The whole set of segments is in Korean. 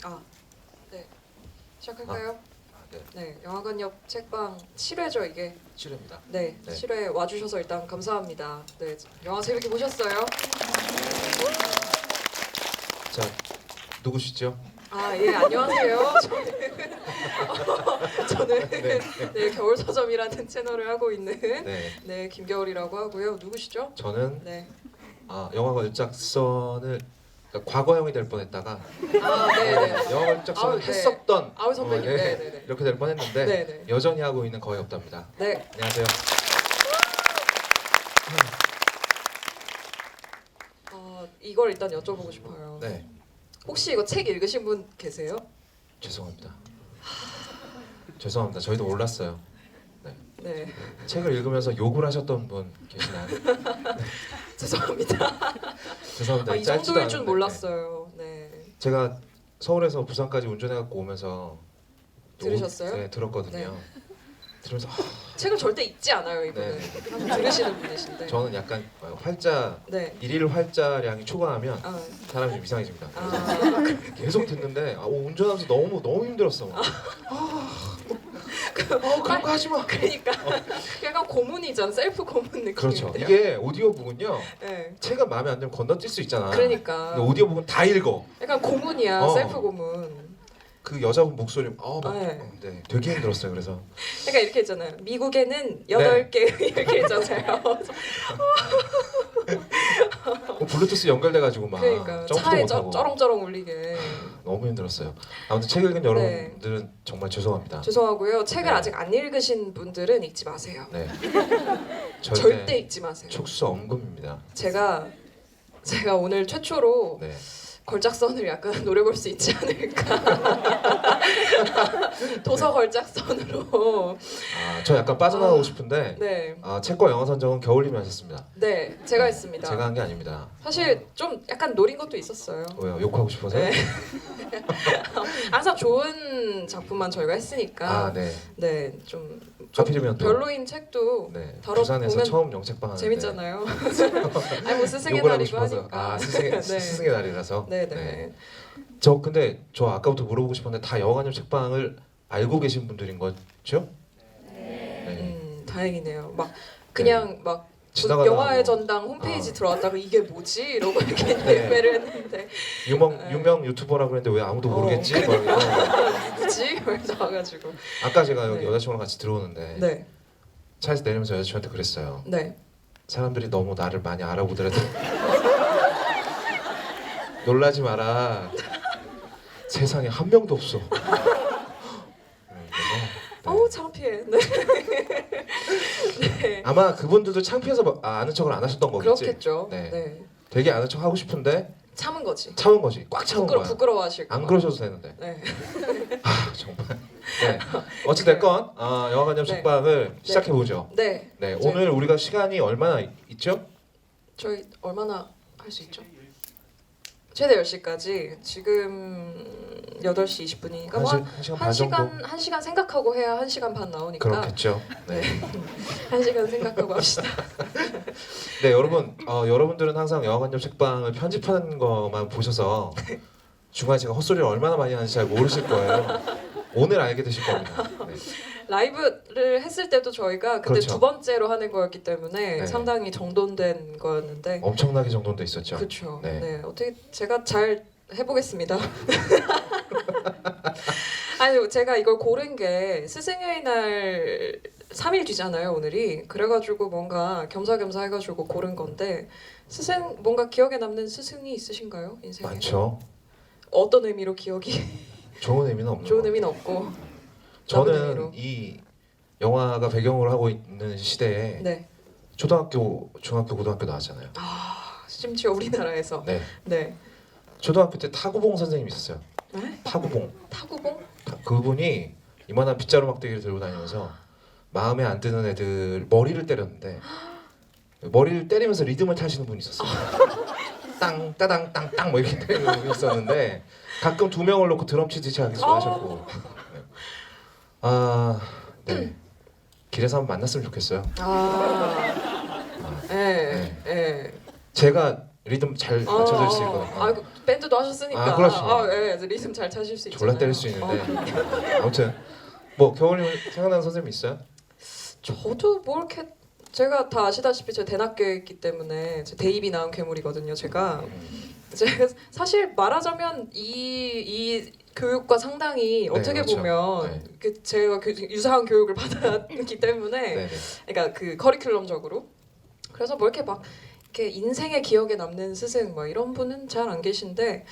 아, 네. 시작할까요? 네. 네, 영화관 옆 책방 7회죠 이게. 7회입니다. 네, 네. 7회 와주셔서 일단 감사합니다. 네, 영화 재밌게 보셨어요? 자, 누구시죠? 아, 예, 안녕하세요. 저는 네. 네, 겨울서점이라는 채널을 하고 있는 네. 네, 김겨울이라고 하고요. 누구시죠? 저는 네. 영화관 입작선을 그러니까 과거형이 될 뻔했다가 아, 네, 네. 영화관 입작선을 아우, 네. 했었던 아우 선배님, 네. 네, 네, 네. 이렇게 될 뻔했는데 네, 네. 여전히 하고 있는 거의 없답니다. 네. 안녕하세요. 이걸 일단 여쭤보고 싶어요. 네, 혹시 이거 책 읽으신 분 계세요? 죄송합니다. 죄송합니다. 저희도 몰랐어요. 네. 책을 읽으면서 욕을 하셨던 분 계시나요? 죄송합니다. 죄송합니다. 이 짧지도 정도일 줄 않은데. 몰랐어요. 네. 네. 제가 서울에서 부산까지 운전해갖고 오면서 또 들으셨어요? 네, 들었거든요. 네. 들으면서 책을 절대 읽지 않아요 이분은. 네. 항상 들으시는 분이신데. 저는 약간 활자 네. 일일 활자량이 초과하면 아, 사람이 좀 이상해집니다. 아, 계속 듣는데 운전하면서 너무 힘들었어. 그런 거 하지 마. 그러니까 약간 고문이잖아. 셀프 고문 느낌인데요. 그렇죠. 이게 오디오북은요. 네. 책은 마음에 안 들면 건너뛸 수 있잖아. 그러니까. 근데 오디오북은 다 읽어. 약간 고문이야. 어. 셀프 고문. 그 여자분 목소리 네. 네, 되게 힘들었어요. 그래서 그러니까 이렇게 있잖아요. 미국에는 8개 이렇게 있잖아요. 블루투스 연결돼가지고 막 그러니까 점프도 차에 못하고 쩌렁쩌렁 울리게. 너무 힘들었어요. 아무튼 책 읽은 여러분들은 정말 죄송합니다. 죄송하고요. 책을 네. 아직 안 읽으신 분들은 읽지 마세요. 네. 절대 읽지 마세요. 촉수 엄금입니다. 제가 오늘 최초로 네. 걸작선을 약간 노려볼 수 있지 않을까. 도서 걸작선으로. 저 약간 빠져나가고 싶은데 네, 책과 영화 선정은 겨울님이 하셨습니다. 네, 제가 했습니다. 제가 한 게 아닙니다. 사실 좀 약간 노린 것도 있었어요. 왜요? 욕하고 싶어서? 네. 항상 좋은 작품만 저희가 했으니까. 네. 네, 좀 하필이면 또 별로인 책도 네. 다뤄 부산에서 보면 처음 영책방 하는데 재밌잖아요. 아니 뭐 스승의 욕을 하고 날이고 싶어서 하니까. 스승의, 네. 스승의 날이라서 네, 네. 근데 저 아까부터 물어보고 싶었는데 다 영화관용 책방을 알고 계신 분들인 거죠? 네. 다행이네요. 막 그냥 막 지나가다가 영화의 뭐, 전당 홈페이지 들어왔다가 이게 뭐지? 이러고 이렇게 네. 예매를 했는데 유명 유튜버라 그랬는데 왜 아무도 모르겠지? 막 이러고. 누구지? 그래서 와가지고 아까 제가 여기 네. 여자친구랑 같이 들어오는데 네, 차에서 내리면서 여자친구한테 그랬어요. 네. 사람들이 너무 나를 많이 알아보더라도 놀라지 마라. 세상에 한 명도 없어. 어우 창피해. 네. 네. 아마 그분들도 창피해서 아는 척을 안 하셨던 거겠지. 그렇겠죠. 네. 네. 되게 아는 척 하고 싶은데 참은 거지. 참은 거지. 꽉 참은 거야. 부끄러워하실 거. 안 그러셔도 되는데. 네. 정말. 네. 어찌됐건 영화관용 네. 책방을 시작해 보죠. 네. 네. 이제 오늘 우리가 시간이 얼마나 있죠? 저희 얼마나 할 수 있죠? 최대 10시까지. 지금 8시 20분이니까 뭐 한 시간 반 정도. 한 시간 생각하고 해야 1시간 반 나오니까 그렇겠죠. 네. 1시간 생각하고 합시다. 네, 여러분, 여러분들은 항상 영화관용 책방을 편집하는 것만 보셔서 중간에 제가 헛소리를 얼마나 많이 하는지 잘 모르실 거예요. 오늘 알게 되실 겁니다. 네. 라이브를 했을 때도 저희가 그때 그렇죠. 두 번째로 하는 거였기 때문에 네. 상당히 정돈된 거였는데 엄청나게 정돈돼 있었죠. 그렇죠. 네. 네. 어떻게 제가 잘 해보겠습니다. 아니 제가 이걸 고른 게 스승의 날 3일 뒤잖아요 오늘이. 그래가지고 뭔가 겸사겸사 해가지고 고른 건데 뭔가 기억에 남는 스승이 있으신가요 인생에? 많죠. 어떤 의미로 기억이? 좋은 의미는 없는 좋은 것 의미는 같아요. 없고. 나쁜 의미로. 저는 이 영화가 배경으로 하고 있는 시대에 네. 초등학교, 중학교, 고등학교 나왔잖아요. 심지어 우리나라에서. 네. 네. 초등학교 때 타구봉 선생님이 있었어요. 네? 타구봉. 타구봉? 그분이 이만한 빗자루 막대기를 들고 다니면서 마음에 안 드는 애들 머리를 때렸는데 머리를 때리면서 리듬을 타시는 분이 있었어요. 땅 따당 땅땅 뭐 이렇게 때리는 분이 있었는데 가끔 두 명을 놓고 드럼 치듯이 하기도 하셨고. 네. 길에서 한번 만났으면 좋겠어요. 네. 네. 제가 리듬 잘 맞춰줄 수 있거든요. 아, 밴드도 하셨으니까. 아, 그렇죠. 예, 리듬 잘 찾을 수 있잖아요. 졸라 때릴 수 있는데. 아무튼 뭐 겨울님 생각나는 선생님 있어요? 저도 뭐 이렇게 제가 다 아시다시피 제가 대낮교였기 때문에 제 대입이 나온 괴물이거든요. 제가 사실 말하자면 이 교육과 상당히 네, 어떻게 그렇죠. 보면 네. 제가 유사한 교육을 받았기 때문에 네네. 그러니까 그 커리큘럼적으로 그래서 뭐 이렇게 막 이렇게 인생의 기억에 남는 스승 뭐 이런 분은 잘 안 계신데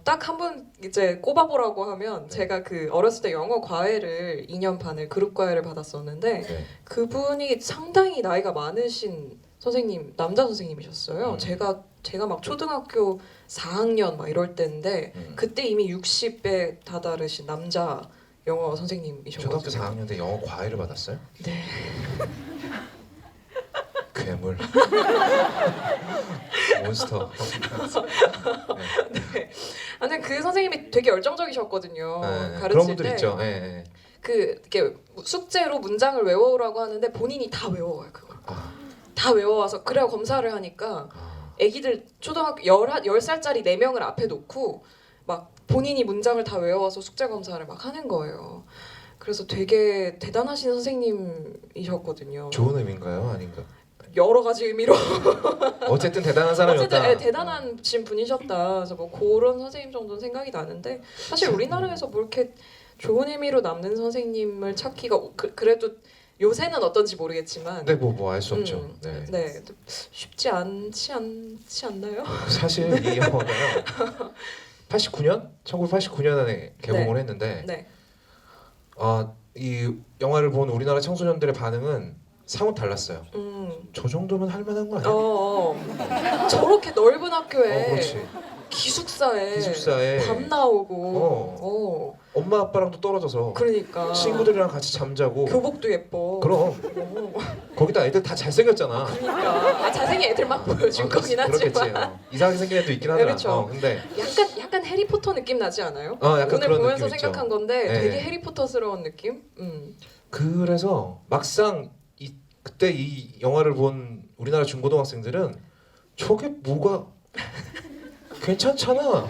딱 한 분 이제 꼽아보라고 하면 네. 제가 그 어렸을 때 영어 과외를 2년 반을 그룹 과외를 받았었는데 네. 그분이 상당히 나이가 많으신 선생님 남자 선생님이셨어요. 음. 제가 막 초등학교 4학년 막 이럴 때인데 그때 이미 60에 다다르신 남자 영어 선생님이셨거든요. 초등학교 4학년 때 영어 과외를 받았어요? 네. 괴물. 몬스터. 네. 아니 그 선생님이 되게 열정적이셨거든요. 네, 가르칠 그런 분들 때. 있죠. 네, 네. 그 이렇게 숙제로 문장을 외워오라고 하는데 본인이 다 외워와요 그걸. 아, 다 외워와서 그래야 검사를 하니까 아. 애기들 초등학교 10살짜리 4명을 앞에 놓고 막 본인이 문장을 다 외워와서 숙제 검사를 막 하는 거예요. 그래서 되게 대단하신 선생님이셨거든요. 좋은 의미인가요? 아닌가? 여러 가지 의미로 어쨌든 대단한 어쨌든 사람이었다. 예, 대단하신 분이셨다. 그래서 뭐 그런 선생님 정도는 생각이 나는데 사실 우리나라에서 뭐 이렇게 좋은 의미로 남는 선생님을 찾기가 그래도 요새는 어떤지 모르겠지만 네, 뭐 알 수 없죠. 네. 네. 쉽지 않지 않나요? 사실 이 영화가요. 89년? 1989년에 개봉을 했는데 네. 이 영화를 본 우리나라 청소년들의 반응은 사뭇 달랐어요. 저 정도면 할 만한 거 아니야? 저렇게 넓은 학교에 그렇지. 기숙사에 밤 나오고 엄마 아빠랑도 떨어져서 그러니까 친구들이랑 같이 잠자고. 교복도 예뻐. 그럼 거기다 애들 다 잘생겼잖아. 그러니까 잘생긴 애들만 보여준 거긴 그렇겠지. 하지만 이상하게 생긴 애도 있긴 네, 하더라. 그렇죠. 근데 약간 해리포터 느낌 나지 않아요? 약간 오늘 그런 보면서 느낌 생각한 있죠. 건데 네. 되게 해리포터스러운 느낌? 그래서 막상 그때 이 영화를 본 우리나라 중고등학생들은 저게 뭐가 괜찮잖아.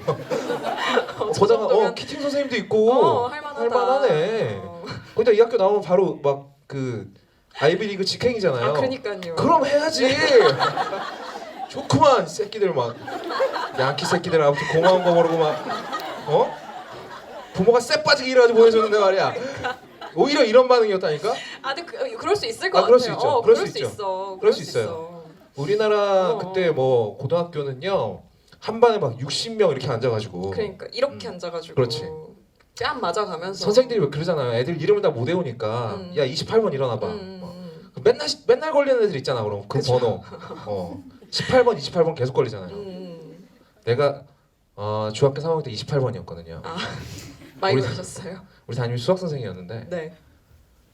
보다가 키팅 선생님도 있고 할만하네. 근데 이 학교 나오면 바로 막 그 아이비리그 직행이잖아요. 그러니까요. 그럼 해야지. 좋구만 새끼들 막 양키 새끼들 아무튼 고마운 거 모르고 막 부모가 쎄 빠지게 일해가지고 보내줬는데 말이야. 오히려 이런 반응이었다니까. 근데 그럴 수 있을 것 같아요. 그럴 수 있죠. 그럴 수 있어. 그럴 수 있어요. 우리나라 그때 뭐 고등학교는요 한 반에 막 60명 이렇게 앉아가지고. 그러니까 이렇게 앉아가지고. 그렇지. 뺨 맞아가면서. 선생들이 왜 그러잖아요. 애들 이름을 다 못 외우니까 야 28번 일어나봐. 맨날 걸리는 애들 있잖아. 그럼 그 그쵸. 번호. 18번, 28번 계속 걸리잖아요. 내가 중학교 3학년 때 28번이었거든요. 많이 우리- 걸리셨어요? 우리 담임 수학 선생님이었는데 네.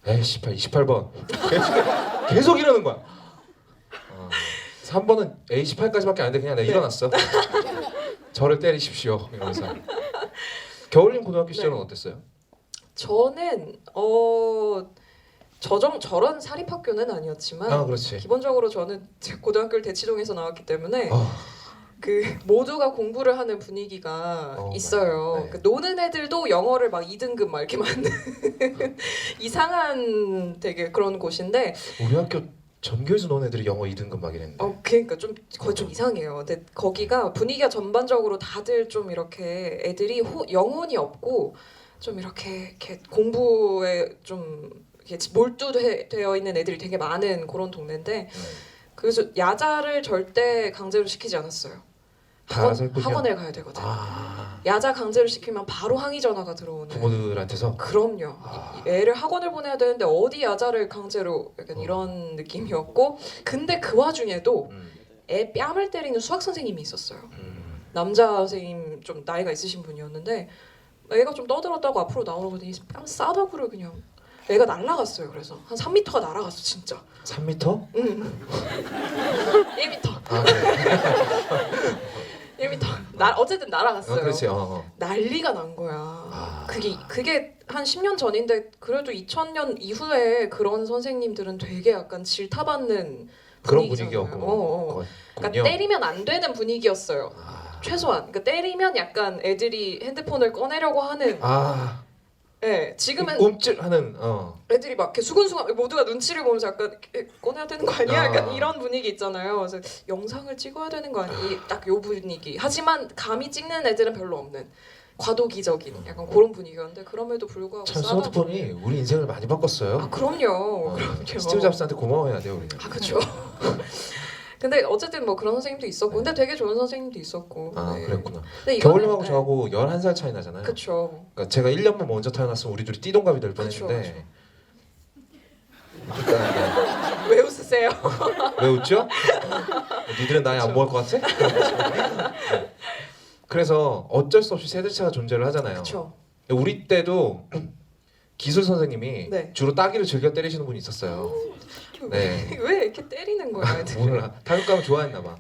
에이 28번 계속 이러는 거야. 3번은 A 18까지밖에 안 돼. 그냥 내가 네. 일어났어. 저를 때리십시오. 이러면서. 겨울님 고등학교 시절은 네. 어땠어요? 저는 저런 사립학교는 아니었지만 그렇지. 기본적으로 저는 제 고등학교를 대치동에서 나왔기 때문에 아, 그 모두가 공부를 하는 분위기가 있어요. 네. 그 노는 애들도 영어를 막 2등급 막 이렇게 만든 이상한 되게 그런 곳인데 우리 학교 전교에서 노는 애들이 영어 2등급 막 이랬는데. 그러니까 좀 거의 좀 이상해요. 근데 거기가 분위기가 전반적으로 다들 좀 이렇게 애들이 영혼이 없고 좀 이렇게 공부에 좀 이렇게 몰두되어 있는 애들이 되게 많은 그런 동네인데 그래서 야자를 절대 강제로 시키지 않았어요. 다 알아서 했군요. 학원에 가야 되거든. 야자 강제로 시키면 바로 항의 전화가 들어오는. 부모들한테서. 그럼요. 애를 학원을 보내야 되는데 어디 야자를 강제로 약간 이런 느낌이었고 근데 그 와중에도 애 뺨을 때리는 수학 선생님이 있었어요. 남자 선생님 좀 나이가 있으신 분이었는데 애가 좀 떠들었다고 앞으로 나오더니 뺨 싸다구를 그냥 애가 날아갔어요. 그래서 한 3m가 날아갔어 진짜. 3m? 응. 1m. 그래. 1m. 어쨌든 날아갔어요. 그렇지. 난리가 난 거야. 그게 한 10년 전인데 그래도 2000년 이후에 그런 선생님들은 되게 약간 질타받는 그런 분위기잖아요. 분위기였군요. 그러니까 때리면 안 되는 분위기였어요. 최소한. 그러니까 때리면 약간 애들이 핸드폰을 꺼내려고 하는. 네, 지금은 움찔하는 애들이 막 이렇게 수근수근 모두가 눈치를 보면서 약간 꺼내야 되는 거 아니야? 약간 아. 이런 분위기 있잖아요. 그래서 영상을 찍어야 되는 거 아니야? 딱요 분위기. 하지만 감히 찍는 애들은 별로 없는 과도기적인 약간 그런 분위기였는데 그럼에도 불구하고 참 싸다 스마트폰이 보니- 우리 인생을 많이 바꿨어요. 아 그럼요. 그럼요. 스티브 잡스한테 고마워해야 돼요 우리는. 아 그렇죠. 근데 어쨌든 뭐 그런 선생님도 있었고, 근데 되게 좋은 선생님도 있었고. 네. 그랬구나. 근데 이거는- 겨울님하고 네. 저하고 11살 차이 나잖아요. 그쵸. 그러니까 제가 1년만 먼저 태어났으면 우리 둘이 띠동갑이 될 뻔했는데. 그러니까 왜 웃으세요? 왜 웃죠? 니들은 나이 안 먹을 것 같아? 네. 그래서 어쩔 수 없이 세대차가 존재를 하잖아요. 그쵸. 우리 때도 기술 선생님이 네. 주로 따기를 즐겨 때리시는 분이 있었어요. 네. 왜 이렇게 때리는 거야, 애들? 몰라. 타격감을 좋아했나 봐.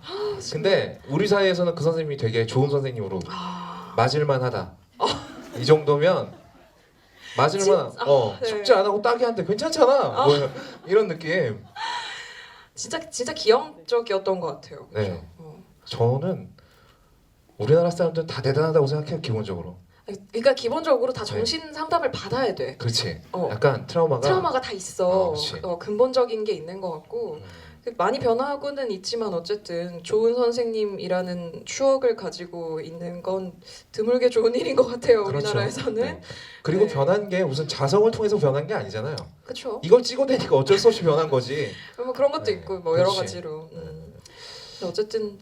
근데 우리 사이에서는 그 선생님이 되게 좋은 선생님으로 맞을만하다. 이 정도면 맞을만. 네. 숙제 안 하고 따기 한대 괜찮잖아. 뭐 이런 느낌. 진짜 기형적이었던 것 같아요. 네. 그죠? 저는 우리나라 사람들은 다 대단하다고 생각해요 기본적으로. 그러니까 기본적으로 다 정신 상담을 받아야 돼. 그렇지. 어. 약간 트라우마가 다 있어. 그치. 근본적인 게 있는 것 같고 많이 변화하고는 있지만 어쨌든 좋은 선생님이라는 추억을 가지고 있는 건 드물게 좋은 일인 것 같아요. 그렇죠. 우리나라에서는. 네. 그리고 네. 변한 게 무슨 자성을 통해서 변한 게 아니잖아요. 그렇죠. 이걸 찍어대니까 어쩔 수 없이 변한 거지. 뭐 그런 것도 네. 있고 뭐 여러 그렇지. 가지로. 근데 어쨌든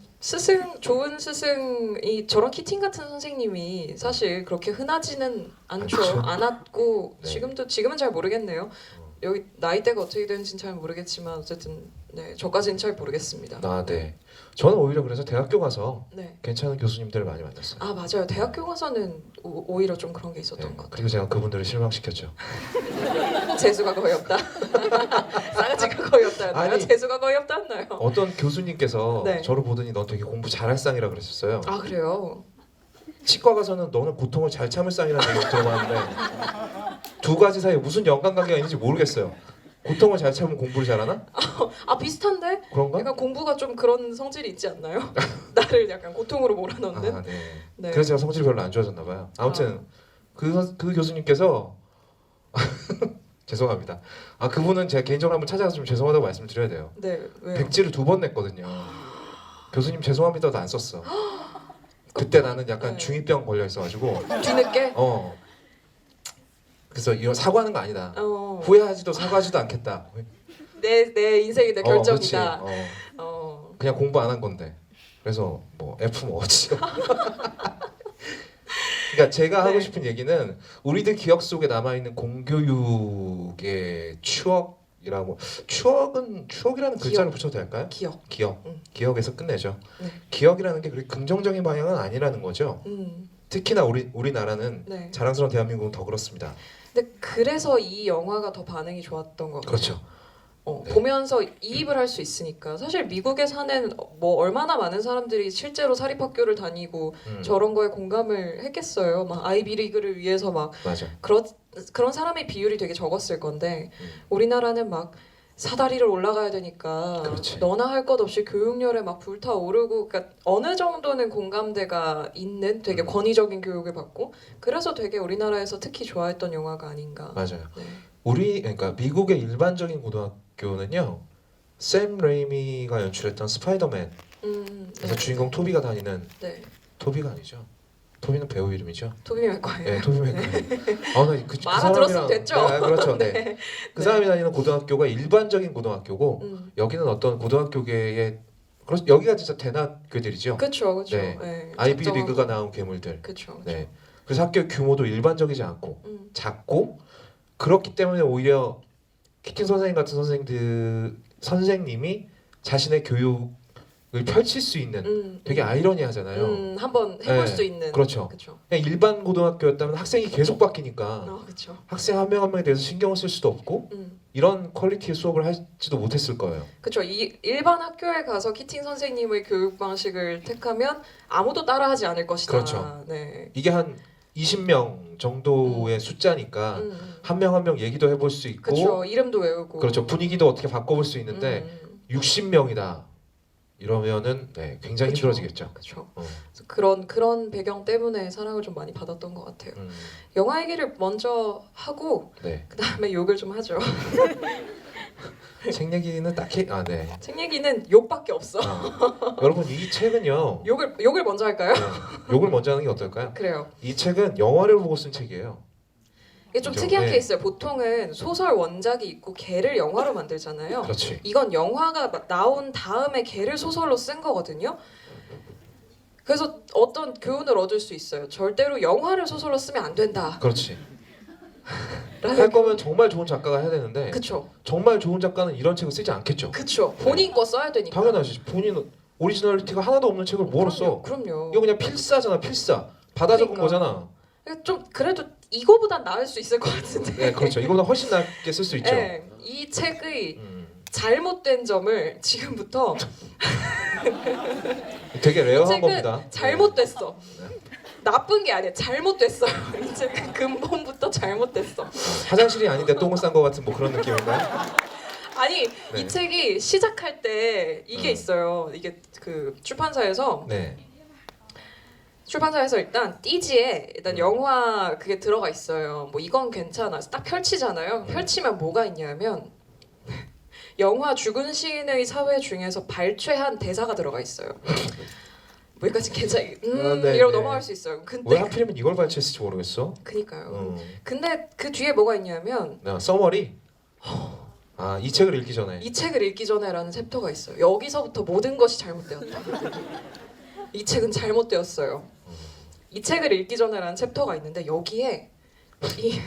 좋은 스승이 저런 키팅 같은 선생님이 사실 그렇게 흔하지는 그렇죠. 않았고 네. 지금은 잘 모르겠네요. 여기 나이대가 어떻게 되는지는 잘 모르겠지만 어쨌든 네 저까지는 잘 모르겠습니다. 네. 저는 오히려 그래서 대학교 가서 네. 괜찮은 교수님들을 많이 만났어요. 아 맞아요. 대학교 가서는 오히려 좀 그런 게 있었던 네. 것 같아요. 그리고 제가 그분들을 실망시켰죠. 재수가 거의 없다. 싸가지가 거의 없다였나요? 아니, 재수가 거의 없다였나요? 어떤 교수님께서 네. 저를 보더니 넌 되게 공부 잘할 쌍이라 그랬었어요. 아 그래요? 치과 가서는 너는 고통을 잘 참을 쌍이라는 얘기 들어봤는데 두 가지 사이에 무슨 연관관계가 있는지 모르겠어요. 고통을 잘 참으면 공부를 잘하나? 아 비슷한데? 그런가? 약간 공부가 좀 그런 성질이 있지 않나요? 나를 약간 고통으로 몰아넣는. 네. 네. 그래서 제가 성질이 별로 안 좋아졌나 봐요. 아무튼 그 교수님께서 죄송합니다. 그분은 제가 개인적으로 한번 찾아가서 좀 죄송하다고 말씀을 드려야 돼요. 네 왜요? 백지를 2번 냈거든요. 교수님 죄송합니다도 안 썼어. 그때 나는 약간 네. 중이병 걸려 있어가지고 뒤늦게? 그래서 이거 사과하는 거 아니다. 어. 후회하지도 사과하지도 않겠다. 내 인생이 내 결정이다. 그렇지. 어. 그냥 공부 안 한 건데. 그래서 뭐 F 뭐 어찌요. 그러니까 제가 하고 네. 싶은 얘기는 우리들 기억 속에 남아 있는 공교육의 추억이라고. 추억이라는 글자를 붙여도 될까요? 기억. 기억에서 끝내죠. 네. 기억이라는 게 그렇게 긍정적인 방향은 아니라는 거죠. 특히나 우리나라는 네. 자랑스러운 대한민국은 더 그렇습니다. 근데 그래서 이 영화가 더 반응이 좋았던 것 같아요. 그렇죠. 네. 보면서 이입을 할 수 있으니까 사실 미국에 사는 뭐 얼마나 많은 사람들이 실제로 사립학교를 다니고 저런 거에 공감을 했겠어요. 막 아이비리그를 위해서 막 맞아. 그런 사람의 비율이 되게 적었을 건데 우리나라는 막 사다리를 올라가야 되니까 그렇지. 너나 할 것 없이 교육열에 막 불타오르고 그러니까 어느 정도는 공감대가 있는 되게 권위적인 교육을 받고 그래서 되게 우리나라에서 특히 좋아했던 영화가 아닌가. 맞아요. 네. 그러니까 미국의 일반적인 고등학교는요. 샘 레이미가 연출했던 스파이더맨 그래서 주인공 토비가 다니는 네. 토비가 아니죠. 토비는 배우 이름이죠. 토비 맥과예요. 네, 토비 맥과예요. 그 알아들었으면 됐죠. 네, 그렇죠. 네. 네. 그 사람이 다니는 고등학교가 일반적인 고등학교고 여기는 어떤 고등학교계의 여기가 진짜 대낮교들이죠. 그렇죠. 네. 네. 아이비 리그가 나온 괴물들. 그렇죠. 네. 그래서 학교 규모도 일반적이지 않고 음. 작고 그렇기 때문에 오히려 키팅 선생님 같은 선생님이 자신의 교육을 펼칠 수 있는 되게 아이러니하잖아요. 한번 해볼 네, 수 있는. 그렇죠. 그렇죠. 그냥 일반 고등학교였다면 학생이 계속 바뀌니까 그렇죠. 학생 한 명 한 명에 대해서 신경을 쓸 수도 없고 이런 퀄리티의 수업을 하지도 못했을 거예요. 그렇죠. 이 일반 학교에 가서 키팅 선생님의 교육 방식을 택하면 아무도 따라하지 않을 것이다. 그렇죠. 네. 이게 한 20명 정도의 숫자니까 한 명 한 명 얘기도 해볼 수 있고 그렇죠. 이름도 외우고. 그렇죠. 분위기도 어떻게 바꿔볼 수 있는데 60명이다. 이러면은 네, 굉장히 그쵸. 힘들어지겠죠. 그렇죠. 어. 그런 배경 때문에 사랑을 좀 많이 받았던 것 같아요. 영화 얘기를 먼저 하고 네. 그 다음에 욕을 좀 하죠. 책 얘기는 딱히 네. 책 얘기는 욕밖에 없어. 여러분 이 책은요. 욕을 먼저 할까요? 네, 욕을 먼저 하는 게 어떨까요? 그래요. 이 책은 영화를 보고 쓴 책이에요. 이게 좀 그죠? 특이한 네. 게 있어요. 보통은 소설 원작이 있고 걔를 영화로 만들잖아요. 그렇지. 이건 영화가 나온 다음에 걔를 소설로 쓴 거거든요. 그래서 어떤 교훈을 얻을 수 있어요. 절대로 영화를 소설로 쓰면 안 된다. 그렇지. 할 거면 정말 좋은 작가가 해야 되는데 그쵸. 정말 좋은 작가는 이런 책을 쓰지 않겠죠. 그쵸. 본인 거 써야 되니까. 당연하지. 본인은 오리지널리티가 하나도 없는 책을 뭐로 써? 그럼요. 이거 그냥 필사잖아. 필사. 받아 적은 그러니까. 거잖아. 좀 그래도 이거보단 나을 수 있을 것 같은데. 네, 그렇죠. 이거보다 훨씬 낫게 쓸 수 있죠. 네, 이 책의 음. 잘못된 점을 지금부터 되게 이 레어한 책은 겁니다. 잘못됐어. 네. 나쁜 게 아니야. 잘못됐어요. 이 책은 근본부터 잘못됐어. 화장실이 아닌데 똥을 싼 것 같은 뭐 그런 느낌인가요? 아니 네. 이 책이 시작할 때 이게 있어요. 이게 그 출판사에서 네. 일단 띠지에 일단 음. 영화 그게 들어가 있어요. 뭐 이건 괜찮아. 딱 펼치잖아요. 음. 펼치면 뭐가 있냐면 영화 죽은 시인의 사회 중에서 발췌한 대사가 들어가 있어요. 뭐 여기까지 괜찮 네, 이러고 네. 넘어갈 수 있어요. 왜 근데 하필이면 이걸 발췌했을지 모르겠어. 그니까요. 근데 그 뒤에 뭐가 있냐면 써머리. 이 책을 읽기 전에. 이 책을 읽기 전에라는 챕터가 있어요. 여기서부터 모든 것이 잘못되었다. 이 책은 잘못되었어요. 이 책을 읽기 전에라는 챕터가 있는데 여기에 이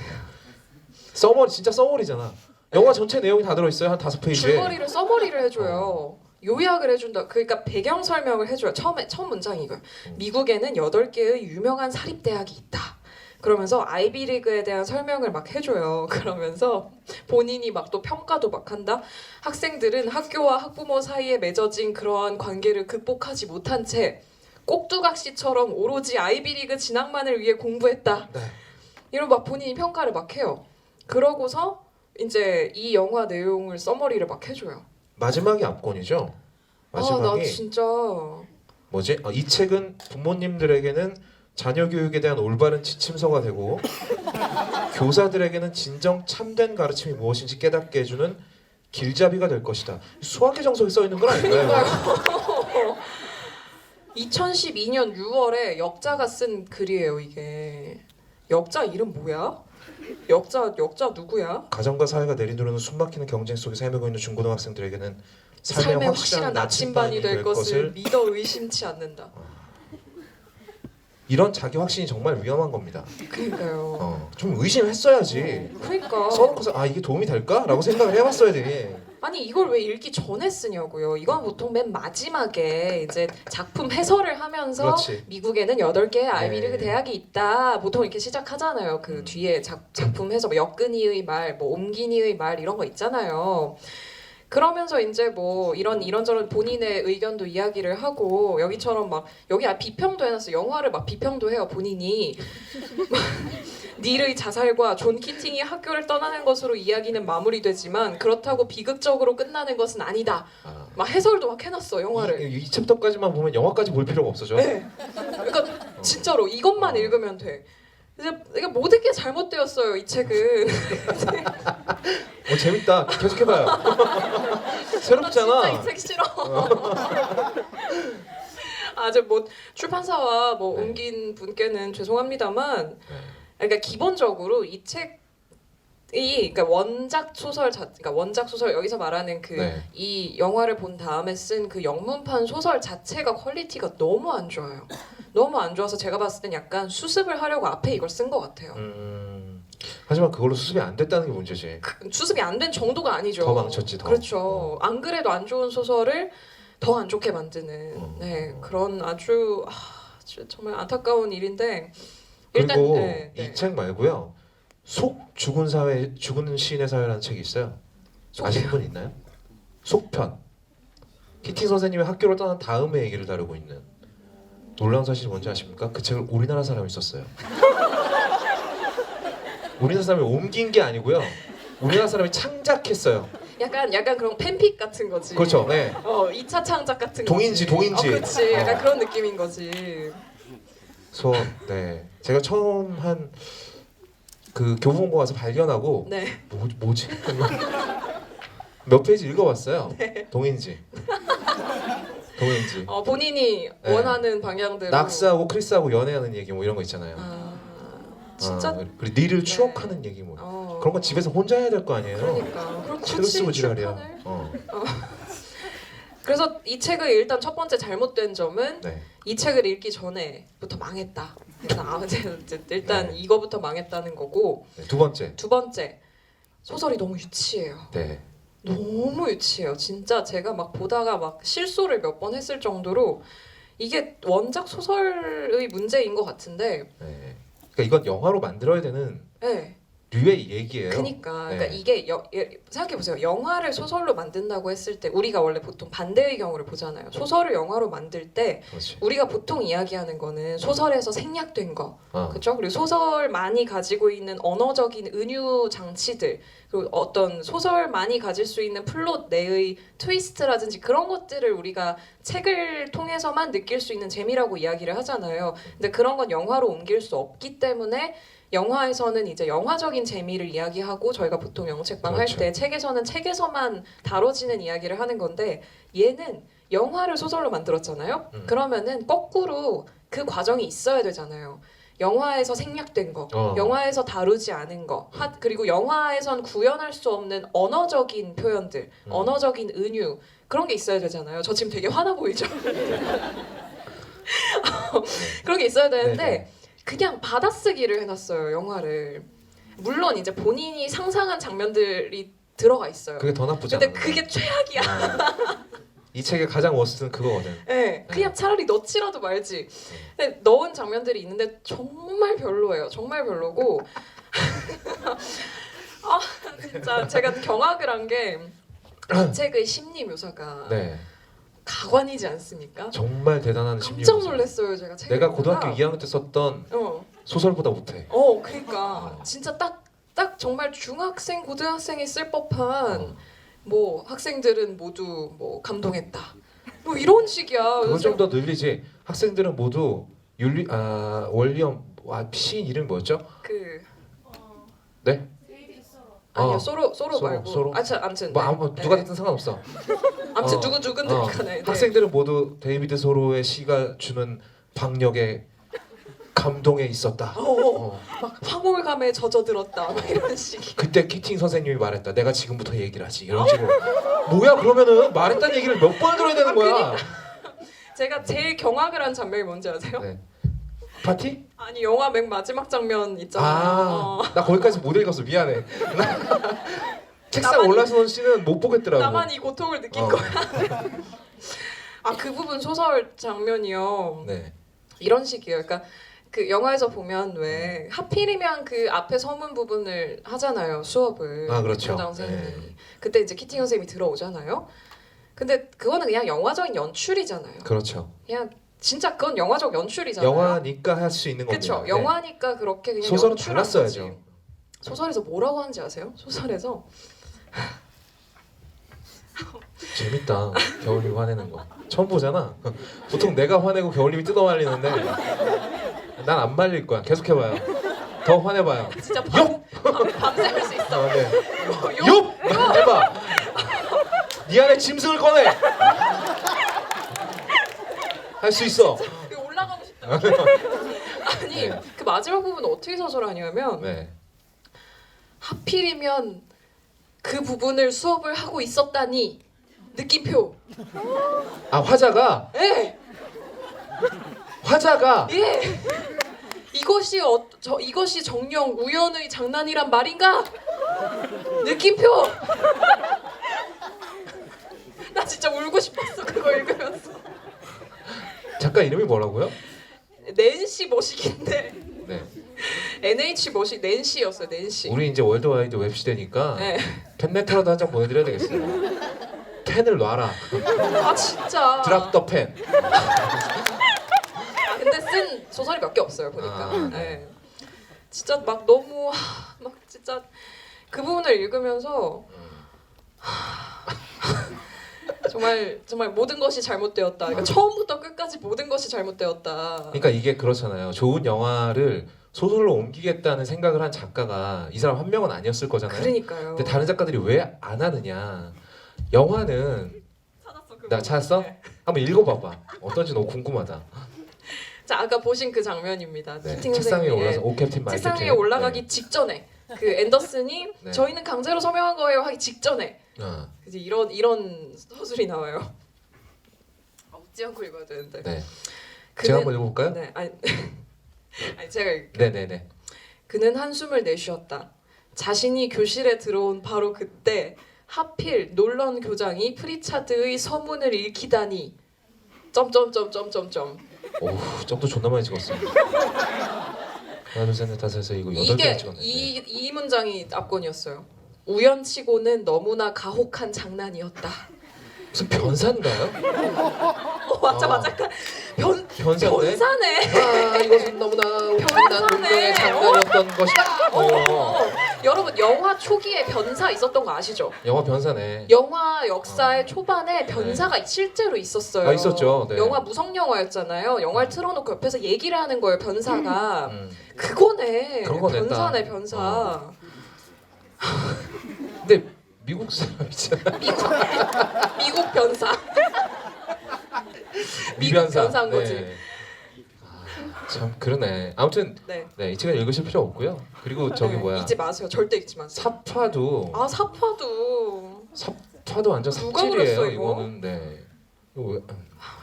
써머리 진짜 써머리잖아. 영화 전체 내용이 다 들어 있어요. 한 5페이지에. 줄거리를 써머리를 해줘요. 요약을 해준다. 그러니까 배경 설명을 해줘요. 첫 문장이 이거예요. 미국에는 8개의 유명한 사립대학이 있다. 그러면서 아이비리그에 대한 설명을 막 해줘요. 그러면서 본인이 막 또 평가도 막 한다. 학생들은 학교와 학부모 사이에 맺어진 그러한 관계를 극복하지 못한 채 꼭두각시처럼 오로지 아이비리그 진학만을 위해 공부했다. 네. 이런 막 본인이 평가를 막 해요. 그러고서 이제 이 영화 내용을 써머리를 막 해줘요. 마지막이 압권이죠. 나 마지막이 진짜 뭐지? 이 책은 부모님들에게는 자녀 교육에 대한 올바른 지침서가 되고 교사들에게는 진정 참된 가르침이 무엇인지 깨닫게 해주는 길잡이가 될 것이다. 수학의 정석에 써 있는 건 아닌가요? 2012년 6월에 역자가 쓴 글이에요. 이게 역자 이름 뭐야? 역자 누구야? 가정과 사회가 내리누르는 숨막히는 경쟁 속에서 헤매고 있는 중고등학생들에게는 삶의 확실한 나침반이 될 것을 믿어 의심치 않는다. 이런 자기 확신이 정말 위험한 겁니다. 그러니까요. 좀 의심했어야지. 그러니까 써놓고서 이게 도움이 될까? 라고 생각을 해봤어야지. 아니 이걸 왜 읽기 전에 쓰냐고요. 이건 보통 맨 마지막에 이제 작품 해설을 하면서 그렇지. 미국에는 8개의 아이비리그 네. 대학이 있다. 보통 이렇게 시작하잖아요. 그 뒤에 작품 해설 뭐 역근이의 말, 뭐 옴기니의 말 이런 거 있잖아요. 그러면서 이제 뭐 이런저런 본인의 의견도 이야기를 하고 여기처럼 막 여기 비평도 해놨어. 영화를 막 비평도 해요. 본인이 닐의 자살과 존 키팅이 학교를 떠나는 것으로 이야기는 마무리되지만 그렇다고 비극적으로 끝나는 것은 아니다. 막 해설도 막 해놨어 영화를. 이 챕터까지만 보면 영화까지 볼 필요가 없어져. 네. 그러니까 진짜로 이것만 읽으면 돼. 이게 모든 게 잘못되었어요 이 책은. 재밌다. 계속해봐요. 새롭잖아. 나 진짜 이 책 싫어. 아주 뭐 출판사와 뭐 네. 옮긴 분께는 죄송합니다만, 그러니까 기본적으로 이 책이 그러니까 원작 소설 여기서 말하는 그 이 네. 영화를 본 다음에 쓴 그 영문판 소설 자체가 퀄리티가 너무 안 좋아요. 너무 안 좋아서 제가 봤을 땐 약간 수습을 하려고 앞에 이걸 쓴 것 같아요. 하지만 그걸로 수습이 안 됐다는 게 문제지. 수습이 안 된 정도가 아니죠. 더 망쳤지 더. 그렇죠. 안 그래도 안 좋은 소설을 더 안 좋게 만드는 네 그런 아주 정말 안타까운 일인데 일단 그리고 네. 이 책 말고요. 죽은 시인의 사회라는 책이 있어요. 아시는 분 있나요? 속편. 키팅 선생님이 학교를 떠난 다음의 얘기를 다루고 있는 놀라운 사실이 뭔지 아십니까? 그 책을 우리나라 사람이 썼어요. 우리나라 사람이 옮긴 게 아니고요. 우리나라 사람이 창작했어요. 약간 그런 팬픽 같은 거지. 그렇죠. 네. 2차 창작 같은 동인지, 거지. 동인지. 그렇지. 약간 어. 그런 느낌인 거지. 그래서 네. 제가 처음 한 그 교보문고 가서 발견하고 네. 뭐지? 몇 페이지 읽어봤어요. 네. 동인지. 동인지. 본인이 네. 원하는 방향대로. 낙스하고 크리스하고 연애하는 얘기 뭐 이런 거 있잖아요. 진짜. 그리고 니를 네. 추억하는 얘기 뭐 그런 건 집에서 혼자 해야 될 거 아니에요. 그러니까. 그럼 책을 굳이 쓰고 지랄이야. 출판을? 어. 그래서 이 책의 일단 첫 번째 잘못된 점은 네. 이 책을 읽기 전에부터 망했다. 일단 네. 이거부터 망했다는 거고. 네. 두 번째. 두 번째, 소설이 너무 유치해요. 네. 너무 유치해요. 진짜 제가 막 보다가 막 실소를 몇 번 했을 정도로 이게 원작 소설의 문제인 것 같은데. 네. 그러니까 이건 영화로 만들어야 되는 네. 류의 얘기예요. 그러니까 네. 이게 생각해 보세요. 영화를 소설로 만든다고 했을 때 우리가 원래 보통 반대의 경우를 보잖아요. 소설을 영화로 만들 때 그렇지. 우리가 보통 이야기하는 거는 소설에서 생략된 거, 어. 그렇죠? 그리고 소설만이 가지고 있는 언어적인 은유 장치들, 그리고 어떤 소설만이 가질 수 있는 플롯 내의 트위스트라든지 그런 것들을 우리가 책을 통해서만 느낄 수 있는 재미라고 이야기를 하잖아요. 근데 그런 건 영화로 옮길 수 없기 때문에 영화에서는 이제 영화적인 재미를 이야기하고 저희가 보통 영책방 그렇죠. 할 때 책에서는 책에서만 다뤄지는 이야기를 하는 건데 얘는 영화를 소설로 만들었잖아요. 그러면은 거꾸로 그 과정이 있어야 되잖아요. 영화에서 생략된 거, 영화에서 다루지 않은 거, 그리고 영화에선 구현할 수 없는 언어적인 표현들, 언어적인 은유 그런 게 있어야 되잖아요. 저 지금 되게 화나 보이죠? 그런 게 있어야 되는데 네네. 그냥 받아쓰기를 해놨어요. 영화를. 물론 이제 본인이 상상한 장면들이 들어가 있어요. 그게 더 나쁘잖아. 근데 그게 최악이야. 이 책의 가장 워스트는 그거거든. 네, 그냥 차라리 넣지라도 말지. 근데 넣은 장면들이 있는데 정말 별로예요. 정말 별로고. 아 진짜 제가 경악을 한 게 이 책의 심리 묘사가 네. 가관이지 않습니까? 정말 대단한 심리. 깜짝 놀랐어요, 제가 책을 내가 보다가. 고등학교 2학년 때 썼던 소설보다 못해. 그러니까 진짜 딱 정말 중학생, 고등학생이 쓸 법한 뭐 학생들은 모두 뭐 감동했다. 뭐 이런 식이야. 그건 좀 더 늘리지. 학생들은 모두 원리엄 시인 이름 뭐였죠? 네? 아니요 소로 말고. 소로? 아무튼 뭐 누가 됐든 상관없어. 아무튼 누구든 간에. 네. 학생들은 모두 데이비드 소로의 시가 주는 박력에 감동에 있었다. 막 황홀감에 젖어들었다. 막 이런 식이. 그때 키팅 선생님이 말했다. 내가 지금부터 얘기를 하지. 이런 식으로. 뭐야 그러면은 말했다는 얘기를 몇 번을 들어야 되는 거야. 제가 제일 경악을 한 장면이 뭔지 아세요? 네. 파티? 아니 영화 맨 마지막 장면 있잖아요. 나 거기까지 못 읽었어. 미안해. 책상 올라서는 씬은 못 보겠더라고. 나만 이 고통을 느낀 거야. 그 부분 소설 장면이요. 네. 이런 식이에요. 그러니까 그 영화에서 보면 왜 하필이면 그 앞에 서문 부분을 하잖아요. 수업을. 그렇죠. 교장 선생님이. 네. 그때 이제 키팅 선생님이 들어오잖아요. 근데 그거는 그냥 영화적인 연출이잖아요. 그렇죠. 그냥 진짜 그건 영화적 연출이잖아요. 영화니까 할 수 있는 겁니다. 그렇죠. 영화니까 그렇게 그냥 소설은 연출한 달랐어야죠. 거지. 소설에서 뭐라고 하는지 아세요? 소설에서 재밌다. 겨울님 화내는 거. 처음 보잖아. 보통 내가 화내고 겨울님이 뜯어 말리는데 난 안 말릴 거야. 계속 해봐요. 더 화내봐요. 진짜 밤새 할 수 있어. 네. 욕! 해봐. 네 안에 짐승을 꺼내. 할 수 있어. 이거 올라가고 싶다. 아니 네. 그 마지막 부분 어떻게 서술하냐면 네. 하필이면 그 부분을 수업을 하고 있었다니 느낌표. 화자가 예. 화자가 예. 이것이 정녕 우연의 장난이란 말인가? 느낌표. 나 진짜 울고 싶었어 그거 읽으면서. 작가 이름이 뭐라고요? 낸시 머시기인데 네. NH 머시 낸시였어요. 낸시. 우리 이제 월드와이드 웹 시대니까 네. 팬레터라도 한 장 보내드려야 되겠어요. 펜을 놔라. 진짜. 드랍 더 펜. 근데 쓴 소설이 몇 개 없어요 보니까. 네. 네. 진짜 막 너무 막 진짜 그 부분을 읽으면서 정말 모든 것이 잘못되었다. 그러니까 처음부터 끝까지 모든 것이 잘못되었다. 그러니까 이게 그렇잖아요. 좋은 영화를 소설로 옮기겠다는 생각을 한 작가가 이 사람 한 명은 아니었을 거잖아요. 그러니까요. 근데 다른 작가들이 왜 안 하느냐? 영화는 찾았어. 그거. 나 찾았어? 네. 한번 읽어봐봐. 어떤지 너무 궁금하다. 자, 아까 보신 그 장면입니다. 네, 키팅 책상 위에 선생님의 올라서 오 캡틴 마이 책상 캡틴. 위에 올라가기 직전에 그 앤더슨이 네. 저희는 강제로 서명한 거예요 하기 직전에 어, 이제 이런 서술이 나와요. 웃지 않고 읽어야 되는데. 네. 그는, 제가 한번 읽어볼까요? 네, 아니 제가 네네네. 그는 한숨을 내쉬었다. 자신이 교실에 들어온 바로 그때 하필 놀런 교장이 프리차드의 서문을 읽히다니. 점점점점점점. 오, 점도 존나 많이 찍었어. 하나 둘 셋 넷 다섯 여섯 이거 8개 이게 찍었네. 이 문장이 압권이었어요. 우연치고는 너무나 가혹한 장난이었다. 무슨 변사인가요? 맞아 아. 맞아. 변사인데? 변사네. 아 이것은 너무나 웃긴한 운명의 장난이었던 것이다. 여러분 영화 초기에 변사 있었던 거 아시죠? 영화 변사네. 영화 역사의 초반에 변사가 실제로 있었어요. 아, 있었죠. 네. 영화 무성 영화였잖아요. 영화를 틀어놓고 옆에서 얘기를 하는 거예요. 변사가. 음. 그거네. 그런 거 냈다. 변사네 변사. 근데 미국 사람이잖아. 미국 변사. 미변사. 변사인 거지. 네. 아, 참 그러네. 아무튼 네. 네, 이 책은 읽으실 필요 없고요. 그리고 저기 네, 뭐야 잊지 마세요. 절대 잊지 마세요. 사파도 아 사파도 완전 누가 삽질이에요. 그랬어, 이거? 이거는 네. 이거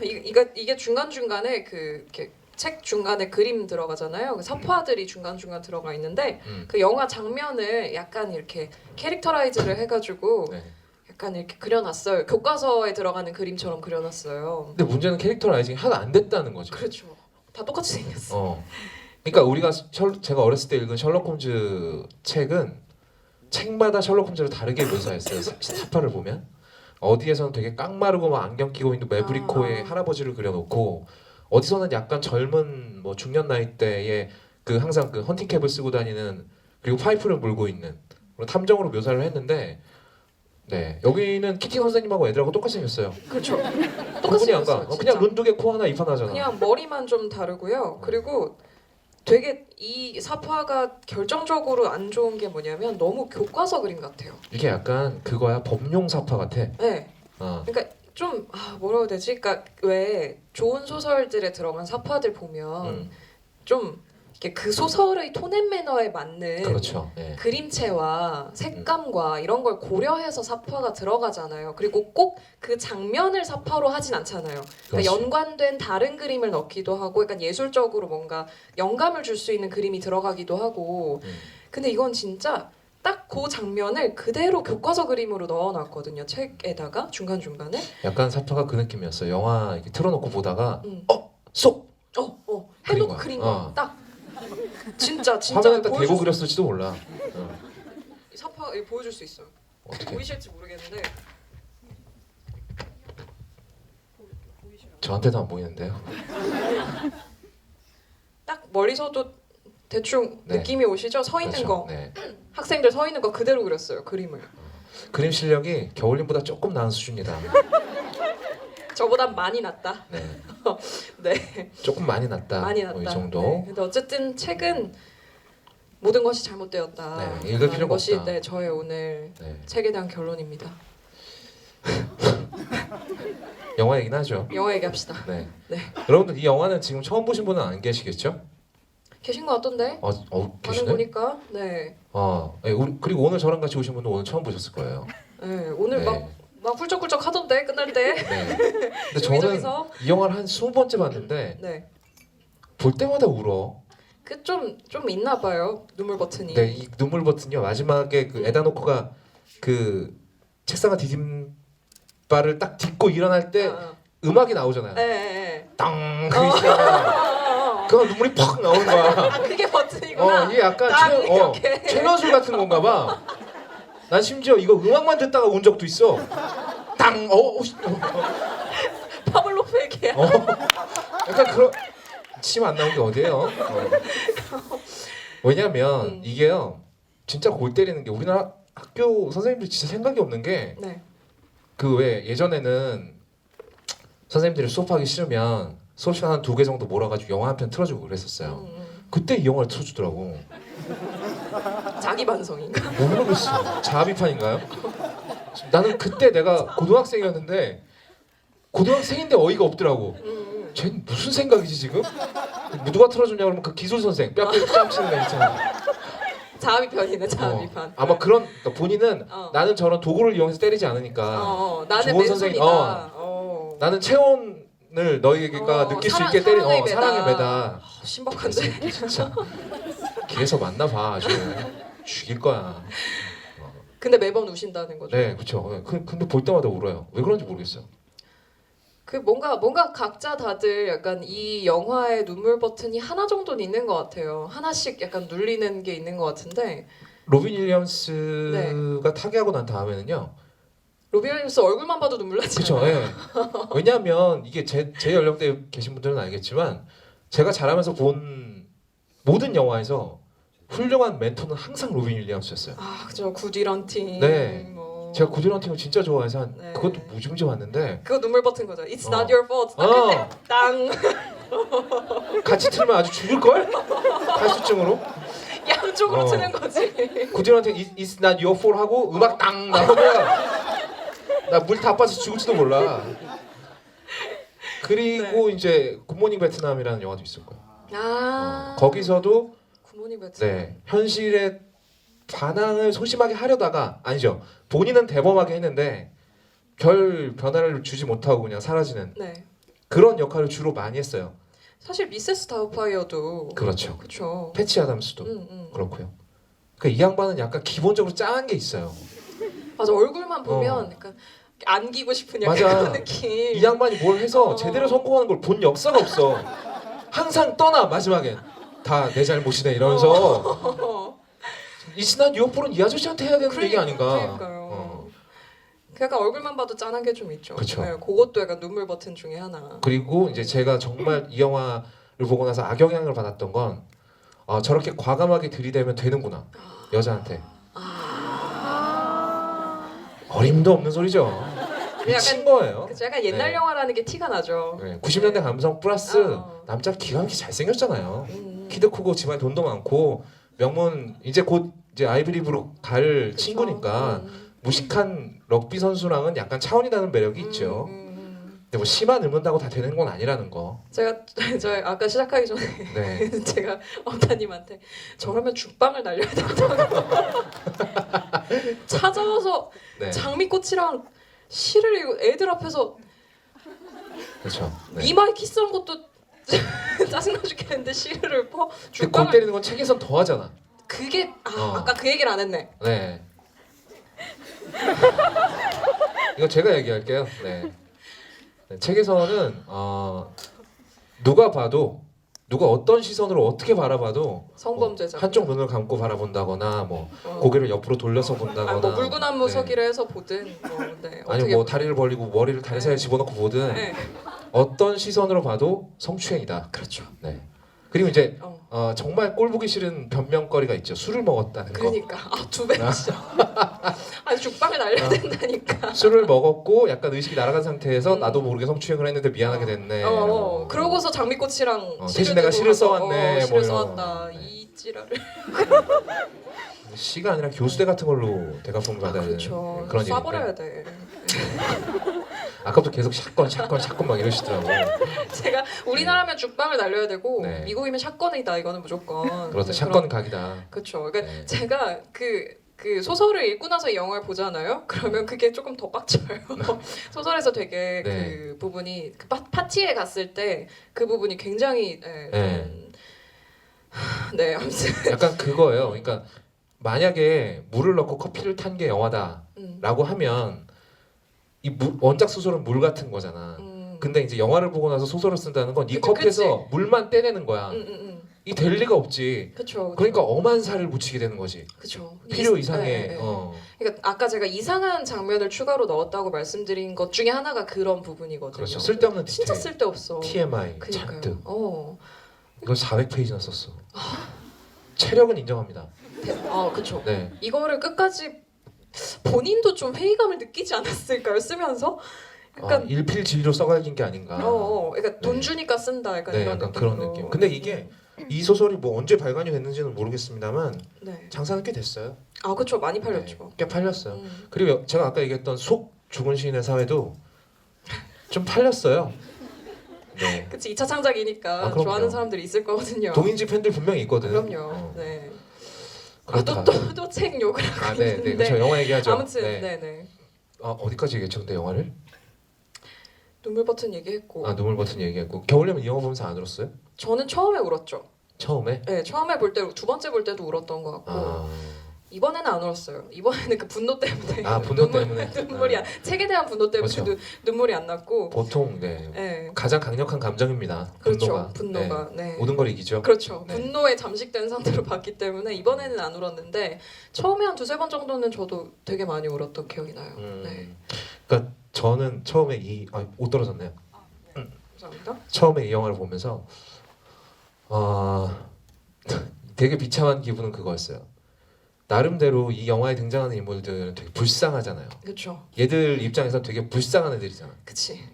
왜? 이게 중간 중간에 그 이렇게 책 중간에 그림 들어가잖아요. 그 사파들이 중간 중간 들어가 있는데 그 영화 장면을 약간 이렇게 캐릭터라이즈를 해가지고 네. 약간 이렇게 그려놨어요. 교과서에 들어가는 그림처럼 그려놨어요. 근데 문제는 캐릭터라이징이 하나 안 됐다는 거죠. 그렇죠. 다 똑같이 생겼어. 그러니까 우리가 제가 어렸을 때 읽은 셜록 홈즈 책은 책마다 셜록 홈즈를 다르게 묘사했어요. 사파를 보면 어디에서는 되게 깡마르고 막 안경 끼고 있는 매브리코의 할아버지를 그려놓고 어디서는 약간 젊은 뭐 중년 나이대에 그 항상 그 헌팅캡을 쓰고 다니는 그리고 파이프를 물고 있는 그런 탐정으로 묘사를 했는데 네 여기는 키팅 선생님하고 애들하고 똑같이 생겼어요. 그렇죠. 똑같이 구분이 안 가. 생겼어요. 그냥 진짜. 눈 두 개 코 하나 입 하나잖아. 그냥 머리만 좀 다르고요. 그리고 되게 이 사파가 결정적으로 안 좋은 게 뭐냐면 너무 교과서 그림 같아요. 이게 약간 그거야 법용 사파 같아. 네. 어. 그러니까 좀 뭐라고 해야 되지? 그러니까 왜 좋은 소설들에 들어간 사파들 보면 좀 이렇게 그 소설의 톤앤 매너에 맞는 그렇죠. 네. 그림체와 색감과 이런 걸 고려해서 사파가 들어가잖아요. 그리고 꼭 그 장면을 사파로 하진 않잖아요. 그렇지. 그러니까 연관된 다른 그림을 넣기도 하고, 약간 예술적으로 뭔가 영감을 줄 수 있는 그림이 들어가기도 하고. 근데 이건 진짜 딱 그 장면을 그대로 교과서 그림으로 넣어놨거든요. 책에다가 중간 중간에. 약간 사파가 그 느낌이었어요. 영화 이렇게 틀어놓고 보다가 쏙 해놓고 그린 그린 거야. 거 딱. 진짜 화면에 딱 보여줄 대고 수- 그렸을지도 몰라. 이 사파 이거 보여줄 수 있어요. 어떻게? 보이실지 모르겠는데. 저한테도 안 보이는데요. 딱 멀리서도 대충 네. 느낌이 오시죠? 서 있는 그렇죠. 거 네. 학생들 서 있는 거 그대로 그렸어요. 그림을. 그림 실력이 겨울님보다 조금 나은 수준이다. 저보단 많이 낫다. 네. 네, 조금 많이 낫다. 많이 뭐 낫다. 이 정도. 네. 근데 어쨌든 책은 모든 것이 잘못되었다. 네, 읽을 필요가 것이 없다. 네, 저의 오늘 네. 책에 대한 결론입니다. 영화 얘기는 하죠. 영화 얘기합시다. 네. 네. 여러분들 이 영화는 지금 처음 보신 분은 안 계시겠죠? 계신 거 같던데? 반응 반응 보니까 네. 네, 그리고 오늘 저랑 같이 오신 분도 오늘 처음 보셨을 거예요. 네, 오늘 네. 막 훌쩍훌쩍 하던데 끝날 때. 네. 근데 저는 여기저기서 이 영화를 한 20번째 봤는데 네. 볼 때마다 울어. 그 좀 있나 봐요. 눈물 버튼이. 네, 이 눈물 버튼이요. 마지막에 그 에다노코가 그 책상을 디딤발을 딱 딛고 일어날 때 음악이 나오잖아요. 네. 땅! 그 시간. 그럼 눈물이 팍 나오는 거야. 그게 버튼이구나. 이게 약간 땅 이렇게. 최면술 같은 건가 봐. 난 심지어 이거 음악만 듣다가 운 적도 있어. 땅! 파블로프에게. 약간 그런 침 안 나온 게 어디예요? 왜냐면 이게요 진짜 골 때리는 게 우리나라 학교 선생님들이 진짜 생각이 없는 게 네. 그 왜 예전에는 선생님들이 수업하기 싫으면 수업 시간 한 2개 정도 몰아가지고 영화 한 편 틀어주고 그랬었어요. 그때 이 영화를 틀어주더라고. 자기 반성인가? 모르겠어. 자아비판인가요? 나는 그때 내가 고등학생이었는데 고등학생인데 어이가 없더라고. 쟤 무슨 생각이지 지금? 누가 틀어주냐 그러면 그 기술 선생 뺨 치는 애 있잖아. 자아비판이네 자아비판. 아마 그런 그러니까 본인은 어. 나는 저런 도구를 이용해서 때리지 않으니까 나는 좋은 선생님, 맨손이다. 나는 체온을 너희가 느낄 수 있게 때린 사랑의 매다. 신박한데. 진짜 길에서 만나봐 아주 죽일 거야. 근데 매번 우신다는 거죠. 네, 그렇죠. 근데 볼 때마다 울어요. 왜 그런지 모르겠어요. 그 뭔가 각자 다들 약간 이 영화의 눈물 버튼이 하나 정도는 있는 것 같아요. 하나씩 약간 눌리는 게 있는 것 같은데 로빈 윌리엄스가 타계하고 난 다음에는요. 로빈 윌리엄스 얼굴만 봐도 눈물 나지 그렇죠. 않아요? 예. 왜냐하면 이게 제 연령대에 계신 분들은 알겠지만 제가 자라면서 본 모든 영화에서 훌륭한 멘토는 항상 로빈 윌리엄스였어요. 아 그죠. 굿이런팅. 네. 뭐. 제가 구디런팅을 진짜 좋아해서 네. 그것도 무지무지 봤는데 그거 눈물 버튼 거죠. It's 어. not your fault. 딱 그때 땅 같이 틀면 아주 죽을 걸? 탈수증으로. 양쪽으로 어. 트는 거지. 구디런팅 It's not your fault 하고 음악 땅 나오면 나 물 다 빠져 죽을지도 몰라. 그리고 이제 굿모닝 베트남이라는 영화도 있을 거예요. 거기서도 굿모닝 베트남. 네 현실의 반항을 소심하게 하려다가 아니죠. 본인은 대범하게 했는데 별 변화를 주지 못하고 그냥 사라지는 네. 그런 역할을 주로 많이 했어요. 사실 미세스 다우파이어도 그렇죠. 그렇죠. 패치 아담스도 그렇고요. 그러니까 이 양반은 약간 기본적으로 짠한 게 있어요. 맞아 얼굴만 보면 약간 안기고 싶은 약간 맞아. 그런 느낌. 이 양반이 뭘 해서 제대로 성공하는 걸 본 역사가 없어. 항상 떠나 마지막엔 다 내 잘못이네 이러면서 이신한 유어폴은 이 아저씨한테 해야 되는 얘기 아닌가. 그러니까요. 그 약간 얼굴만 봐도 짠한 게 좀 있죠. 그쵸. 네, 그것도 약간 눈물 버튼 중에 하나. 그리고 이제 제가 정말 이 영화를 보고 나서 악영향을 받았던 건 저렇게 과감하게 들이대면 되는구나 여자한테. 어림도 없는 소리죠. 미친 거예요. 그쵸, 약간 옛날 네. 영화라는 게 티가 나죠. 네, 90년대 감성 플러스 남자 기가 막히게 잘생겼잖아요. 키도 크고 집안에 돈도 많고 명문 이제 곧 이제 아이비리브로 갈 친구니까 무식한 럭비 선수랑은 약간 차원이 다른 매력이 있죠. 근데 뭐 씨만 읊는다고 다 되는 건 아니라는 거. 제가 아까 시작하기 전에 네. 제가 엄타님한테 저러면 죽방을 날려야 된다고 찾아와서 네. 장미꽃이랑 시를 읽고 애들 앞에서 그렇죠. 네. 이마에 키스한 것도 짜증나 죽겠는데 시를 읊어 근데 골 죽방을 때리는 건 책에선 더 하잖아. 그게 아까 그 얘기를 안 했네. 네. 이거 제가 얘기할게요. 네. 네, 책에서는 누가 봐도 누가 어떤 시선으로 어떻게 바라봐도 성범죄자. 한쪽 눈을 감고 바라본다거나 뭐 고개를 옆으로 돌려서 본다거나 뭐 물구나무 네. 서기를 해서 보든 뭐 네. 아니 뭐 다리를 벌리고 머리를 다리 사이에 집어넣고 보든 네. 어떤 시선으로 봐도 성추행이다. 그렇죠. 네. 그리고 이제 정말 꼴 보기 싫은 변명거리가 있죠. 술을 먹었다는 거. 그러니까 두 배죠. 아니 죽방을 날려야 된다니까. 술을 먹었고 약간 의식이 날아간 상태에서 나도 모르게 성추행을 했는데 미안하게 됐네. 그러고서 장미꽃이랑 대신 내가 시를 써왔네. 시를 뭐 써왔다. 이런. 이 찌라를. 시가 아니라 교수대 같은 걸로 대가품을 받아야 되는 그렇죠. 그런 쏴버려야 일인데 돼. 아까부터 계속 샷건 막 이러시더라고. 제가 우리나라면 죽방을 날려야 되고 네. 미국이면 샷건이다. 이거는 무조건. 그렇다. 샷건 각이다. 그렇죠. 그러니까 네. 제가 그 소설을 읽고 나서 이 영화를 보잖아요. 그러면 그게 조금 더 빡쳐요. 소설에서 되게 네. 그 부분이 그 파티에 갔을 때 그 부분이 굉장히 네, 아무튼 약간 그거예요. 그러니까 만약에 물을 넣고 커피를 탄 게 영화다라고 하면 이 원작 소설은 물 같은 거잖아. 근데 이제 영화를 보고 나서 소설을 쓴다는 건 이 컵에서 물만 떼내는 거야. 이 될 리가 없지. 그쵸. 그러니까 엄한 살을 묻히게 되는 거지. 그쵸. 필요 이상의. 네. 그러니까 아까 제가 이상한 장면을 추가로 넣었다고 말씀드린 것 중에 하나가 그런 부분이거든요. 그렇죠. 쓸데없는 디테일. 진짜 쓸데없어. TMI 그러니까요. 잔뜩. 이걸 400페이지나 썼어. 체력은 인정합니다. 그쵸. 네. 이거를 끝까지 본인도 좀 회의감을 느끼지 않았을까요? 쓰면서 약간 일필진리로 써갈긴 게 아닌가. 그러니까 돈 네. 주니까 쓴다 약간 네, 이런 약간 느낌으로. 그런 느낌. 근데 이게 이 소설이 뭐 언제 발간이 됐는지는 모르겠습니다만 네. 장사는 꽤 됐어요. 아 그렇죠 많이 팔렸죠. 네, 꽤 팔렸어요. 음. 그리고 제가 아까 얘기했던 속 죽은 시인의 사회도 좀 팔렸어요. 네. 그치 2차 창작이니까 아, 그럼요. 좋아하는 사람들이 있을 거거든요. 동인지 팬들 분명히 있거든. 그럼요. 네. 그렇다. 또 책 욕을 하고 네, 있는데. 네. 그렇죠. 영화 얘기하죠. 아무튼 네. 네네. 어디까지 얘기했죠? 근데 영화를? 눈물 버튼 얘기했고. 눈물 버튼 얘기했고. 겨울여름 이 영화 보면서 안 울었어요? 저는 처음에 울었죠. 처음에? 네, 처음에 볼 때 두 번째 볼 때도 울었던 것 같고 이번에는 안 울었어요. 이번에는 그 분노 때문에 분노 때문에 눈물이 책에 대한 분노 때문에 그렇죠. 눈물이 안 났고. 보통 네. 가장 강력한 감정입니다. 그렇죠. 분노가. 네. 모든 걸 이기죠. 그렇죠. 네. 분노에 잠식된 상태로 봤기 때문에 이번에는 안 울었는데 처음에 한 두세 번 정도는 저도 되게 많이 울었던 기억이 나요. 네. 그러니까 저는 처음에 옷 떨어졌네요. 감사합니다. 처음에 이 영화를 보면서 되게 비참한 기분은 그거였어요. 나름대로 이 영화에 등장하는 인물들은 되게 불쌍하잖아요. 그렇죠. 얘들 입장에서 되게 불쌍한 애들이잖아. 그치.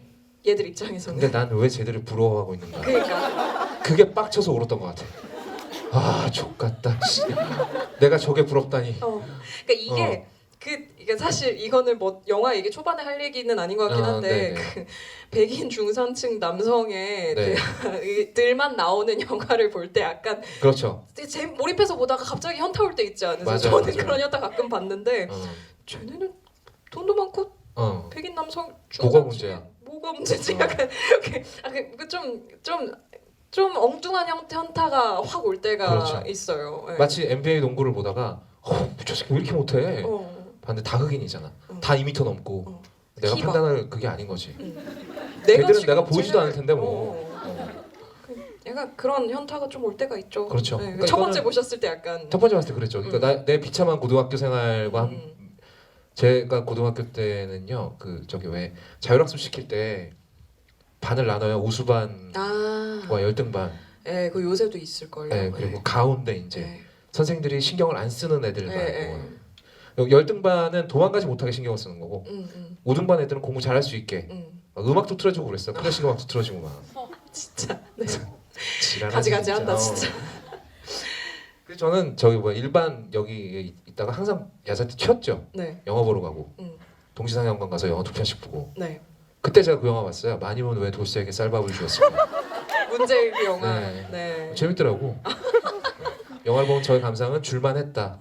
얘들 입장에서는. 근데 난 왜 쟤들을 부러워하고 있는가? 그러니까. 그게 빡쳐서 울었던 것 같아. 족같다. 내가 저게 부럽다니. 그러니까 이게 이게 사실 이거는 뭐 영화 얘기 초반에 할 얘기는 아닌 것 같긴 한데 그 백인 중산층 남성의 들만 나오는 영화를 볼 때 약간 그렇죠. 제 몰입해서 보다가 갑자기 현타 올 때 있지 않으세요? 맞아요, 저는 맞아요. 그런 현타 가끔 봤는데 쟤네는 돈도 많고 백인 남성 뭐가 문제야? 뭐가 문제지? 약간 좀 엉뚱한 현타가 확 올 때가 그렇죠. 있어요. 네. 마치 NBA 농구를 보다가 저 새끼 왜 이렇게 못해? 봤는데 다 흑인이잖아. 다 2m 넘고 내가 키가. 판단할 그게 아닌 거지. 내가 걔들은 내가 보이지도 않을 텐데 뭐. 약간 그런 현타가 좀 올 때가 있죠. 그렇죠. 네, 그러니까 첫 번째 이거는 보셨을 때 약간 첫 번째 봤을 때 그랬죠. 그러니까 내 비참한 고등학교 생활과 제가 고등학교 때는요. 저기 왜 자율학습 시킬 때 반을 나눠요. 우수반과 열등반. 네, 그 요새도 있을 걸요. 네, 그리고 가운데 이제 선생님들이 신경을 안 쓰는 애들 말고 열등반은 도망가지 못하게 신경을 쓰는 거고 우등반 애들은 공부 잘할 수 있게 음악도 틀어주고 그랬어요. 클래식 음악도 틀어주고 막. 진짜. 네. 지랄하지, 가지가지 한다 진짜. 그래서 저는 저기 일반 여기 있다가 항상 야자때 튀었죠. 네. 영화 보러 가고 음. 동시상영관 가서 영화 2편씩 보고. 네. 그때 제가 그 영화 봤어요. 마님은 왜 돌쇠에게 쌀밥을 주었습니까? 문제일기 영화. 네. 네. 재밌더라고. 영화를 보면 저의 감상은 줄만했다.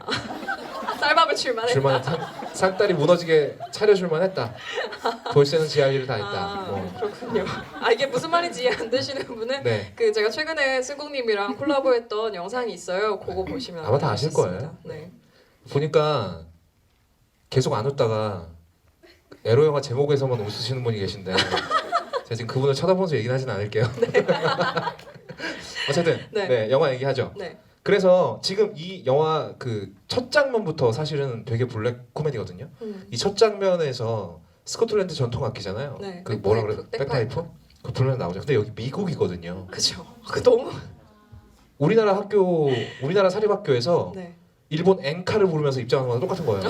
쌀밥을 줄만했다. 줄만했다. 상다리 무너지게 차려줄만했다. 돌쇠는 지 할 일을 다 했다. 그렇군요. 이게 무슨 말인지 이해 안 되시는 분은 네. 제가 최근에 승국님이랑 콜라보했던 영상이 있어요. 그거 보시면 아마 다 아실 거예요. 네. 보니까 계속 안 웃다가 에로 영화 제목에서만 웃으시는 분이 계신데 제가 지금 그분을 쳐다보면서 얘기는 하진 않을게요. 어쨌든 영화 얘기하죠. 네. 그래서 지금 이 영화 첫 장면부터 사실은 되게 블랙 코미디거든요. 이 첫 장면에서 스코틀랜드 전통 악기잖아요. 네. 뭐라 그래? 백파이프? 그 불면 나오죠. 근데 여기 미국이거든요. 그죠. 너무 우리나라 사립학교에서 일본 엔카를 부르면서 입장하는 거랑 똑같은 거예요.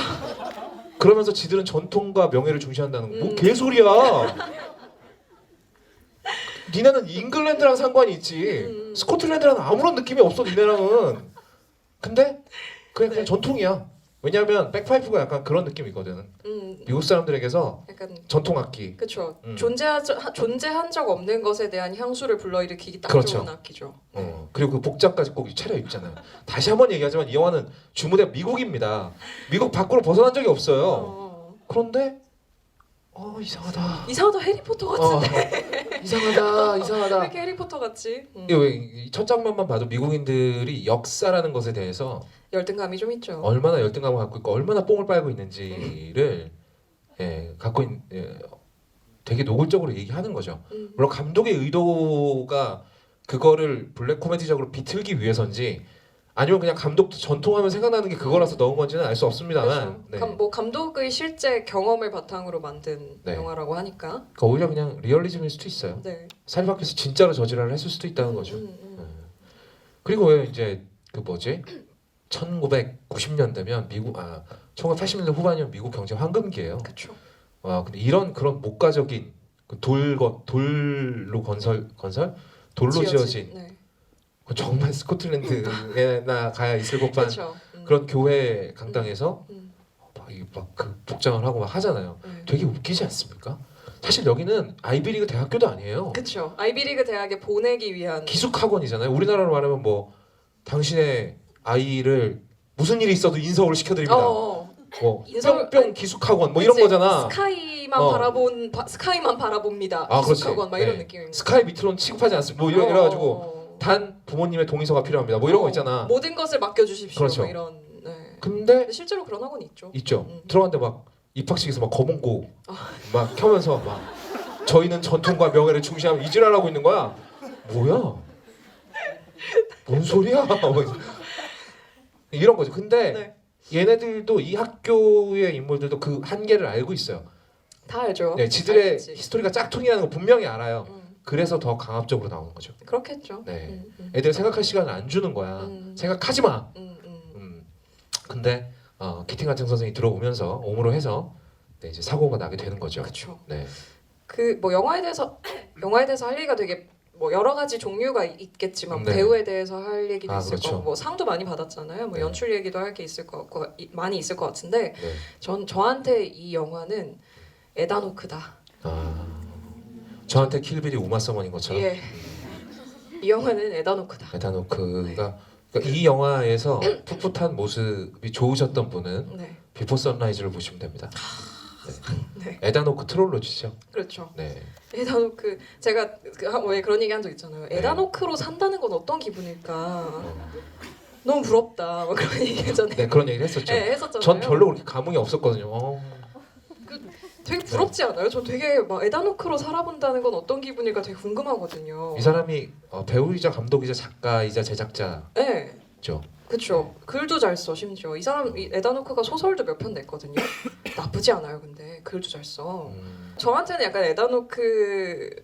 그러면서 지들은 전통과 명예를 중시한다는 거. 뭐 개소리야. 니네는 잉글랜드랑 상관이 있지. 스코틀랜드랑 아무런 느낌이 없어 니네랑은. 근데 그냥 전통이야. 왜냐하면 백파이프가 약간 그런 느낌이거든. 미국 사람들에게서 약간 전통 악기. 그렇죠. 존재한 적 없는 것에 대한 향수를 불러일으키기 딱 그렇죠. 좋은 악기죠. 그리고 그 복장까지 꼭 차려 입잖아요. 다시 한번 얘기하지만 이 영화는 주무대 미국입니다. 미국 밖으로 벗어난 적이 없어요. 그런데 이상하다. 이상하다 해리포터 같은데. 이상하다. 왜 이렇게 해리포터 같지? 첫 장면만 봐도 미국인들이 역사라는 것에 대해서 열등감이 좀 있죠. 얼마나 열등감을 갖고 있고 얼마나 뽕을 빨고 있는지를 되게 노골적으로 얘기하는 거죠. 물론 감독의 의도가 그거를 블랙 코미디적으로 비틀기 위해서인지 아니면 그냥 감독도 전통하면 생각나는 게 그거라서 넣은 건지는 알 수 없습니다만. 그렇죠. 감독의 실제 경험을 바탕으로 만든 영화라고 하니까. 그러니까 오히려 그냥 리얼리즘일 수도 있어요. 사립학교에서 진짜로 저지랄을 했을 수도 있다는 거죠. 그리고 왜 이제 1990년대면 미국 1980년대 후반이면 미국 경제 황금기예요. 그쵸. 와 근데 이런 그런 목가적인 그 돌로 돌로 지어진 네. 그 정말 스코틀랜드에나 가야 있을 법한 그쵸. 그런 교회 강당에서 음. 막그 복장을 하고 막 하잖아요. 네. 되게 웃기지 않습니까? 사실 여기는 아이비리그 대학교도 아니에요. 그쵸. 아이비리그 대학에 보내기 위한 기숙학원이잖아요. 우리나라로 말하면 뭐 당신의 아이를 무슨 일이 있어도 인서울을 시켜드립니다. 뭐 인서울- 뿅뿅 기숙학원 뭐 이런 그치? 거잖아. 스카이만 바라봅니다. 아, 그렇지. 기숙학원 막 이런 네. 느낌인 거. 스카이 밑으로는 취급하지 않습니다. 뭐 이래가지고 단 부모님의 동의서가 필요합니다. 뭐 이런 거 있잖아. 모든 것을 맡겨주십시오. 그렇죠. 뭐 이런. 네. 근데 근데 실제로 그런 학원이 있죠. 있죠. 음. 들어갔는데 막 입학식에서 막 검은고 막 켜면서 막 저희는 전통과 명예를 중시하면 이질하라고 있는 거야. 뭐야? 뭔 소리야? 뭐 이런 거죠. 근데 네. 얘네들도 이 학교의 인물들도 그 한계를 알고 있어요. 다 알죠. 네, 지들의 알겠지. 히스토리가 짝퉁이라는 거 분명히 알아요. 음. 그래서 더 강압적으로 나오는 거죠. 그렇겠죠. 네. 애들 생각할 시간을 안 주는 거야. 생각하지 마. 근데 키팅 같은 선생이 들어오면서 옴으로 해서 네, 이제 사고가 나게 되는 거죠. 그렇죠. 네. 그 뭐 영화에 대해서 할 얘기가 되게 뭐 여러 가지 종류가 있겠지만 네. 배우에 대해서 할 얘기도 있을 그렇죠. 거고 뭐 상도 많이 받았잖아요. 뭐 네. 연출 얘기도 할 게 있을 것 같고 많이 있을 것 같은데 네. 저한테 이 영화는 에다노크다. 저한테 킬빌이 우마 서머인 것처럼 예. 이 영화는 에다노크다. 에다노크가 그러니까 이 영화에서 풋풋한 모습이 좋으셨던 분은 네. 비포 선라이즈를 보시면 됩니다. 네. 에다노크 트롤로지죠. 그렇죠. 네. 에다노크 제가 왜 그런 얘기 한 적 있잖아요. 네. 에다노크로 산다는 건 어떤 기분일까? 너무 부럽다. 막 그런 얘기 했잖아요. 네 그런 얘기를 했었죠. 네, 했었잖아요. 전 별로 그렇게 감흥이 없었거든요. 되게 부럽지 않아요? 전 되게 막 에다노크로 살아본다는 건 어떤 기분일까 되게 궁금하거든요. 이 사람이 배우이자 감독이자 작가이자 제작자죠. 네, 그렇죠. 글도 잘 써 심지어. 이 사람 이 에다노크가 소설도 몇 편 냈거든요. 나쁘지 않아요, 근데 글도 잘 써. 저한테는 약간 에다노크로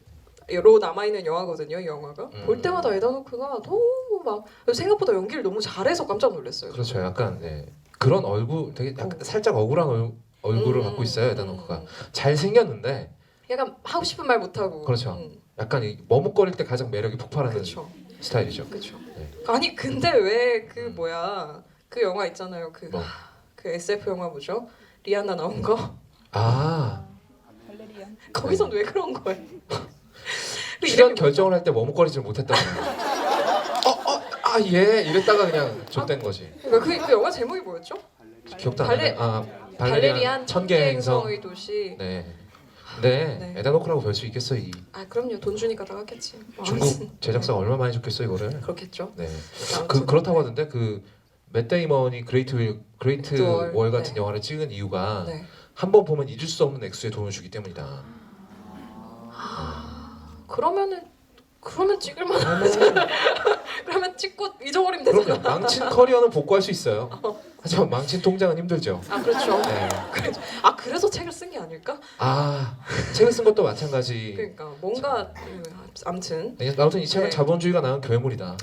남아 있는 영화거든요, 이 영화가. 볼 때마다 에다노크가 너무 막 생각보다 연기를 너무 잘해서 깜짝 놀랐어요. 그렇죠. 약간 네. 그런 얼굴 되게 약간 살짝 억울한 얼굴을 갖고 있어요. 에다노크가 잘 생겼는데 약간 하고 싶은 말 못 하고. 그렇죠. 약간 머뭇거릴 때 가장 매력이 폭발하는 그렇죠. 스타일이죠. 그렇죠. 네. 아니 근데 왜 그 뭐야 그 영화 있잖아요. 그 뭐? SF 영화 뭐죠? 리안나 나온 거. 발레리안. 거기선 왜 그런 거예요? 그 출연 이름이 결정을 할 때 머뭇거리질 못했다는 거예요. 예 이랬다가 그냥 좆된 거지. 그러니까 그 영화 제목이 뭐였죠? 기억도 안 발레- 나요. 발레리안 천개 행성. 천개행성의 도시. 네. 근데 네. 에다노크라고 별 수 있겠어 이 아 그럼요. 돈 주니까 다 하겠지. 중국 제작사가 얼마 많이 줬겠어 이거를. 그렇겠죠. 네. 아무튼. 그렇다고 하던데 그 맷 데이먼이 그레이트 월, 월 같은 네. 영화를 찍은 이유가 네. 한 번 보면 잊을 수 없는 액수의 돈을 주기 때문이다. 그러면 찍을 만하잖아. 그러면 찍고 잊어버리면 되잖아. 그럼요. 망친 커리어는 복구할 수 있어요. 하지만 망친 통장은 힘들죠. 아 그렇죠. 네. 아 그래서 책을 쓴 게 아닐까? 책을 쓴 것도 마찬가지. 그러니까 뭔가 아무튼 네, 아무튼 이 책은 네. 자본주의가 낳은 괴물이다.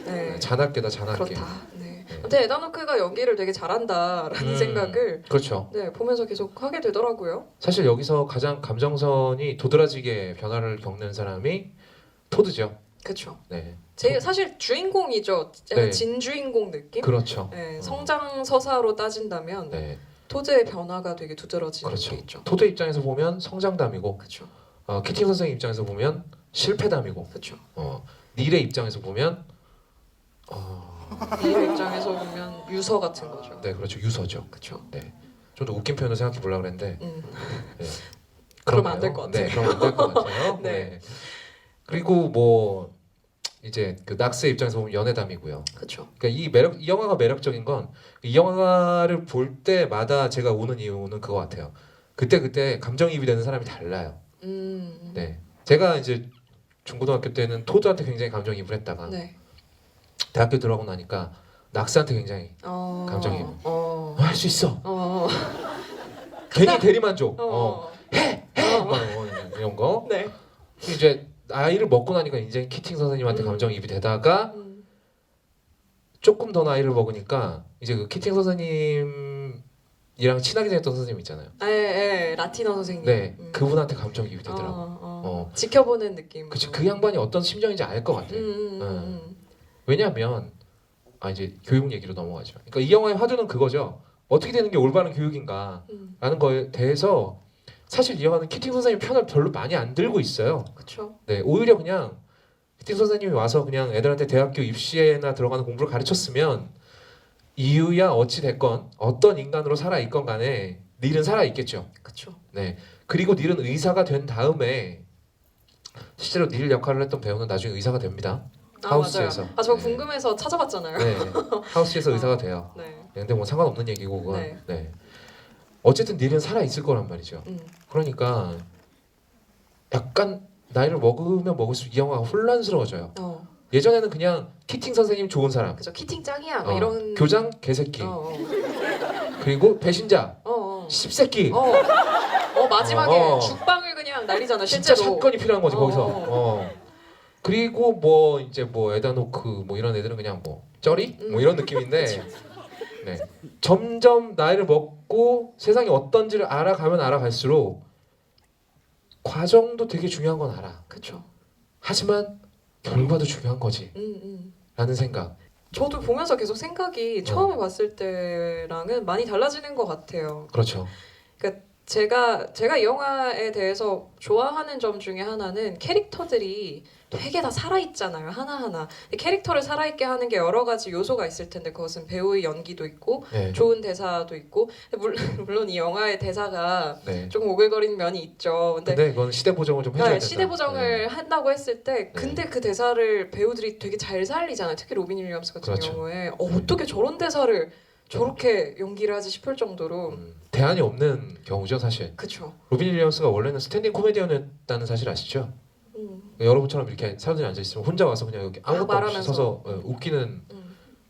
네. 잔악계다 잔악계. 그렇다. 네. 네. 근데 에다노크가 연기를 되게 잘한다라는 생각을 그렇죠. 네 보면서 계속 하게 되더라고요. 사실 여기서 가장 감정선이 도드라지게 변화를 겪는 사람이 토드죠. 그렇죠. 네. 사실 주인공이죠. 약간 네. 진주인공 느낌. 그렇죠. 네, 성장 서사로 따진다면 네. 토드의 변화가 되게 두드러지는 그렇죠. 게 있죠. 토드 입장에서 보면 성장담이고 그렇죠. 키팅 선생 입장에서 보면 실패담이고 그렇죠. 닐의 입장에서 보면 이 입장에서 보면 유서 같은 거죠. 네 그렇죠 유서죠. 그렇죠. 좀 더 웃긴 표현을 생각해 보려고 그랬는데 네. 그러면 안될 그러네요. 것 같아요. 네, 그러면 안 될 것 같아요. 네. 네. 그리고 뭐 이제 그 낙스의 입장에서 보면 연애담이고요. 그렇죠. 그러니까 이 영화가 매력적인 건 이 영화를 볼 때마다 제가 우는 이유는 그거 같아요. 그때 감정이입이 되는 사람이 달라요. 네, 제가 이제 중고등학교 때는 토드한테 굉장히 감정이입을 했다가 네. 대학교 들어가고 나니까 낙스한테 굉장히 감정이입. 할 수 있어. 괜히 대리만족. 막 이런 거. 네. 이제 나이를 먹고 나니까 이제 키팅 선생님한테 감정이입이 되다가 조금 더 나이를 먹으니까 이제 그 키팅 선생님이랑 친하게 지냈던 선생님 있잖아요. 예, 라티노 선생님. 네, 그분한테 감정이입이 되더라고. 지켜보는 느낌. 그치, 그 양반이 어떤 심정인지 알 것 같아. 왜냐하면 이제 교육 얘기로 넘어가죠. 그러니까 이 영화의 화두는 그거죠. 어떻게 되는 게 올바른 교육인가라는 거에 대해서 사실 이 영화는 키팅 선생님 편을 별로 많이 안 들고 있어요. 그렇죠. 네, 오히려 그냥 키팅 선생님이 와서 그냥 애들한테 대학교 입시에나 들어가는 공부를 가르쳤으면 이유야 어찌 됐건 어떤 인간으로 살아 있건 간에 닐은 살아 있겠죠. 그렇죠. 네, 그리고 닐은 의사가 된 다음에 실제로 닐 역할을 했던 배우는 나중에 의사가 됩니다. 하우스에서. 맞아요. 저 네. 궁금해서 찾아봤잖아요. 네, 하우스에서 의사가 돼요. 네. 근데 뭐 상관없는 얘기고 그건. 네. 네. 어쨌든 닐은 살아 있을 거란 말이죠. 그러니까 약간 나이를 먹으면 먹을수록 이 영화가 혼란스러워져요. 예전에는 그냥 키팅 선생님 좋은 사람, 그죠. 키팅 짱이야. 뭐 이런. 교장 개새끼, 어. 그리고 배신자, 어. 십새끼. 마지막에 죽방을 그냥 날리잖아. 진짜 실제로. 사건이 필요한 거지 거기서. 그리고 뭐 이제 뭐 에다노크 뭐 이런 애들은 그냥 뭐 쩌리 뭐 이런 느낌인데. 네. 점점 나이를 먹고 세상이 어떤지를 알아가면 알아갈수록 과정도 되게 중요한 건 알아. 그렇죠. 하지만 결과도 중요한 거지. 라는 생각. 저도 보면서 계속 생각이 처음에 봤을 때랑은 많이 달라지는 것 같아요. 그렇죠. 그러니까 제가 이 영화에 대해서 좋아하는 점 중에 하나는 캐릭터들이 되게 다 살아있잖아요. 하나하나. 캐릭터를 살아있게 하는 게 여러 가지 요소가 있을 텐데 그것은 배우의 연기도 있고 네. 좋은 대사도 있고 물론 이 영화의 대사가 네. 조금 오글거리는 면이 있죠. 근데 이건 시대 보정을 좀 해줘야 된다. 시대 보정을 한다고 했을 때 근데 그 대사를 배우들이 되게 잘 살리잖아요. 특히 로빈 윌리엄스 같은 그렇죠. 경우에 어떻게 저런 대사를 저렇게 연기를 하지 싶을 정도로 대안이 없는 경우죠 사실. 그쵸. 로빈 윌리엄스가 원래는 스탠딩 코미디언이었다는 사실 아시죠? 여러분처럼 이렇게 사람들이 앉아 있으면 혼자 와서 그냥 여기 아무것도 없이 말하면서. 서서 웃기는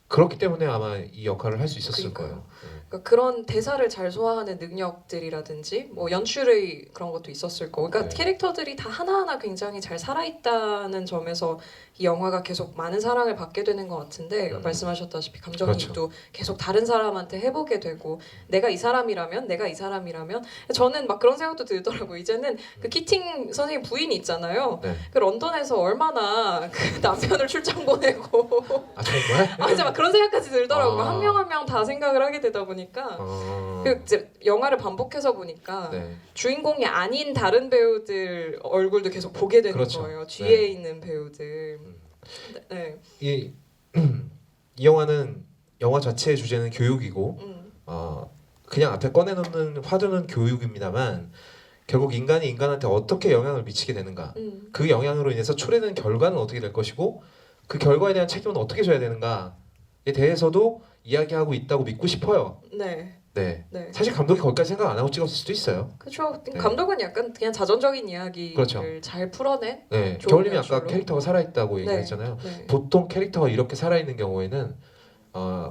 그렇기 때문에 아마 이 역할을 할 수 있었을 그러니까요. 거예요. 그러니까 그런 대사를 잘 소화하는 능력들이라든지 뭐 연출의 그런 것도 있었을 거고 그러니까 네. 캐릭터들이 다 하나하나 굉장히 잘 살아있다는 점에서 이 영화가 계속 많은 사랑을 받게 되는 것 같은데 말씀하셨다시피 감정이입도 그렇죠. 계속 다른 사람한테 해보게 되고 내가 이 사람이라면 저는 막 그런 생각도 들더라고요. 이제는 그 키팅 선생님 부인이 있잖아요. 네. 그 런던에서 얼마나 그 남편을 출장 보내고 정말? 이제 막 그런 생각까지 들더라고요. 아. 한 명 한 명 다 생각을 하게 되다 보니까 그 이제 영화를 반복해서 보니까 네. 주인공이 아닌 다른 배우들 얼굴도 계속 보게 되는 그렇죠. 거예요. 뒤에 네. 있는 배우들. 네. 이 영화는 영화 자체의 주제는 교육이고 그냥 앞에 꺼내놓는 화두는 교육입니다만 결국 인간이 인간한테 어떻게 영향을 미치게 되는가 그 영향으로 인해서 초래된 결과는 어떻게 될 것이고 그 결과에 대한 책임은 어떻게 져야 되는가에 대해서도 이야기하고 있다고 믿고 싶어요. 네. 네. 네. 사실 감독이 거기까지 생각 안 하고 찍었을 수도 있어요. 그렇죠. 네. 감독은 약간 그냥 자전적인 이야기를 그렇죠. 잘 풀어낸. 네. 좋은 겨울님이 아까 연출로. 캐릭터가 살아있다고 네. 얘기했잖아요. 네. 보통 캐릭터가 이렇게 살아있는 경우에는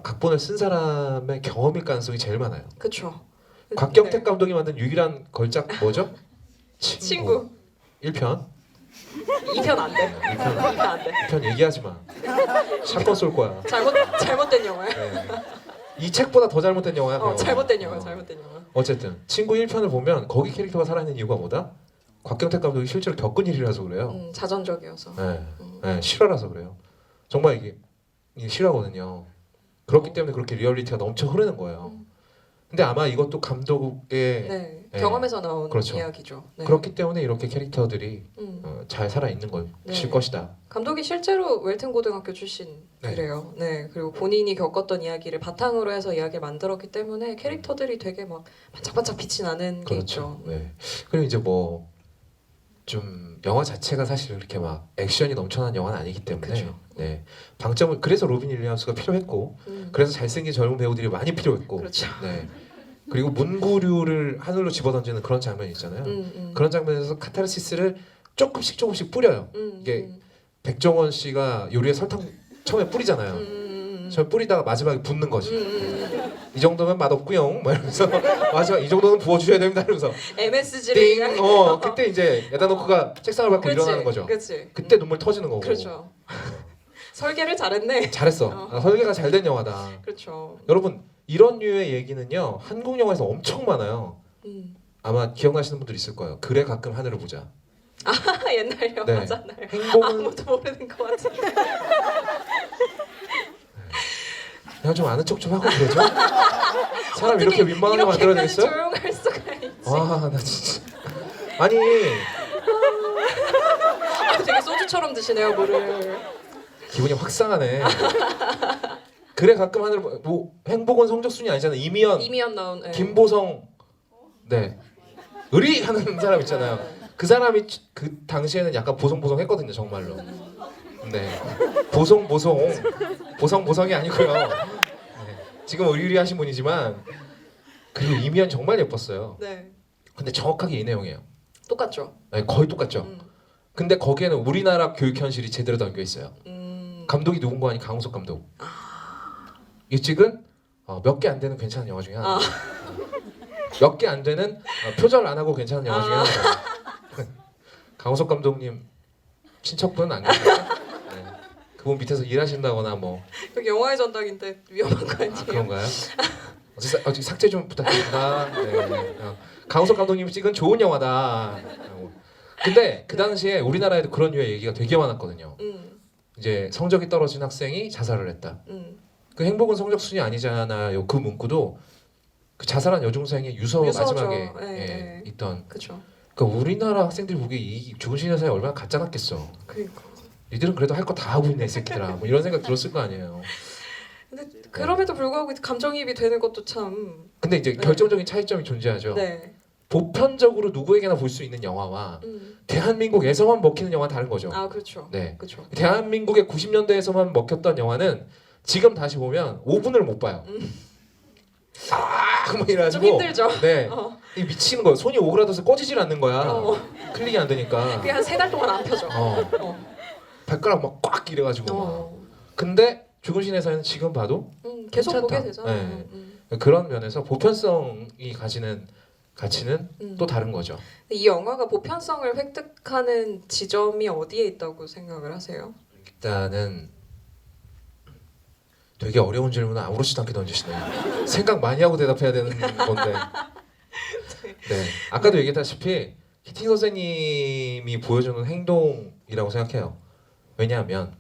각본을 쓴 사람의 경험일 가능성이 제일 많아요. 그렇죠. 곽경택 감독이 만든 유일한 걸작 뭐죠? 친구. 1편. 2편 안 돼. 2편 안 돼. 2편 얘기하지 마. 샷건 쏠 거야. 잘못된 영화야. 네. 이 책보다 더 잘못된 영화야. 그거. 잘못된 영화. 잘못된 영화. 어쨌든 친구 1편을 보면 거기 캐릭터가 살아있는 이유가 뭐다? 곽경택 감독이 실제로 겪은 일이라서 그래요. 자전적이어서. 네. 네, 실화라서 그래요. 정말 이게 실화거든요. 그렇기 때문에 그렇게 리얼리티가 넘쳐 흐르는 거예요. 근데 아마 이것도 감독의 네. 네. 경험에서 나온 그렇죠. 이야기죠. 네. 그렇기 때문에 이렇게 캐릭터들이 잘 살아 있는 것일 네. 것이다. 감독이 실제로 웰튼 고등학교 출신이래요. 네. 그리고 본인이 겪었던 이야기를 바탕으로 해서 이야기를 만들었기 때문에 캐릭터들이 되게 막 반짝반짝 빛이 나는 게 있죠. 네. 그리고 이제 뭐 좀 영화 자체가 사실 그렇게 막 액션이 넘쳐난 영화는 아니기 때문에 그쵸. 네. 방점을 그래서 로빈 윌리엄스가 필요했고 그래서 잘생긴 젊은 배우들이 많이 필요했고 그렇죠. 네. 그리고 문구류를 하늘로 집어던지는 그런 장면이 있잖아요. 그런 장면에서 카타르시스를 조금씩 뿌려요. 이게 백종원 씨가 요리에 설탕 처음에 뿌리잖아요. 처음에 뿌리다가 마지막에 붓는 거지. 이 정도면 맛없고요. 막 이러면서 마지막 이 정도는 부어주셔야 됩니다. 이러면서 MSG를 띵. 그때 이제 에다노크가 책상을 밟고 일어나는 거죠. 그렇지. 그때 눈물 터지는 거고. 그렇죠. 설계를 잘했네. 잘했어. 설계가 잘 된 영화다. 그렇죠. 여러분 이런 류의 얘기는요 한국 영화에서 엄청 많아요. 아마 기억나시는 분들 있을 거예요. 그래 가끔 하늘을 보자. 옛날 영화잖아요. 행복은 아무도 모르는 것 같은데. 그냥 좀 아는 척 좀 하고 그러죠. 사람 이렇게 민망하게 만들어냈어? 조용할 수가 있지. 나 진짜. 아니 되게 소주처럼 드시네요 물을. 기분이 확 상하네. 그래 가끔 하늘 뭐 행복은 성적순이 아니잖아요. 이미연 나온. 네. 김보성 네 의리 하는 사람 있잖아요. 그 사람이 그 당시에는 약간 보송보송했거든요 정말로. 네 보송보송이 아니고요. 네. 지금 의리하신 분이지만 그리고 이미연 정말 예뻤어요. 네. 근데 정확하게 이 내용이에요. 똑같죠. 네, 거의 똑같죠. 근데 거기에는 우리나라 교육 현실이 제대로 담겨 있어요. 감독이 누군가 하니 강호석 감독. 이 찍은 몇 개 안 되는 괜찮은 영화 중에 하나. 몇 개 안 되는 표절 안 하고 괜찮은 영화 중에 하나. 강호석 감독님 친척분 안 계세요? 네. 그분 밑에서 일하신다거나 뭐. 여기 영화의 전당인데 위험한 거 아니에요? 그런가요? 어떻게 삭제 좀 부탁드립니다. 네. 강호석 감독님이 찍은 좋은 영화다. 근데 그 당시에 우리나라에도 그런 류의 얘기가 되게 많았거든요. 이제 성적이 떨어진 학생이 자살을 했다. 그 행복은 성적순이 아니잖아요. 그 문구도 그 자살한 여중생의 유서죠. 마지막에 네. 있던. 그렇죠. 그러니까 우리나라 학생들이 보기에 이 죽은 신의 사에 얼마나 가짜 같겠어. 그러니까. 니들은 그래도 할 거 다 하고 있네 이 새끼들아. 뭐 이런 생각 들었을 거 아니에요. 근데 그럼에도 불구하고 감정이입이 되는 것도 참. 근데 이제 결정적인 차이점이 존재하죠. 네. 보편적으로 누구에게나 볼 수 있는 영화와 대한민국에서만 먹히는 영화는 다른 거죠. 아 그렇죠. 네. 그렇죠. 대한민국의 90년대에서만 먹혔던 영화는 지금 다시 보면 5분을 못 봐요. 뭐 이래가지고 좀 힘들죠. 네, 이 미치는 거예요. 손이 오그라들어서 꺼지질 않는 거야. 클릭이 안 되니까. 그게 한 3달 동안 안 펴져. 발가락 막 꽉 이래가지고. 막. 근데 죽은 신의 사회는 지금 봐도 계속 괜찮다. 보게 되잖아요. 네. 그런 면에서 보편성이 가지는 가치는 또 다른 거죠. 이 영화가 보편성을 획득하는 지점이 어디에 있다고 생각을 하세요? 일단은 되게 어려운 질문을 아무렇지도 않게 던지시네요. 생각 많이 하고 대답해야 되는 건데. 네. 아까도 얘기했다시피 히팅 선생님이 보여주는 행동이라고 생각해요. 왜냐하면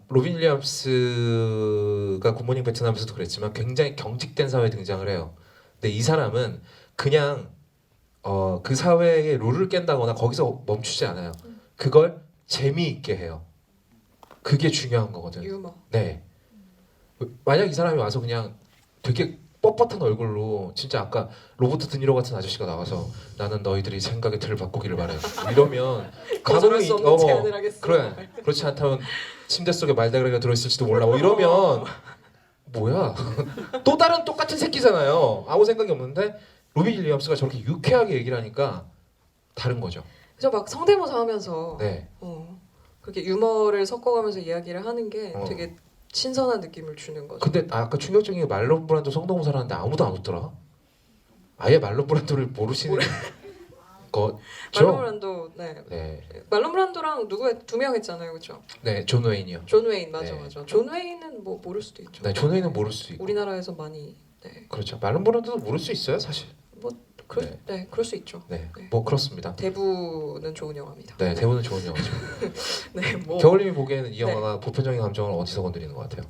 로빈 윌리엄스가 굿모닝 베트남에서도 그랬지만 굉장히 경직된 사회에 등장을 해요. 근데 이 사람은 그냥 그 사회의 룰을 깬다거나 거기서 멈추지 않아요. 그걸 재미있게 해요. 그게 중요한 거거든. 유머. 네. 만약 이 사람이 와서 그냥 되게 뻣뻣한 얼굴로 진짜 아까 로버트 드니로 같은 아저씨가 나와서 나는 너희들이 생각의 틀을 바꾸기를 바래. 이러면 거절할 수 없는 제안을 하겠어. 그래. 그렇지 않다면 침대 속에 말다그래가 들어있을지도 몰라. 뭐 이러면 뭐야? 또 다른 똑같은 새끼잖아요. 아무 생각이 없는데 로빈 윌리엄스가 저렇게 유쾌하게 얘기를 하니까 다른 거죠. 그래서 막 성대모사 하면서 네. 그렇게 유머를 섞어가면서 이야기를 하는 게 되게 신선한 느낌을 주는 거죠. 근데 아까 충격적인 게 말론 브란도 성대모사를 하는데 아무도 안 웃더라. 아예 말론 브란도를 모르시는 거죠? 말론 브란도 네. 말론 브란도랑 누구 2명 했잖아요, 그렇죠? 네, 존 웨인이요. 존 웨인 맞아. 네. 존 웨인은 뭐 모를 수도 있죠. 네, 존 웨인은 모를 수 있고. 우리나라에서 많이 그렇죠. 말론 브란도도 모를 수 있어요, 사실. 그럴 수 있죠. 네, 네. 뭐 그렇습니다. 대부는 좋은 영화입니다. 네, 대부분 좋은 영화죠. 네, 뭐 겨울님이 보기에는 이 영화가 보편적인 감정을 어디서 건드리는 것 같아요?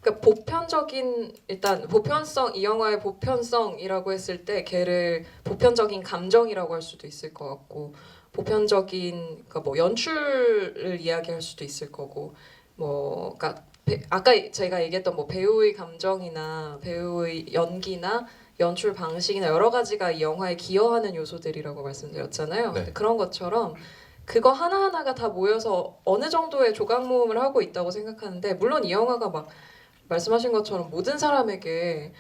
그러니까 보편적인 일단 보편성 이 영화의 보편성이라고 했을 때 걔를 보편적인 감정이라고 할 수도 있을 것 같고 보편적인 그러니까 뭐 연출을 이야기할 수도 있을 거고 뭐 그러니까 아까 제가 얘기했던 뭐 배우의 감정이나 배우의 연기나 연출 방식이나 여러 가지가 이 영화에 기여하는 요소들이라고 말씀드렸잖아요. 네. 그런 것처럼 그거 하나하나가 다 모여서 어느 정도의 조각 모음을 하고 있다고 생각하는데 물론 이 영화가 막 말씀하신 것처럼 모든 사람에게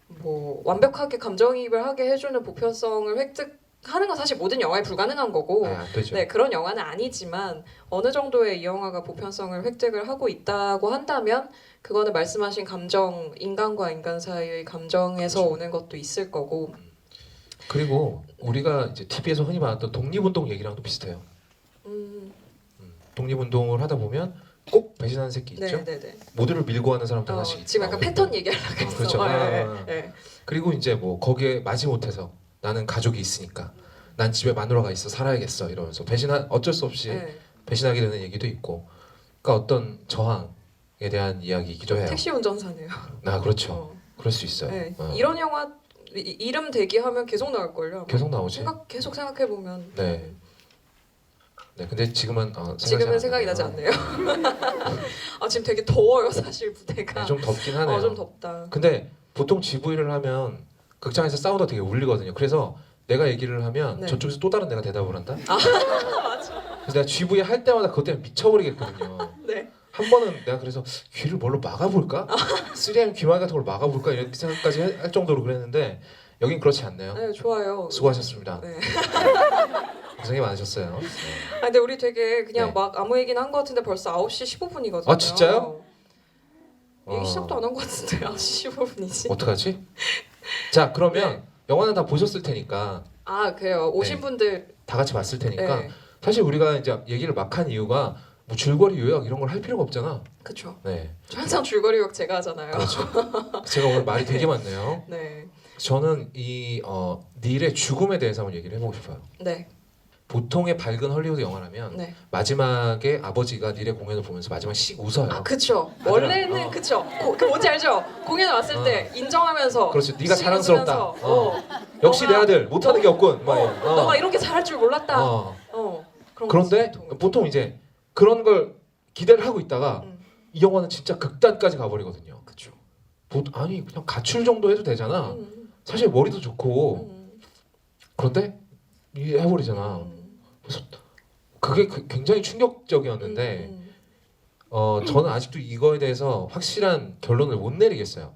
뭐 완벽하게 감정이입을 하게 해주는 보편성을 획득하는 건 사실 모든 영화에 불가능한 거고 네, 안 되죠. 네 그런 영화는 아니지만 어느 정도의 이 영화가 보편성을 획득을 하고 있다고 한다면 그거는 말씀하신 감정 인간과 인간 사이의 감정에서 그렇죠. 오는 것도 있을 거고 그리고 우리가 이제 TV에서 흔히 봤던 독립운동 얘기랑도 비슷해요. 독립운동을 하다 보면 꼭 배신하는 새끼 있죠. 네네네. 모두를 밀고 하는 사람도 하나씩 지금 약간 나오고. 패턴 얘기하려고 했어. 그렇죠. 네. 그리고 이제 뭐 거기에 마지못해서 나는 가족이 있으니까 난 집에 마누라가 있어 살아야겠어 이러면서 어쩔 수 없이 네. 배신하게 되는 얘기도 있고. 그러니까 어떤 저항에 대한 이야기이기도 해요. 택시 운전사네요. 아 그렇죠. 어. 그럴 수 있어요. 네. 어. 이런 영화 이름 대기하면 계속 나올 걸요. 계속 나오지. 계속 생각해 보면. 네. 네. 근데 지금은 지금은 생각이 나지 않네요. 아 지금 되게 더워요 사실 무대가. 네, 좀 덥긴 하네요. 좀 덥다. 근데 보통 GV를 하면 극장에서 사운드가 되게 울리거든요. 그래서 내가 얘기를 하면 네. 저쪽에서 또 다른 내가 대답을 한다. 맞아. 그래서 내가 GV 할 때마다 그것 때문에 미쳐버리겠거든요. 네. 한 번은 내가 그래서 귀를 뭘로 막아볼까? 3M 귀마개 같은 걸 막아볼까? 이렇게 생각까지 할 정도로 그랬는데 여긴 그렇지 않네요. 네 좋아요. 수고하셨습니다. 네. 고생이 많으셨어요. 네. 아 근데 우리 되게 그냥 네. 막 아무 얘기나 한 것 같은데 벌써 9시 15분이거든요. 아, 진짜요? 얘기 시작도 안 한 것 같은데 9시 15분이지. 어떡하지? 자 그러면 네. 영화는 다 보셨을 테니까 아 그래요. 오신 네. 분들. 다 같이 봤을 테니까 네. 사실 우리가 이제 얘기를 막 한 이유가 뭐 줄거리 요약 이런 걸 할 필요가 없잖아. 그쵸. 네, 저 항상 줄거리 욕 제가 하잖아요. 그렇죠. 제가 오늘 말이 되게 많네요. 네. 저는 이 닐의 죽음에 대해서 한번 얘기를 해보고 싶어요. 네. 보통의 밝은 헐리우드 영화라면 네. 마지막에 아버지가 닐의 공연을 보면서 마지막 씩 웃어요. 아 그쵸. 아들아, 원래는 그쵸. 그 뭔지 알죠? 공연 왔을 때 인정하면서. 그렇지, 네가 씩 자랑스럽다. 웃으면서, 역시 내 너가- 아들 못하는 게 없군. 막 이런. 너가 이렇게 잘할 줄 몰랐다. 어. 그런 그런데 거지, 보통은. 보통 이제 그런 걸 기대를 하고 있다가 음. 이 영화는 진짜 극단까지 가버리거든요. 그쵸. 아니 그냥 가출 정도 해도 되잖아. 사실 머리도 좋고 그런데 이게 해버리잖아. 그래서 그게 굉장히 충격적이었는데 저는 아직도 이거에 대해서 확실한 결론을 못 내리겠어요.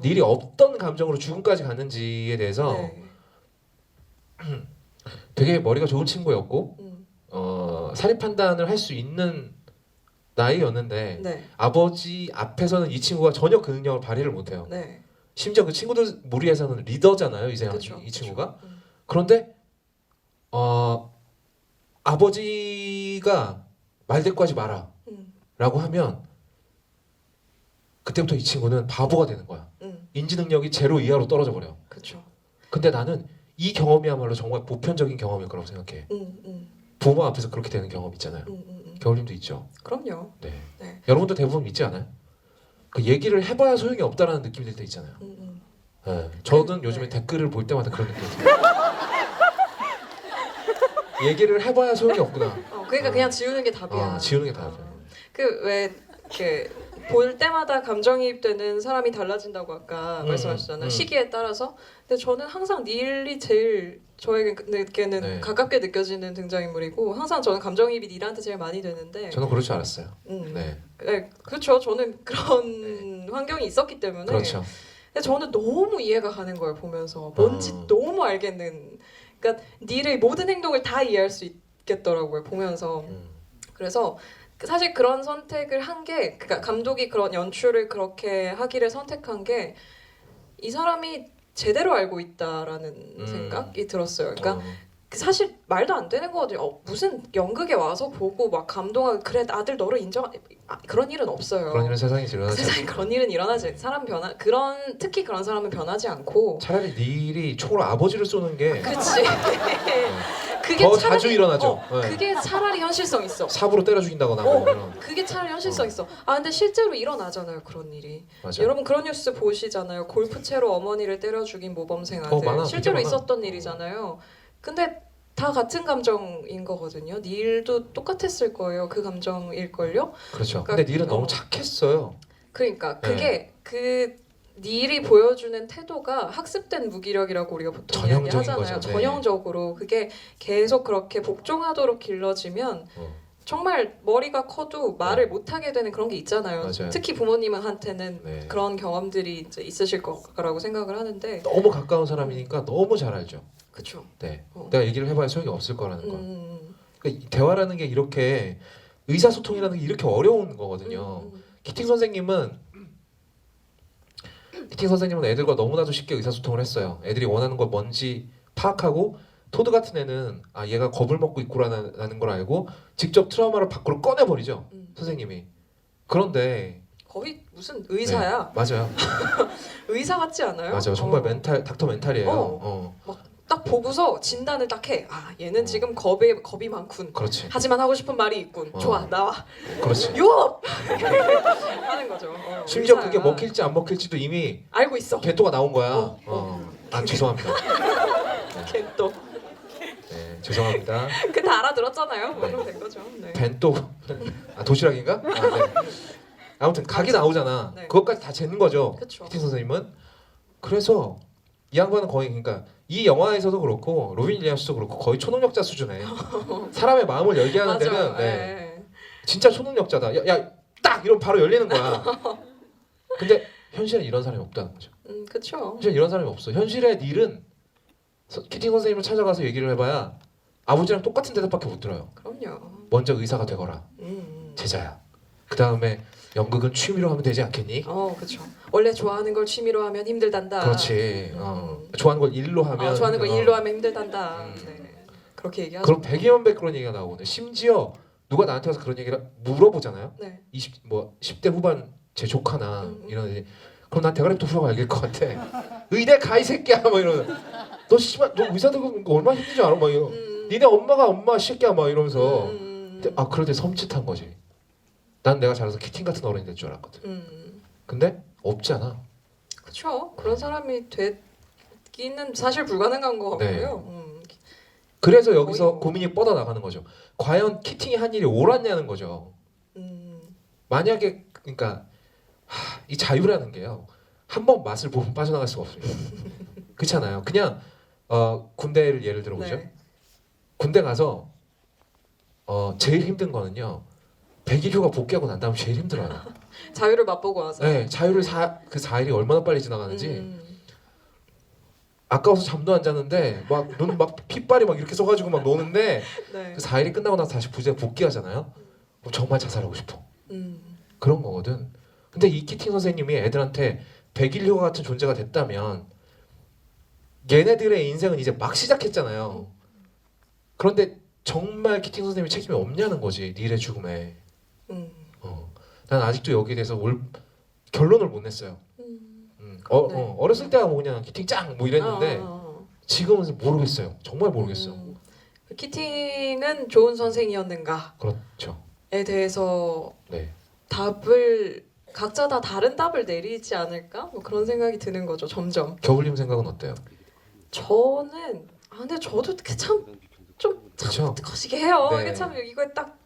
닐이 어떤 감정으로 죽음까지 갔는지에 대해서 네. 되게 머리가 좋은 친구였고 사리 판단을 할 수 있는 나이였는데 네. 아버지 앞에서는 이 친구가 전혀 그 능력을 발휘를 못해요. 네. 심지어 그 친구들 무리에서는 리더잖아요. 그쵸. 이 친구가. 그런데 아버지가 말대꾸하지 마라 라고 하면 그때부터 이 친구는 바보가 되는 거야. 인지 능력이 제로 이하로 떨어져 버려. 그쵸. 근데 나는 이 경험이야말로 정말 보편적인 경험일 거라고 생각해. 부모 앞에서 그렇게 되는 경험 있잖아요. 겨울님도 있죠. 그럼요. 네. 네. 여러분도 대부분 있지 않아요? 그 얘기를 해봐야 소용이 없다라는 느낌이 들 때 있잖아요. 네. 저는 요즘에 네. 댓글을 볼 때마다 그런 느낌이 들어요. 얘기를 해봐야 소용이 없구나. 그러니까 그냥 지우는 게 답이야. 지우는 게 답이야. 볼 때마다 감정이입되는 사람이 달라진다고 아까 말씀하셨잖아요. 시기에 따라서. 근데 저는 항상 닐이 제일 저에게는 네. 가깝게 느껴지는 등장인물이고 항상 저는 감정이입이 닐한테 제일 많이 되는데. 저는 그럴 줄 알았어요. 네. 네. 그렇죠. 저는 그런 환경이 있었기 때문에. 그렇죠. 근데 저는 너무 이해가 가는 걸 보면서 뭔지 너무 알겠는. 그러니까 닐의 모든 행동을 다 이해할 수 있겠더라고요. 보면서. 그래서 사실 그런 선택을 한 게 그러니까 감독이 그런 연출을 그렇게 하기를 선택한 게 이 사람이 제대로 알고 있다라는 생각이 들었어요. 그러니까 사실 말도 안 되는 거거든요. 무슨 연극에 와서 보고 막 감동하고 그래 아들 너를 인정 그런 일은 없어요. 그런 일은 세상에 일어나지 세상에 않고. 그런 일은 일어나지 사람 특히 그런 사람은 변하지 않고 차라리 닐이 총으로 아버지를 쏘는 게 그렇지. 그게 더 자주 일어나죠. 네. 그게 차라리 현실성 있어. 삽으로 때려 죽인다거나 뭐 이런. 그게 차라리 현실성 있어. 근데 실제로 일어나잖아요 그런 일이. 맞아. 여러분 그런 뉴스 보시잖아요. 골프채로 어머니를 때려 죽인 모범생 아들. 많아, 실제로 되게 많아. 있었던 일이잖아요. 근데 다 같은 감정인 거거든요. 닐도 똑같았을 거예요. 그 감정일걸요. 그렇죠. 그러니까, 근데 닐은 너무 착했어요. 그러니까 그게 그 닐이 보여주는 태도가 학습된 무기력이라고 우리가 보통 전형적인 이야기하잖아요. 거죠. 네. 전형적으로 그게 계속 그렇게 복종하도록 길러지면 정말 머리가 커도 말을 못하게 되는 그런 게 있잖아요. 맞아요. 특히 부모님한테는 네. 그런 경험들이 이제 있으실 거라고 생각을 하는데 너무 가까운 사람이니까 너무 잘 알죠. 그렇죠. 네. 내가 얘기를 해봐야 소용이 없을 거라는 거. 음, 그러니까 이 대화라는 게 이렇게 의사소통이라는 게 이렇게 어려운 거거든요. 키팅 선생님은 애들과 너무나도 쉽게 의사소통을 했어요. 애들이 원하는 걸 뭔지 파악하고 토드 같은 애는 아 얘가 겁을 먹고 있구나라는 걸 알고 직접 트라우마를 밖으로 꺼내버리죠. 선생님이. 그런데 거의 무슨 의사야. 네, 맞아요. 의사 같지 않아요? 맞아요. 정말 멘탈 닥터 멘탈이에요. 딱 보고서 진단을 딱 해. 아 얘는 지금 겁이 많군. 그렇지. 하지만 하고 싶은 말이 있군. 좋아 나와. 그렇지. 유업 하는 거죠. 심지어 의사야. 그게 먹힐지 안 먹힐지도 이미 알고 있어. 겐토가 나온 거야. 아 죄송합니다. 겐또 네, 죄송합니다. 그다 알아들었잖아요. 네. 그럼 된 거죠. 네. 벤또 아 도시락인가? 아, 네. 아무튼 각이 나오잖아. 네. 그것까지 다 재는 거죠. 그쵸. 키팅 선생님은. 그래서 이 양반은 거의 그러니까 이 영화에서도 그렇고 로빈 윌리엄스도 그렇고 거의 초능력자 수준에 사람의 마음을 열게 하는 맞아. 데는 네, 네. 진짜 초능력자다. 딱 이러면 바로 열리는 거야. 근데 현실엔 이런 사람이 없다는 거죠. 그쵸. 현실엔 이런 사람이 없어. 현실의 일은 키팅 선생님을 찾아가서 얘기를 해봐야 아버지랑 똑같은 대답밖에 못 들어요. 그럼요. 먼저 의사가 되거라. 제자야. 그 다음에 연극은 취미로 하면 되지 않겠니? 그렇죠. 원래 좋아하는 걸 취미로 하면 힘들단다. 그렇지. 좋아하는 걸 일로 하면 좋아하는 걸 일로 하면 힘들단다. 네. 그렇게 얘기하죠. 그럼 백이면백 그런 얘기가 나오거든. 심지어 누가 나한테 와서 그런 얘기를 물어보잖아요. 네. 10대 후반 제 조카나 이런 애들이 그럼 난 대가리부터 후라가 알길 것 같아. 의대 가 이 새끼야 막 이러면 너 씨발 너 의사 되고 얼마나 힘든지 알아? 막 이러. 니네 엄마가 엄마 새끼야 막 이러면서 근데, 그럴 때 섬찟한 거지. 난 내가 자라서 키팅 같은 어른이 될 줄 알았거든. 근데 없잖아. 그렇죠. 그런 사람이 되기는 사실 불가능한 거 네. 같고요. 그래서 여기서 거의 뭐. 고민이 뻗어 나가는 거죠. 과연 키팅이 한 일이 옳았냐는 거죠. 만약에 그러니까 이 자유라는 게요. 한 번 맛을 보면 빠져나갈 수가 없습니다. 그렇잖아요. 그냥 군대를 예를 들어보죠. 네. 군대 가서 제일 힘든 거는요. 100일 휴가 복귀하고 난 다음 제일 힘들어요. 자유를 맛보고 와서. 네, 자유를 그 4일이 얼마나 빨리 지나가는지 아까워서 잠도 안 자는데 막 눈 막 핏발이 막 이렇게 써가지고 막 노는데 네. 그 4일이 끝나고 나서 다시 부대에 복귀하잖아요. 그럼 정말 자살하고 싶어. 그런 거거든. 근데 이 키팅 선생님이 애들한테 100일 휴가 같은 존재가 됐다면 얘네들의 인생은 이제 막 시작했잖아요. 그런데 정말 키팅 선생님이 책임이 없냐는 거지. 닐의 죽음에. 난 아직도 여기에 대해서 결론을 못 냈어요. 네. 어렸을 때야 뭐 그냥 키팅 짱 뭐 이랬는데 지금은 모르겠어요. 정말 모르겠어. 키팅은 좋은 선생이었는가에 그렇죠. 대해서 네. 답을 각자 다 다른 답을 내리지 않을까? 뭐 그런 생각이 드는 거죠. 점점. 겨울님 생각은 어때요? 저는 근데 저도 좀 그렇죠. 거시기 해요. 네. 이게 참 이거에 딱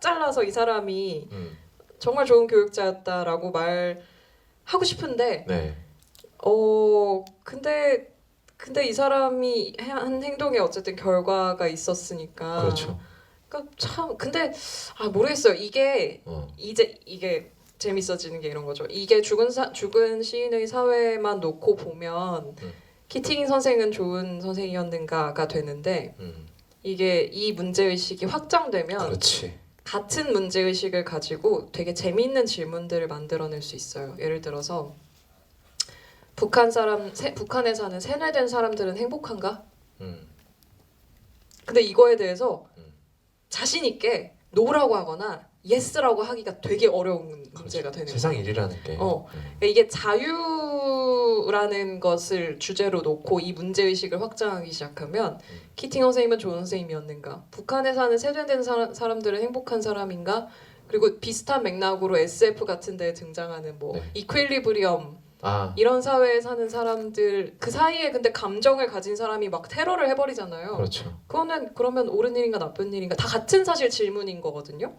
잘라서 이 사람이 음. 정말 좋은 교육자였다라고 말하고 싶은데 네. 근데 이 사람이 한 행동에 어쨌든 결과가 있었으니까. 그렇죠. 그러니까 참 근데 모르겠어요. 이게 이게 재밌어지는 게 이런 거죠. 이게 죽은 시인의 사회만 놓고 보면 키팅 선생은 좋은 선생이었는가가 되는데 이게 이 문제 의식이 확장되면 그렇지. 같은 문제 의식을 가지고 되게 재미있는 질문들을 만들어낼 수 있어요. 예를 들어서 북한에 사는 세뇌된 사람들은 행복한가? 근데 이거에 대해서 자신 있게 노라고 하거나 예스라고 하기가 되게 어려운 문제가 되는 거예요. 세상 일이라는 게. 그러니까 이게 자유라는 것을 주제로 놓고 이 문제 의식을 확장하기 시작하면 키팅 선생님은 좋은 선생님이었는가? 북한에 사는 세뇌된 사람들은 행복한 사람인가? 그리고 비슷한 맥락으로 SF 같은 데에 등장하는 뭐 네. 이퀄리브리엄 이런 사회에 사는 사람들 그 사이에 근데 감정을 가진 사람이 막 테러를 해버리잖아요. 그렇죠. 그거는 그러면 옳은 일인가 나쁜 일인가 다 같은 사실 질문인 거거든요.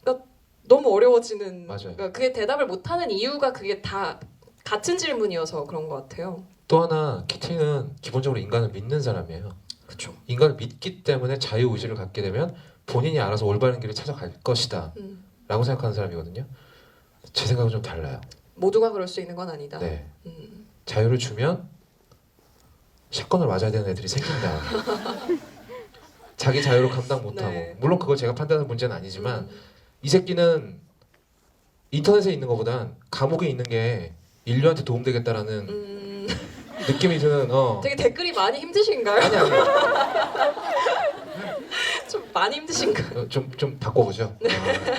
그러니까 너무 어려워지는. 맞아요. 그러니까 그게 대답을 못하는 이유가 그게 다 같은 질문이어서 그런 것 같아요. 또 하나 키팅은 기본적으로 인간을 믿는 사람이에요. 그렇죠. 인간을 믿기 때문에 자유 의지를 갖게 되면 본인이 알아서 올바른 길을 찾아갈 것이다 라고 생각하는 사람이거든요. 제 생각은 좀 달라요. 모두가 그럴 수 있는 건 아니다. 네. 자유를 주면 샷건을 맞아야 되는 애들이 생긴다. 자기 자유를 감당 못하고. 네. 물론 그걸 제가 판단하는 문제는 아니지만 이 새끼는 인터넷에 있는 것보단 감옥에 있는 게 인류한테 도움되겠다라는 느낌이 드는 되게 댓글이 많이 힘드신가요? 아니 좀 많이 힘드신가요? 좀 바꿔보죠.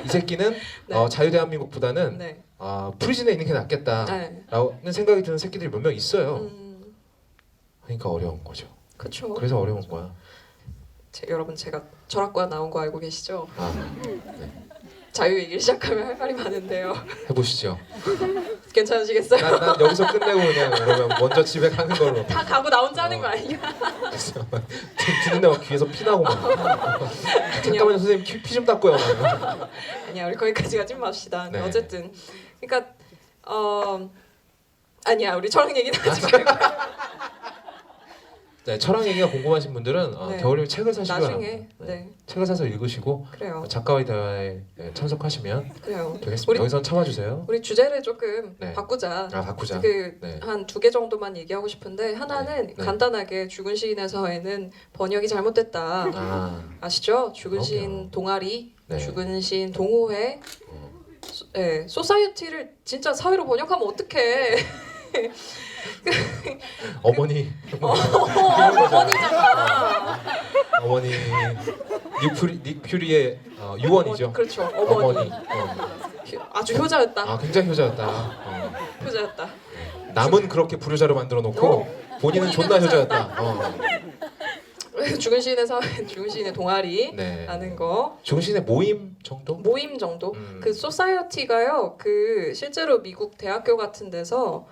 이 새끼는 네. 자유대한민국보다는 네. 프리즌에 있는 게 낫겠다라는 생각이 드는 새끼들이 몇 명 있어요. 그러니까 어려운 거죠. 그렇죠. 그래서 어려운 거야. 여러분 제가 철학과 나온 거 알고 계시죠? 네. 자유 얘기를 시작하면 할 말이 많은데요. 해보시죠. 괜찮으시겠어요? 난 여기서 끝내고 그냥 그러면 먼저 집에 가는 걸로. 다 가고 나 혼자 하는 거 아니야? 듣는데 막 귀에서 피 나고 막. 잠깐만요 선생님 피 좀 닦고요. 아니야 우리 거기까지 가지 맙시다. 네. 어쨌든 그러니까 아니야 우리 철학 얘기는 하지 말고 네, 철학 얘기가 궁금하신 분들은 네. 겨울이면 책을 사시기 나중에 바랍니다. 네 책을 사서 읽으시고 그래요. 작가와의 대화에 참석하시면 그래요. 되겠습니다. 여기선 참아주세요. 우리 주제를 조금 네. 바꾸자. 바꾸자. 그 네. 한 2개 정도만 얘기하고 싶은데 하나는 네. 네. 간단하게 죽은 시인의 사회는 번역이 잘못됐다. 아시죠? 죽은 시인 그럼요. 동아리, 네. 죽은 시인 동호회, 소사이어티를 진짜 사회로 번역하면 어떡해? 어머니. 어머니잖아. 어머니. 닉 퓨리의 유언이죠. 그렇죠. 어머니. 아주 효자였다. 굉장히 효자였다. 효자였다. 남은 그렇게 불효자로 만들어 놓고 본인은 존나 효자였다. 죽은 시인의 사회, 죽은 시인의 동아리 네. 라는 거. 중신의 모임 정도? 모임 정도. 그 소사이어티가요. 그 실제로 미국 대학교 같은 데서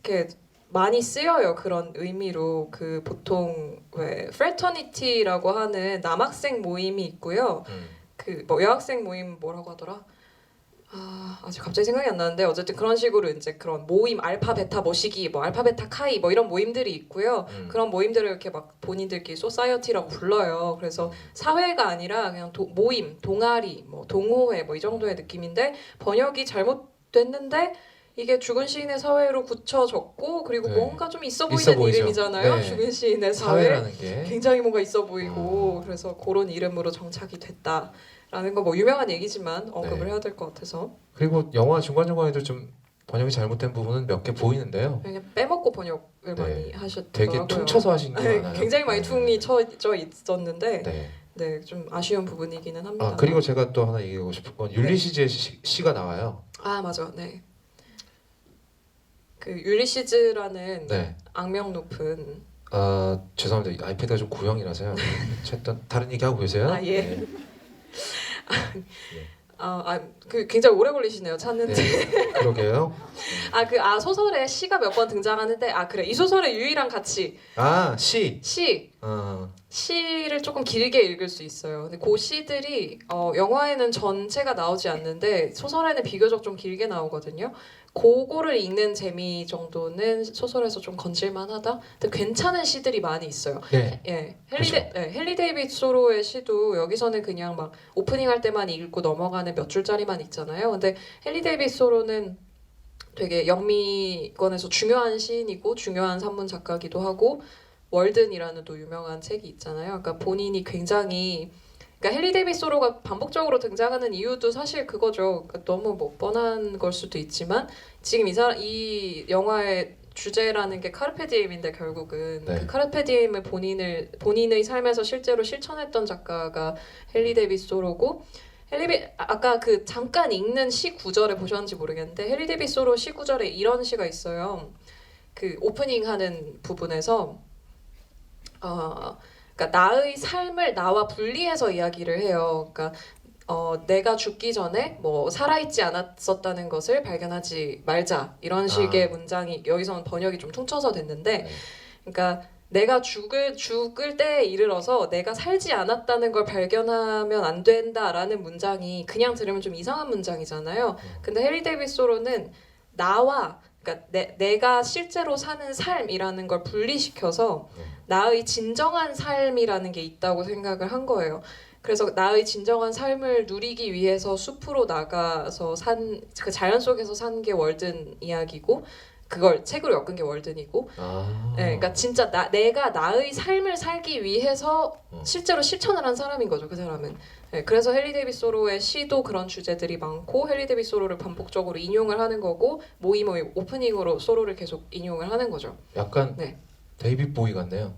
이렇게 많이 쓰여요. 그런 의미로 그 보통 왜 프레터니티라고 하는 남학생 모임이 있고요. 그 뭐 여학생 모임 뭐라고 하더라? 아직 갑자기 생각이 안 나는데 어쨌든 그런 식으로 이제 그런 모임 알파 베타 머시기 뭐 알파 베타 카이 뭐 이런 모임들이 있고요. 그런 모임들을 이렇게 막 본인들끼리 소사이어티라고 불러요. 그래서 사회가 아니라 그냥 모임, 동아리, 뭐 동호회 뭐 이 정도의 느낌인데 번역이 잘못됐는데 이게 죽은 시인의 사회로 굳혀졌고 그리고 네. 뭔가 좀 있어 보이는 있어 보이죠. 이름이잖아요. 네. 죽은 시인의 사회. 사회라는 게 굉장히 뭔가 있어 보이고 그래서 그런 이름으로 정착이 됐다라는 거 뭐 유명한 얘기지만 언급을 네. 해야 될 것 같아서 그리고 영화 중간중간에도 좀 번역이 잘못된 부분은 몇 개 보이는데요. 그냥 빼먹고 번역을 네. 많이 하셨더라고요. 되게 퉁쳐서 하신 게 많아요. 굉장히 많이 네. 퉁이 쳐 있었는데 네. 네, 좀 아쉬운 부분이기는 합니다. 그리고 제가 또 하나 얘기하고 싶은 건 율리시즈의 시가 나와요. 맞아, 네. 그 율리시즈라는 네. 악명 높은 죄송합니다. 아이패드가 좀 구형이라서요. 어쨌든 다른 얘기 하고 계세요. 예. 네. 그 굉장히 오래 걸리시네요 찾는데. 네. 그러게요. 소설에 시가 몇 번 등장하는데 그래 이 소설의 유일한 가치 시. 시를 조금 길게 읽을 수 있어요. 근데 그 시들이 영화에는 전체가 나오지 않는데 소설에는 비교적 좀 길게 나오거든요. 그거를 읽는 재미 정도는 소설에서 좀 건질만하다. 근데 괜찮은 시들이 많이 있어요. 네. 예, 그렇죠. 헨리 데이빗 소로의 시도 여기서는 그냥 막 오프닝 할 때만 읽고 넘어가는 몇 줄짜리만 있잖아요. 근데 헨리 데이빗 소로는 되게 영미권에서 중요한 시인이고 중요한 산문 작가기도 하고 월든이라는 또 유명한 책이 있잖아요. 그러니까 본인이 굉장히 그러니까 헨리 데이빗 소로가 반복적으로 등장하는 이유도 사실 그거죠. 그러니까 너무 뭐 뻔한 걸 수도 있지만 지금 이 영화의 주제라는 게 카르페 디엠인데 결국은 네. 그 카르페 디엠을 본인의 삶에서 실제로 실천했던 작가가 헨리 데이빗 소로고 아까 그 잠깐 읽는 시 구절에 보셨는지 모르겠는데 헨리 데이빗 소로 시 구절에 이런 시가 있어요. 그 오프닝 하는 부분에서 그러니까 나의 삶을 나와 분리해서 이야기를 해요. 그러니까 내가 죽기 전에 뭐 살아있지 않았었다는 것을 발견하지 말자 이런 식의 문장이 여기서는 번역이 좀 퉁쳐서 됐는데, 그러니까 내가 죽을 때에 이르러서 내가 살지 않았다는 걸 발견하면 안 된다라는 문장이 그냥 들으면 좀 이상한 문장이잖아요. 근데 해리 데이빗 소로는 나와 그러니까 내가 실제로 사는 삶이라는 걸 분리시켜서 나의 진정한 삶이라는 게 있다고 생각을 한 거예요. 그래서 나의 진정한 삶을 누리기 위해서 숲으로 나가서 그 자연 속에서 산 게 월든 이야기고 그걸 책으로 엮은 게 월든이고, 네, 그러니까 진짜 내가 나의 삶을 살기 위해서 실제로 실천을 한 사람인 거죠, 그 사람은. 네, 그래서 헨리 데이빗 소로의 시도 그런 주제들이 많고 헨리 데이빗 소로를 반복적으로 인용을 하는 거고 모이 오프닝으로 소로를 계속 인용을 하는 거죠. 약간 네. 데이빗 보이 같네요.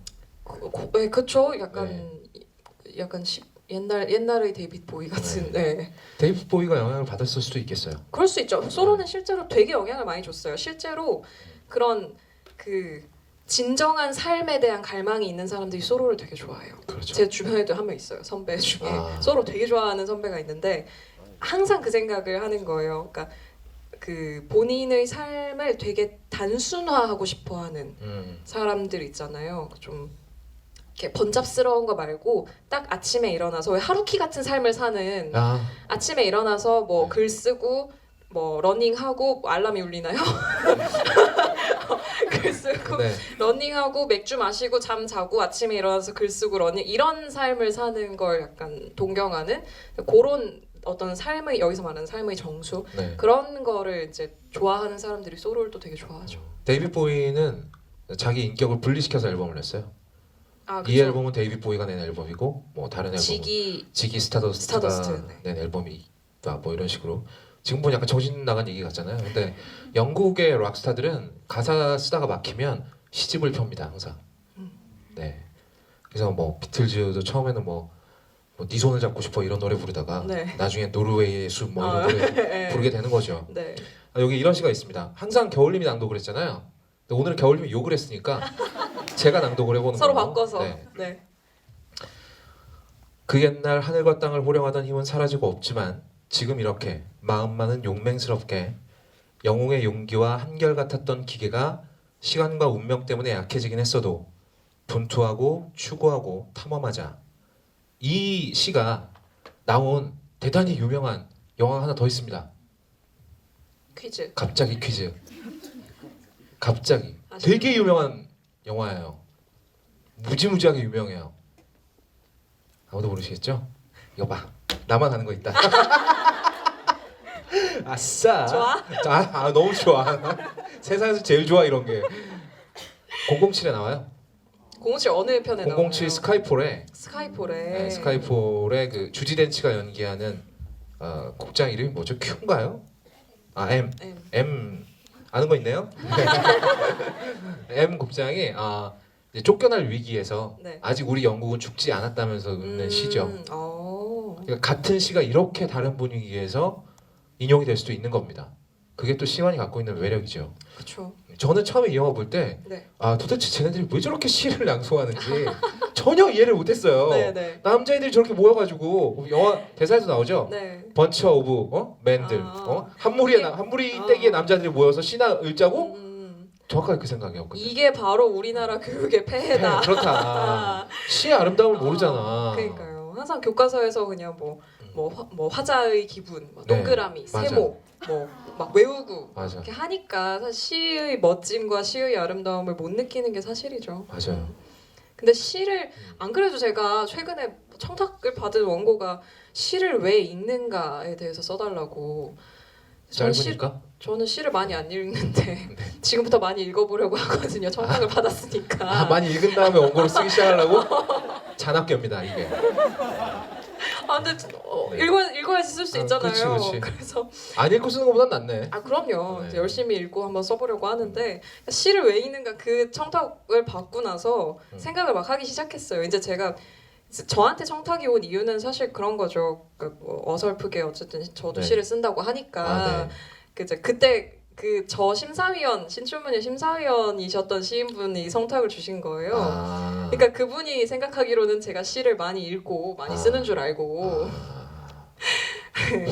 네, 그쵸. 약간 옛날의 데이빗 보이 같은. 네. 데이빗 보이가 영향을 받았을 수도 있겠어요. 그럴 수 있죠. 소로는 실제로 되게 영향을 많이 줬어요. 실제로 그런 그 진정한 삶에 대한 갈망이 있는 사람들이 소로를 되게 좋아해요. 그렇죠. 제 주변에도 한 명 있어요. 선배 중에 아. 소로 되게 좋아하는 선배가 있는데 항상 그 생각을 하는 거예요. 그러니까 그 본인의 삶을 되게 단순화하고 싶어하는 사람들 있잖아요. 좀 이렇게 번잡스러운 거 말고 딱 아침에 일어나서 왜 하루키 같은 삶을 사는 아침에 일어나서 뭐 글 쓰고 뭐 러닝하고 뭐 알람이 울리나요? 글 쓰고 네. 러닝하고 맥주 마시고 잠 자고 아침에 일어나서 글 쓰고 러닝 이런 삶을 사는 걸 약간 동경하는 그런 어떤 삶의 여기서 말하는 삶의 정수 네. 그런 거를 이제 좋아하는 사람들이 소로를 또 되게 좋아하죠. 데이빗 보이는 자기 인격을 분리시켜서 앨범을 냈어요. 아, 이 앨범은 데이빗 보이가 낸 앨범이고 뭐 다른 앨범은 지기 스타더스트가 스타더스트, 낸 앨범이 있다 뭐 이런 식으로 지금 보면 약간 정신 나간 얘기 같잖아요. 근데 영국의 락스타들은 가사 쓰다가 막히면 시집을 펴니다 항상. 네. 그래서 뭐 비틀즈도 처음에는 네 손을 잡고 싶어 이런 노래 부르다가 네. 나중에 노르웨이의 숲 뭐 이런 노래 네. 부르게 되는 거죠. 네. 여기 이런 시가 있습니다. 항상 겨울님이 낭독을 했잖아요. 근데 오늘은 겨울님이 욕을 했으니까 제가 낭독을 해보는 서로 거예요. 바꿔서. 네. 네. 그 옛날 하늘과 땅을 호령하던 힘은 사라지고 없지만 지금 이렇게 마음만은 용맹스럽게 영웅의 용기와 한결같았던 기계가 시간과 운명 때문에 약해지긴 했어도 분투하고 추구하고 탐험하자. 이 시가 나온 대단히 유명한 영화가 하나 더 있습니다. 퀴즈. 갑자기 퀴즈. 갑자기 아시죠? 되게 유명한 영화예요. 무지무지하게 유명해요. 아무도 모르시겠죠? 이거 봐. 나만 아는 거 있다. 아싸. 좋아? 너무 좋아. 세상에서 제일 좋아 이런 게. 007에 나와요. 007 어느 편에 나와요? 007 스카이폴에. 스카이폴에. 네, 스카이폴에 그 주디 덴치가 연기하는 곡장 이름이 뭐죠? Q인가요? M. M 아는 거 있네요? M 곡장이 이제 쫓겨날 위기에서 네. 아직 우리 영국은 죽지 않았다면서 읊는 시죠. 그러니까 같은 시가 이렇게 다른 분위기에서 인용이 될 수도 있는 겁니다. 그게 또 시간이 갖고 있는 매력이죠. 그렇죠. 저는 처음에 이 영화 볼 때 네. 도대체 쟤네들이 왜 저렇게 시를 낭송하는지 전혀 이해를 못했어요. 네. 남자애들이 저렇게 모여가지고 영화 대사에서 나오죠. 네. 번치 오브 맨들 한무리 떼기의 남자들이 모여서 시나 읽자고 정확하게 그 생각이었거든요. 이게 바로 우리나라 교육의 폐해다. 그렇다. 시의 아름다움을 모르잖아. 그러니까요. 항상 교과서에서 그냥 뭐 화자의 기분, 뭐 네, 동그라미, 맞아. 세모, 뭐 막 외우고 맞아. 이렇게 하니까 사실 시의 멋짐과 시의 아름다움을 못 느끼는 게 사실이죠. 맞아요. 근데 시를 안 그래도 제가 최근에 청탁을 받은 원고가 시를 왜 읽는가에 대해서 써달라고. 짧으니까? 저는 시를 많이 안 읽는데 지금부터 많이 읽어보려고 하거든요. 청탁을 받았으니까. 많이 읽은 다음에 원고를 쓰기 시작하려고? 잔악계입니다 이게. 근데 네. 읽어야지 쓸 수 있잖아요. 그치. 그래서 안 읽고 쓰는 것보단 낫네. 그럼요. 네. 이제 열심히 읽고 한번 써보려고 하는데 시를 왜 읽는가 그 청탁을 받고 나서 생각을 막 하기 시작했어요. 이제 제가 저한테 청탁이 온 이유는 사실 그런 거죠. 그러니까 뭐 어설프게 어쨌든 저도 네. 시를 쓴다고 하니까 그때 그 저 심사위원 신춘문예 심사위원이셨던 시인분이 성탁을 주신 거예요. 그러니까 그분이 생각하기로는 제가 시를 많이 읽고 많이 쓰는 줄 알고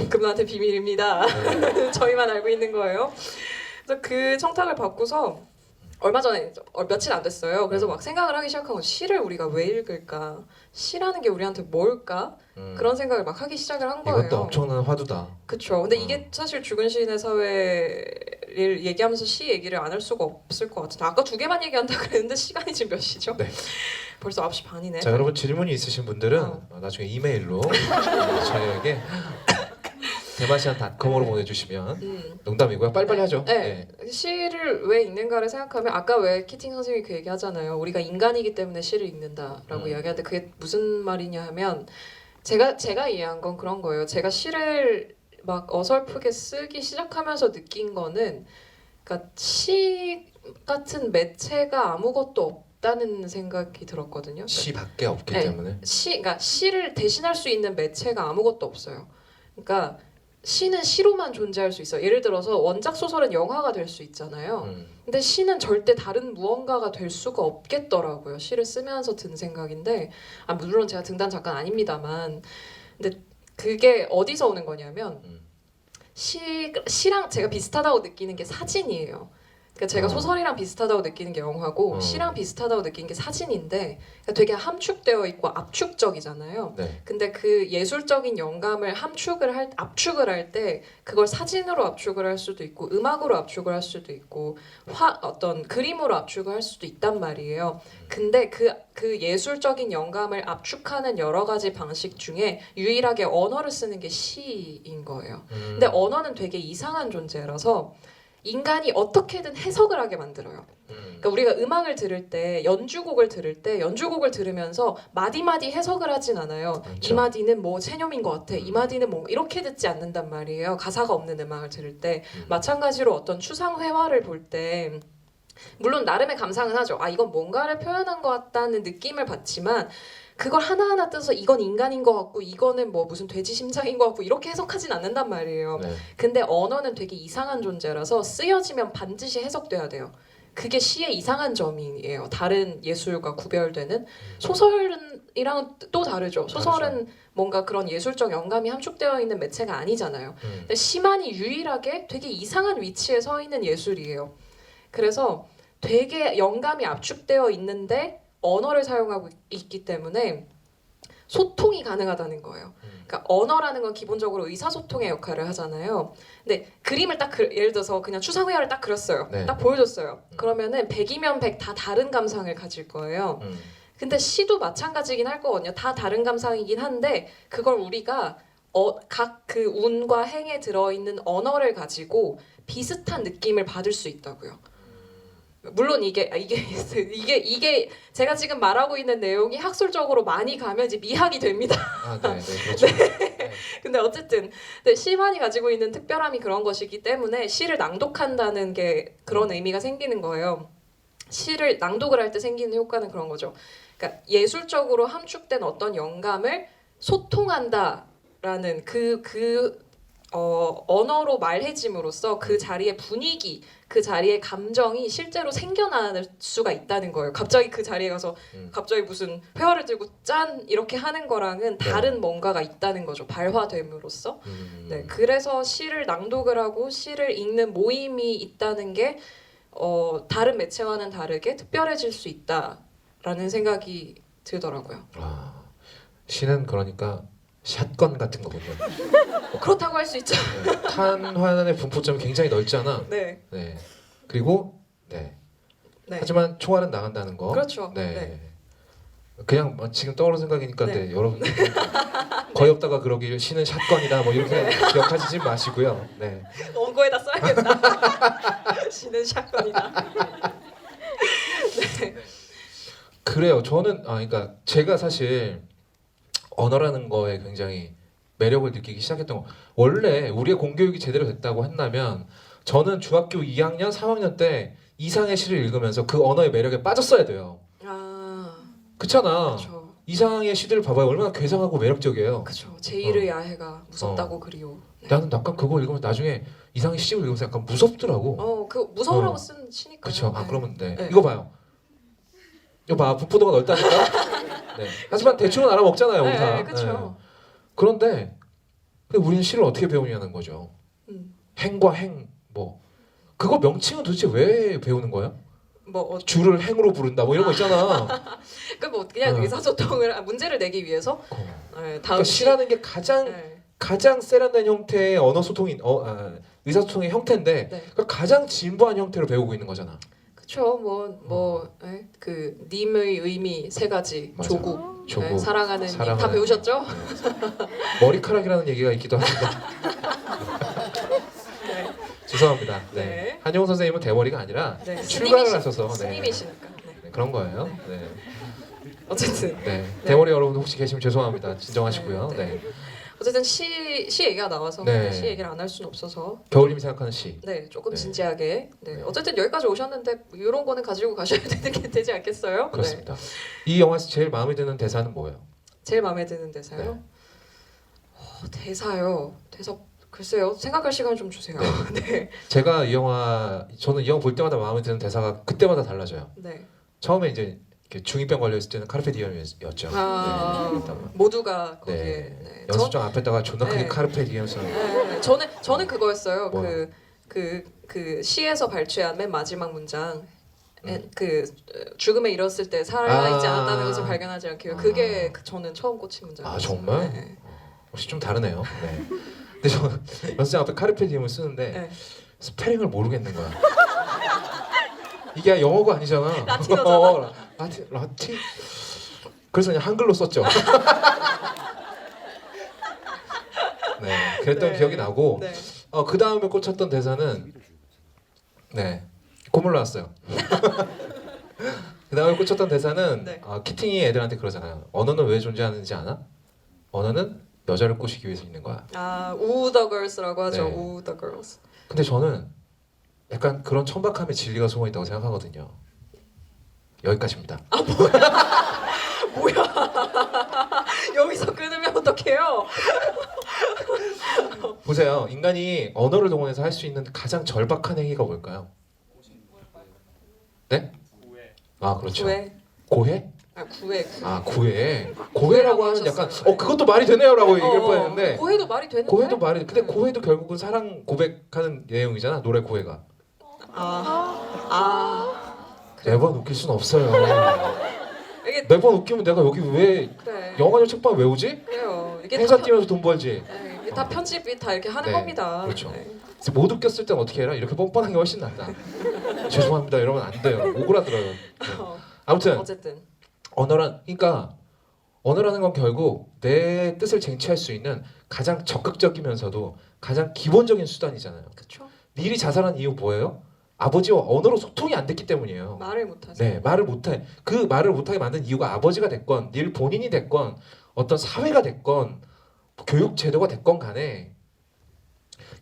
그분한테 비밀입니다. 저희만 알고 있는 거예요. 그래서 그 청탁을 받고서 얼마 전에 며칠 안 됐어요. 그래서 막 생각을 하기 시작한 건 시를 우리가 왜 읽을까? 시라는 게 우리한테 뭘까? 그런 생각을 막 하기 시작을 한 거예요. 이것도 엄청난 화두다. 그렇죠. 근데 이게 사실 죽은 시인의 사회를 얘기하면서 시 얘기를 안 할 수가 없을 것 같은데 아까 2개만 얘기한다 그랬는데 시간이 지금 몇 시죠? 네. 벌써 9시 반이네. 자 여러분 질문이 있으신 분들은 나중에 이메일로 저희에게 대마시안닷컴으로 네. 보내주시면 농담이고요. 빨리빨리 하죠. 네. 시를 왜 읽는가를 생각하면 아까 왜 키팅 선생님이 그 얘기하잖아요. 우리가 인간이기 때문에 시를 읽는다라고 이야기하는데 그게 무슨 말이냐 하면 제가 이해한 건 그런 거예요. 제가 시를 막 어설프게 쓰기 시작하면서 느낀 거는 그러니까 시 같은 매체가 아무것도 없다는 생각이 들었거든요. 시밖에 없기 네. 때문에. 그러니까 시를 대신할 수 있는 매체가 아무것도 없어요. 그러니까 시는 시로만 존재할 수 있어요. 예를 들어서 원작 소설은 영화가 될 수 있잖아요. 근데 시는 절대 다른 무언가가 될 수가 없겠더라고요. 시를 쓰면서 든 생각인데, 물론 제가 등단 작가는 아닙니다만, 근데 그게 어디서 오는 거냐면 시랑 제가 비슷하다고 느끼는 게 사진이에요. 그러니까 제가 소설이랑 비슷하다고 느끼는 게 영화고 시랑 비슷하다고 느끼는 게 사진인데 그러니까 되게 함축되어 있고 압축적이잖아요. 네. 근데 그 예술적인 영감을 압축을 할 때 그걸 사진으로 압축을 할 수도 있고 음악으로 압축을 할 수도 있고 어떤 그림으로 압축을 할 수도 있단 말이에요. 근데 그 예술적인 영감을 압축하는 여러 가지 방식 중에 유일하게 언어를 쓰는 게 시인 거예요. 근데 언어는 되게 이상한 존재라서 인간이 어떻게든 해석을 하게 만들어요. 그러니까 우리가 음악을 들을 때 연주곡을 들으면서 마디마디 해석을 하진 않아요. 그렇죠. 이 마디는 뭐 체념인 것 같아. 이 마디는 뭐 이렇게 듣지 않는단 말이에요. 가사가 없는 음악을 들을 때 마찬가지로 어떤 추상 회화를 볼 때 물론 나름의 감상은 하죠. 이건 뭔가를 표현한 것 같다는 느낌을 받지만 그걸 하나하나 뜯어서 이건 인간인 것 같고 이거는 뭐 무슨 돼지 심장인 것 같고 이렇게 해석하진 않는단 말이에요. 네. 근데 언어는 되게 이상한 존재라서 쓰여지면 반드시 해석돼야 돼요. 그게 시의 이상한 점이에요. 다른 예술과 구별되는 소설이랑 또 다르죠. 소설은 뭔가 그런 예술적 영감이 함축되어 있는 매체가 아니잖아요. 근데 시만이 유일하게 되게 이상한 위치에 서 있는 예술이에요. 그래서 되게 영감이 압축되어 있는데 언어를 사용하고 있기 때문에 소통이 가능하다는 거예요. 그러니까 언어라는 건 기본적으로 의사소통의 역할을 하잖아요. 근데 그림을 딱 예를 들어서 그냥 추상회화를 딱 그렸어요. 네. 딱 보여줬어요. 그러면은 100이면 100 다 다른 감상을 가질 거예요. 근데 시도 마찬가지긴 할 거거든요. 다 다른 감상이긴 한데 그걸 우리가 각 그 운과 행에 들어있는 언어를 가지고 비슷한 느낌을 받을 수 있다고요. 물론 이게 제가 지금 말하고 있는 내용이 학술적으로 많이 가면 이제 미학이 됩니다. 네, 그렇죠. 네. 근데 어쨌든 시만이 가지고 있는 특별함이 그런 것이기 때문에 시를 낭독한다는 게 그런 의미가 생기는 거예요. 시를 낭독을 할 때 생기는 효과는 그런 거죠. 그러니까 예술적으로 함축된 어떤 영감을 소통한다라는 언어로 말해짐으로써 그 자리의 분위기, 그 자리의 감정이 실제로 생겨날 수가 있다는 거예요. 갑자기 그 자리에 가서 갑자기 무슨 회화를 들고 짠 이렇게 하는 거랑은 다른 뭔가가 있다는 거죠. 발화됨으로써. 네, 그래서 시를 낭독을 하고 시를 읽는 모임이 있다는 게 다른 매체와는 다르게 특별해질 수 있다라는 생각이 들더라고요. 시는 그러니까 샷건 같은 거군요. 그렇다고 할 수 있죠. 네. 탄환의 분포점이 굉장히 넓잖아. 네. 네. 그리고 네. 하지만 총알은 나간다는 거. 그렇죠. 네. 네. 그냥 지금 떠오르는 생각이니까 네. 여러분 거의 없다가 그러길 시는 샷건이다 뭐 이렇게 기억하시지 마시고요. 네. 원고에다 써야겠다. 시는 샷건이다. 네. 그래요. 저는 그러니까 제가 사실 언어라는 거에 굉장히 매력을 느끼기 시작했던 거. 원래 우리의 공교육이 제대로 됐다고 한다면 저는 중학교 2학년, 3학년 때 이상의 시를 읽으면서 그 언어의 매력에 빠졌어야 돼요. 그렇잖아. 그렇죠. 이상의 시들을 봐봐요. 얼마나 괴상하고 매력적이에요. 그렇죠. 제1의 야해가 무섭다고 그리워. 네. 나는 약간 그거 읽으면 나중에 이상의 시집을 읽으면서 약간 무섭더라고. 그 무서우라고 쓴 시니까. 그렇죠. 네. 그러면 네. 이거 봐요. 이거 봐. 분포도가 넓다니까. 네. 하지만 대충은 알아먹잖아요, 우리 다. 네, 그렇죠. 그런데 우리는 시를 어떻게 배우냐는 거죠. 행과 행 뭐 그거 명칭은 도대체 왜 배우는 거야? 줄을 행으로 부른다 뭐 이런 거 있잖아. 뭐 그냥 의사소통을 문제를 내기 위해서. 네, 다음 그러니까 시라는 게 가장 세련된 형태의 언어 소통인 의사소통의 형태인데 네. 그러니까 가장 진부한 형태로 배우고 있는 거잖아. 그쵸 그 님의 의미 세 가지 맞아. 조국, 조국, 사랑하는 님 다 사랑하는 배우셨죠? 머리카락이라는 얘기가 있기도 한데 네. 죄송합니다. 네. 네. 한용 선생님은 대머리가 아니라 네. 출가를 하셔서 네. 스님이시니까. 네. 네, 그런 거예요. 네. 어쨌든 네. 대머리 여러분 혹시 계시면 죄송합니다. 진정하시고요. 네, 네. 네. 어쨌든 시 얘기가 나와서 네. 시 얘기를 안 할 수는 없어서 겨울님이 생각하는 시. 네 조금 네. 진지하게 어쨌든 여기까지 오셨는데 이런 거는 가지고 가셔야 되지 않겠어요? 그렇습니다. 이 영화에서 제일 마음에 드는 대사는 뭐예요? 제일 마음에 드는 대사요? 대사요. 대사 글쎄요. 생각할 시간 좀 주세요. 네. 제가 저는 이 영화 볼 때마다 마음에 드는 대사가 그때마다 달라져요. 네. 처음에 이제 이렇게 중이병 걸렸을 때는 카르페 디엠이었죠. 모두가 거기에 네. 연습장 앞에다가 존나 크게 네. 카르페 디엠 써요. 저는 그거였어요. 뭐요? 그 시에서 발췌한 맨 마지막 문장. 죽음에 이뤘을 때 살아있지 않았다는 것을 발견하지 않기로 그게 저는 처음 꽂힌 문장이었어요. 아 정말? 네. 혹시 좀 다르네요. 네. 근데 저 연습장 앞에 카르페 디엠을 쓰는데 네. 스페링을 모르겠는 거야. 이게 영어가 아니잖아. 라틴어잖아. 라틴. 그래서 그냥 한글로 썼죠. 네, 그랬던 네. 기억이 나고 네. 그 다음에 꽂혔던 대사는 콧물 나왔어요. 그 다음에 꽂혔던 대사는 네. 키팅이 애들한테 그러잖아요. 언어는 왜 존재하는지 아나? 언어는 여자를 꼬시기 위해서 있는 거야. 우 더 걸스라고 하죠. 네. 우 더 걸스. 근데 저는 약간 그런 천박함에 진리가 숨어 있다고 생각하거든요. 여기까지입니다. 뭐야? 여기서 끊으면 어떡해요? 보세요. 인간이 언어를 동원해서 할 수 있는 가장 절박한 행위가 뭘까요? 네? 아 그렇죠. 구애. 고해? 구애. 아 고해. 고해라고 하면 약간 하셨어요. 그것도 말이 되네요라고 얘기할 뻔했는데 고해도 말이 되는데. 고해도 말이 근데 고해도 결국은 사랑 고백하는 내용이잖아. 노래 고해가. 그래요. 매번 웃길 순 없어요. 이게 매번 웃기면 내가 여기 왜 그래. 영화적 책방 왜 오지? 그래요. 이게 행사 다 뛰면서 돈 벌지. 이게 다 편집이 다 이렇게 하는 네, 겁니다. 그렇죠. 네. 그래서 못 웃겼을 땐 어떻게 해라? 이렇게 뻔뻔한 게 훨씬 낫다. 죄송합니다. 이러면 안 돼요. 오그라들어요. 네. 아무튼 어쨌든 그러니까 언어라는 건 결국 내 뜻을 쟁취할 수 있는 가장 적극적이면서도 가장 기본적인 수단이잖아요. 그렇죠. 닐이 자살한 이유 뭐예요? 아버지와 언어로 소통이 안 됐기 때문이에요. 말을 못하죠. 네, 말을 못해. 그 말을 못하게 만든 이유가 아버지가 됐건, 닐 본인이 됐건, 어떤 사회가 됐건, 교육 제도가 됐건 간에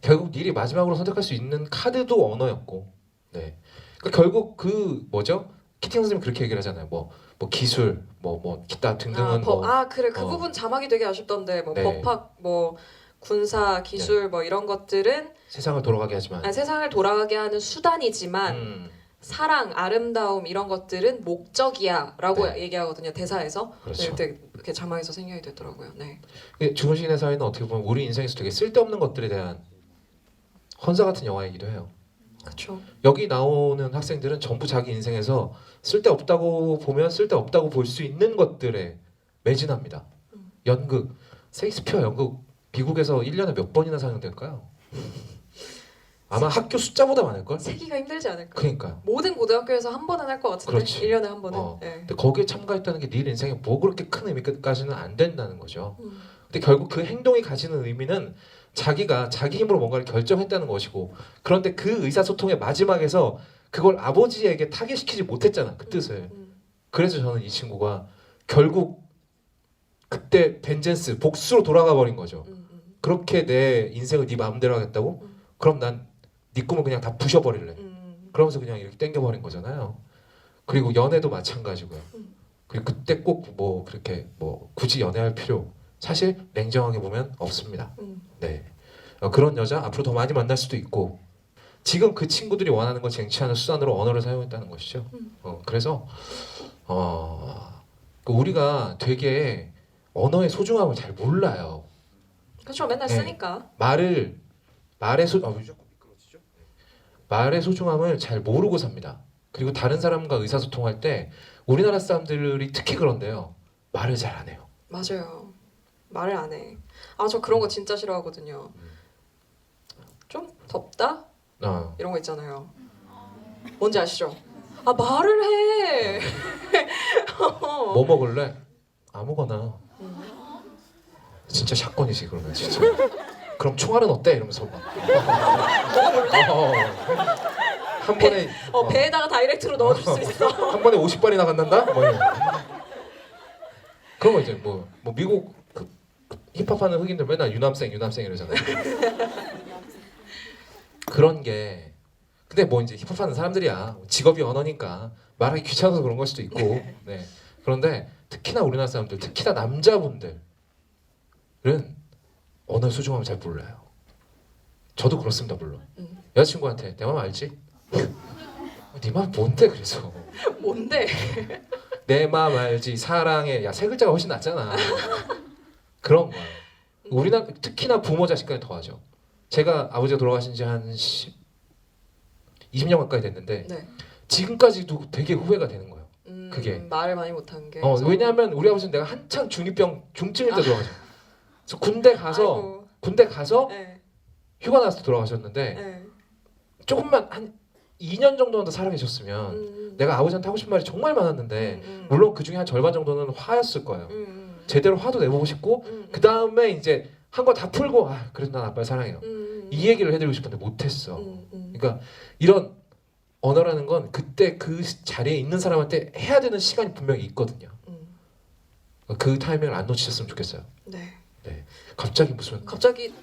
결국 닐이 마지막으로 선택할 수 있는 카드도 언어였고, 네. 그러니까 결국 그 뭐죠? 키팅 선생님 그렇게 얘기를 하잖아요. 뭐 기술, 뭐 기타 등등은 그래 그 부분 자막이 되게 아쉽던데 뭐 네. 법학 뭐 군사 기술 뭐 이런 것들은 세상을 돌아가게 하지만 세상을 돌아가게 하는 수단이지만 사랑, 아름다움 이런 것들은 목적이야라고 네. 얘기하거든요 대사에서. 그렇죠. 네, 이렇게 자막에서 생각이 되더라고요. 네. 죽은 시인의 사회는 어떻게 보면 우리 인생에서 되게 쓸데없는 것들에 대한 헌사 같은 영화이기도 해요. 그렇죠. 여기 나오는 학생들은 전부 자기 인생에서 쓸데없다고 보면 쓸데없다고 볼 수 있는 것들에 매진합니다. 연극, 셰익스피어 연극 미국에서 1년에 몇 번이나 상영될까요? 아마 학교 숫자보다 많을걸? 세기가 힘들지 않을까? 그러니까. 모든 고등학교에서 한 번은 할 것 같은데 그렇지. 1년에 한 번은. 네. 근데 거기에 참가했다는 게 네 인생에 뭐 그렇게 큰 의미까지는 안 된다는 거죠. 근데 결국 그 행동이 가지는 의미는 자기가 자기 힘으로 뭔가를 결정했다는 것이고, 그런데 그 의사소통의 마지막에서 그걸 아버지에게 타겟시키지 못했잖아, 그 뜻을. 그래서 저는 이 친구가 결국 그때 벤젠스, 복수로 돌아가 버린 거죠. 그렇게 내 인생을 네 마음대로 하겠다고? 그럼 난 네 꿈을 그냥 다 부셔버릴래. 그러면서 그냥 이렇게 땡겨버린 거잖아요. 그리고 연애도 마찬가지고요. 그리고 그때 꼭 뭐 그렇게 뭐 굳이 연애할 필요 사실 냉정하게 보면 없습니다. 네. 그런 여자 앞으로 더 많이 만날 수도 있고, 지금 그 친구들이 원하는 걸 쟁취하는 수단으로 언어를 사용했다는 것이죠. 그래서 우리가 되게 언어의 소중함을 잘 몰라요. 그렇죠. 맨날 네. 쓰니까. 말의 소중함을 잘 모르고 삽니다. 그리고 다른 사람과 의사소통할 때 우리나라 사람들이 특히 그런데요. 말을 잘 안 해요. 맞아요. 말을 안 해. 저 그런 거 진짜 싫어하거든요. 좀 덥다? 이런 거 있잖아요. 뭔지 아시죠? 아 말을 해. 뭐 먹을래? 아무거나. 진짜 샷건이지 그러면 진짜. 그럼 총알은 어때? 이러면서 막. 먹어볼래? 한 번에 배에다가 다이렉트로 넣어줄 수 있어. 한 번에 50발이 나간단다? 뭐 이런. 그런 거 이제 뭐 미국 그 힙합하는 흑인들 맨날 유남생 이러잖아요. 그런 게 근데 뭐 이제 힙합하는 사람들이야 직업이 언어니까 말하기 귀찮아서 그런 걸 수도 있고 네 그런데 특히나 우리나라 사람들 특히나 남자분들은 언어의 소중함을 잘 몰라요. 저도 그렇습니다 물론. 여자친구한테 내 맘 알지? 네 맘 뭔데 그래서 뭔데? 내 맘 알지 사랑해 야 세 글자가 훨씬 낫잖아. 그런 거야. 우리나라 특히나 부모 자식 간에 더하죠. 제가 아버지가 돌아가신 지 한 20년 가까이 됐는데 네. 지금까지도 되게 후회가 되는 거예요. 그게. 말을 많이 못한 게. 왜냐하면 우리 아버지는 내가 한창 중이병 중증일 때 돌아가셨어요. 그래서 군대 가서 네. 휴가 나서 돌아가셨는데 네. 조금만 한 2년 정도만 더 살아계셨으면 내가 아버지한테 하고 싶은 말이 정말 많았는데 물론 그 중에 한 절반 정도는 화였을 거예요. 제대로 화도 내보고 싶고 그 다음에 이제 한 거 다 풀고 그래도 난 아빠를 사랑해요. 이 얘기를 해드리고 싶은데 못했어. 그러니까 이런 언어라는 건 그때 그 자리에 있는 사람한테 해야 되는 시간이 분명히 있거든요. 그 타이밍을 안 놓치셨으면 좋겠어요. 네. 네. 갑자기 무슨 갑자기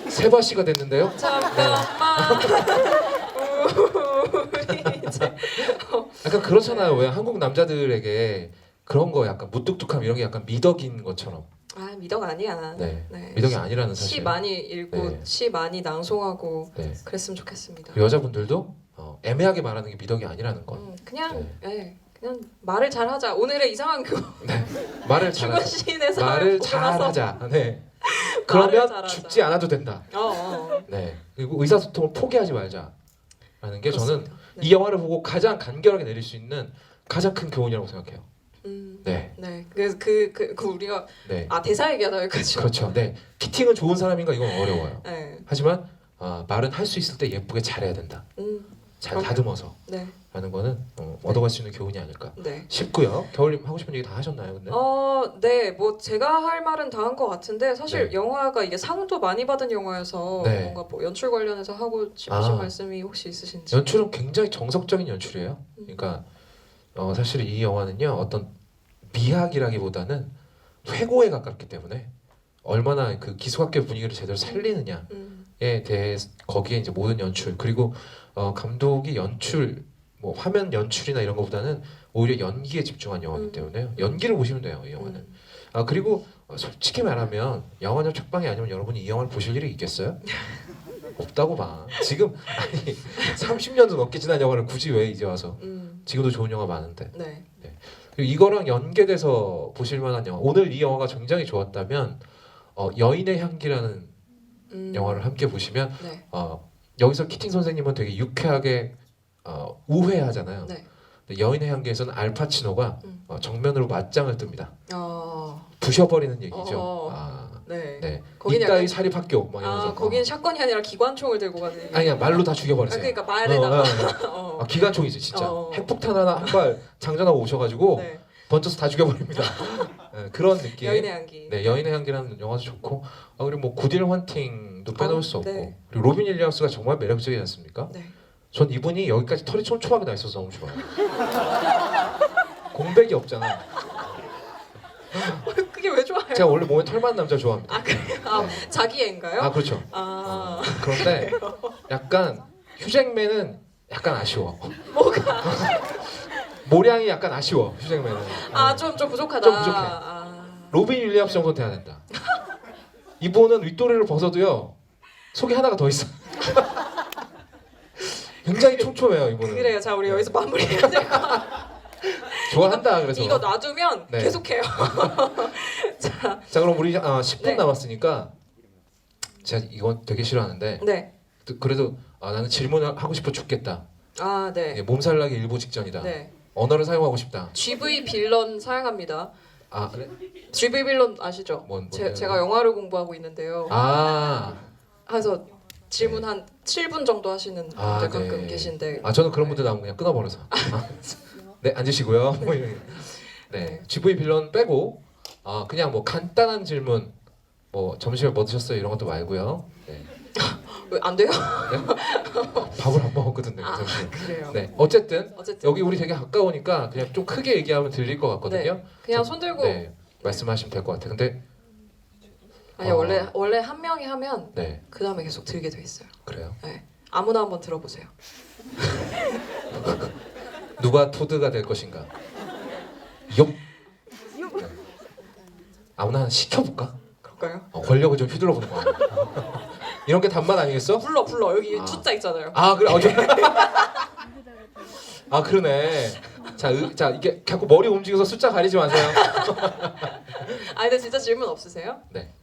세바시가 됐는데요? 잠깐만. 우리 이제 약간 그렇잖아요. 왜 한국 남자들에게 그런 거 약간 무뚝뚝함 이런 게 약간 미덕인 것처럼. 미덕 아니야. 네. 네. 미덕이 아니라는 시 사실. 많이 읽고 네. 시 많이 낭송하고 네. 그랬으면 좋겠습니다. 여자분들도 애매하게 말하는 게 미덕이 아니라는 것. 그냥 그냥 말을 잘하자. 오늘의 이상한 그 말을 죽은 잘하자. 시인의 말을 사랑을 잘하자. 네. 그러면 잘하자. 죽지 않아도 된다. 네. 그리고 의사소통을 포기하지 말자라는 게 저는 그렇습니다. 이 영화를 보고 가장 간결하게 내릴 수 있는 가장 큰 교훈이라고 생각해요. 네. 네. 그래서 그 우리가 네. 대사 얘기하다 여기까지. 그렇죠. 네. 키팅은 좋은 사람인가 이건 어려워요. 네. 하지만 말은 할 수 있을 때 예쁘게 잘해야 된다. 잘 그럼요. 다듬어서 네. 라는 거는 얻어갈 수 있는 교훈이 아닐까 네. 싶고요. 겨울님 하고 싶은 얘기 다 하셨나요? 근데 네, 뭐 제가 할 말은 다 한 것 같은데 사실 네. 영화가 이게 상도 많이 받은 영화여서 네. 뭔가 뭐 연출 관련해서 하고 싶으신 말씀이 혹시 있으신지? 연출은 굉장히 정석적인 연출이에요. 그러니까 사실 이 영화는요 어떤 미학이라기보다는 회고에 가깝기 때문에 얼마나 그 기숙학교 분위기를 제대로 살리느냐에 대해 거기에 이제 모든 연출 그리고 감독이 연출 뭐 화면 연출이나 이런 것보다는 오히려 연기에 집중한 영화이기 때문에 연기를 보시면 돼요 이 영화는. 그리고 솔직히 말하면 영화적 책방이 아니면 여러분이 이 영화를 보실 일이 있겠어요? 없다고 봐. 지금 아니 30년도 넘게 지난 영화를 굳이 왜 이제 와서 지금도 좋은 영화 많은데. 네. 그리고 이거랑 연계돼서 보실 만한 영화. 오늘 이 영화가 굉장히 좋았다면 여인의 향기라는 영화를 함께 보시면 네. 여기서 키팅 선생님은 되게 유쾌하게 우회하잖아요. 네. 근데 여인의 향기에서는 알파치노가 정면으로 맞짱을 뜹니다. 어. 부셔버리는 얘기죠. 네. 네. 거긴 이따위 약간 사립학교 막 이러면서. 거긴 샷건이 아니라 기관총을 들고 가는. 아니야 말로 다 죽여버리세요. 그러니까 말에다가. 기관총이지 진짜. 핵폭탄 하나 한 발 장전하고 오셔가지고 네. 번져서 다 죽여버립니다. 네, 그런 느낌. 여인의 향기. 네, 여인의 향기라는 영화도 좋고, 그리고 뭐 굿윌 헌팅도 빼놓을 수 없고, 네. 그리고 로빈 윌리엄스가 정말 매력적이지 않습니까? 네. 전 이분이 여기까지 털이 촘촘하게 나 있어서 너무 좋아요. 공백이 없잖아. 그게 왜 좋아요? 제가 원래 몸에 털 많은 남자 좋아합니다. 그래요? 자기애인가요? 그렇죠. 그런데 그래요? 약간 휴잭맨은 약간 아쉬워. 뭐가? 모량이 약간 아쉬워. 휴잭맨은. 좀 부족하다. 좀 부족해. 로빈 윌리엄스 정도는 돼야 된다. 이분은 윗도리를 벗어도요 속이 하나가 더 있어. 굉장히 촘촘해요 이분은. 그래요. 자 우리 여기서 마무리해야 될 것 같아요. 좋아한다 그래서. 이거 놔두면 네. 계속해요. 자 그럼 우리 10분 네. 남았으니까 제가 이건 되게 싫어하는데 네. 그래도 나는 질문을 하고 싶어 죽겠다. 네. 예, 몸살나기 일보 직전이다. 네. 언어를 사용하고 싶다. GV 빌런 사용합니다. 그래? GV 빌런 아시죠? 뭔데요? 제가 영화를 공부하고 있는데요. 아 그래서 질문 한 7분 정도 하시는 분들 가끔 네. 계신데 저는 그런 분들 나오면 그냥 끊어버려서. 네, 앉으시고요. 뭐 이런. 네, GV 빌런 빼고 그냥 뭐 간단한 질문, 뭐 점심에 뭐 드셨어요 이런 것도 말고요. 네. 왜 안 돼요? 밥을 안 먹었거든요. 아 점심. 그래요. 네, 어쨌든 어쨌든 여기 우리 되게 가까우니까 그냥 좀 크게 얘기하면 들릴 것 같거든요. 네, 그냥 손 들고 네, 말씀하시면 될 것 같아요. 근데 아니 원래 한 명이 하면 네, 그 다음에 계속 들게 돼 있어요. 그래요. 네, 아무나 한번 들어보세요. 누가 토드가 될 것인가? 욕. 네. 아무나 하나 시켜볼까? 그럴까요? 권력을 좀 휘둘러 보는 거야. 이런 게 단맛 아니겠어? 불러 여기 아. 숫자 있잖아요. 그래. 그러네. 자 이게 자꾸 머리 움직여서 숫자 가리지 마세요. 아 근데 진짜 질문 없으세요? 네.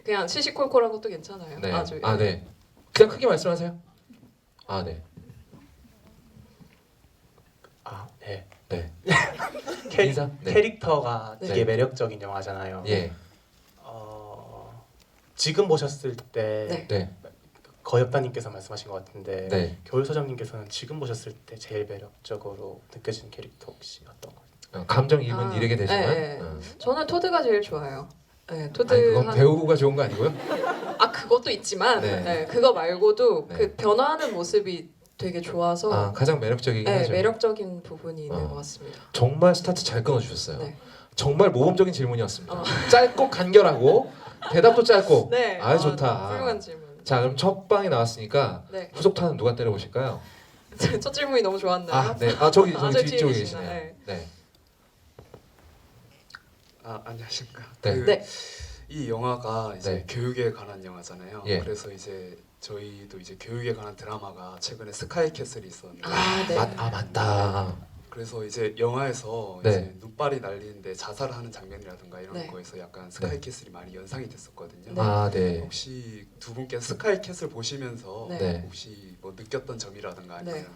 그냥 시시콜콜한 것도 괜찮아요. 네. 아주 네. 그냥 크게 말씀하세요. 네. 네. 네. 캐, 인사? 네. 캐릭터가 되게 네. 매력적인 영화잖아요. 예. 지금 보셨을 때 네. 네. 거엽다님께서 말씀하신 것 같은데 네. 겨울소장님께서는 지금 보셨을 때 제일 매력적으로 느껴지는 캐릭터 혹시 어떤 거? 감정이입은 이르게 되지만. 네. 저는 토드가 제일 좋아요. 네, 토드 그건 배우가 좋은 거 아니고요? 그것도 있지만 네. 네, 그거 말고도 네. 그 변화하는 모습이 되게 좋아서 가장 매력적이긴 네, 하죠. 매력적인 부분이 있는 어. 것 같습니다. 정말 스타트 잘 끊어주셨어요. 네. 정말 모범적인 질문이었습니다. 짧고 간결하고 대답도 짧고. 네, 좋다. 훌륭한 질문. 자 그럼 첫 방이 나왔으니까 네, 후속타는 누가 때려보실까요? 첫 질문이 너무 좋았나요? 네. 저기 저 뒤에 뒤쪽에 계시나? 계시네요. 네. 네. 안녕하십니까. 네. 네. 이 영화가 이제 네. 교육에 관한 영화잖아요. 예. 그래서 이제 저희도 이제 교육에 관한 드라마가 최근에 스카이캐슬이 있었는데 네. 맞다. 그래서 이제 영화에서 네. 이제 눈발이 날리는데 자살하는 장면이라든가 이런 네. 거에서 약간 스카이캐슬이 많이 연상이 됐었거든요. 네. 네. 혹시 두 분께서 스카이캐슬 보시면서 네. 네. 혹시 뭐 느꼈던 점이라든가 아니면 네.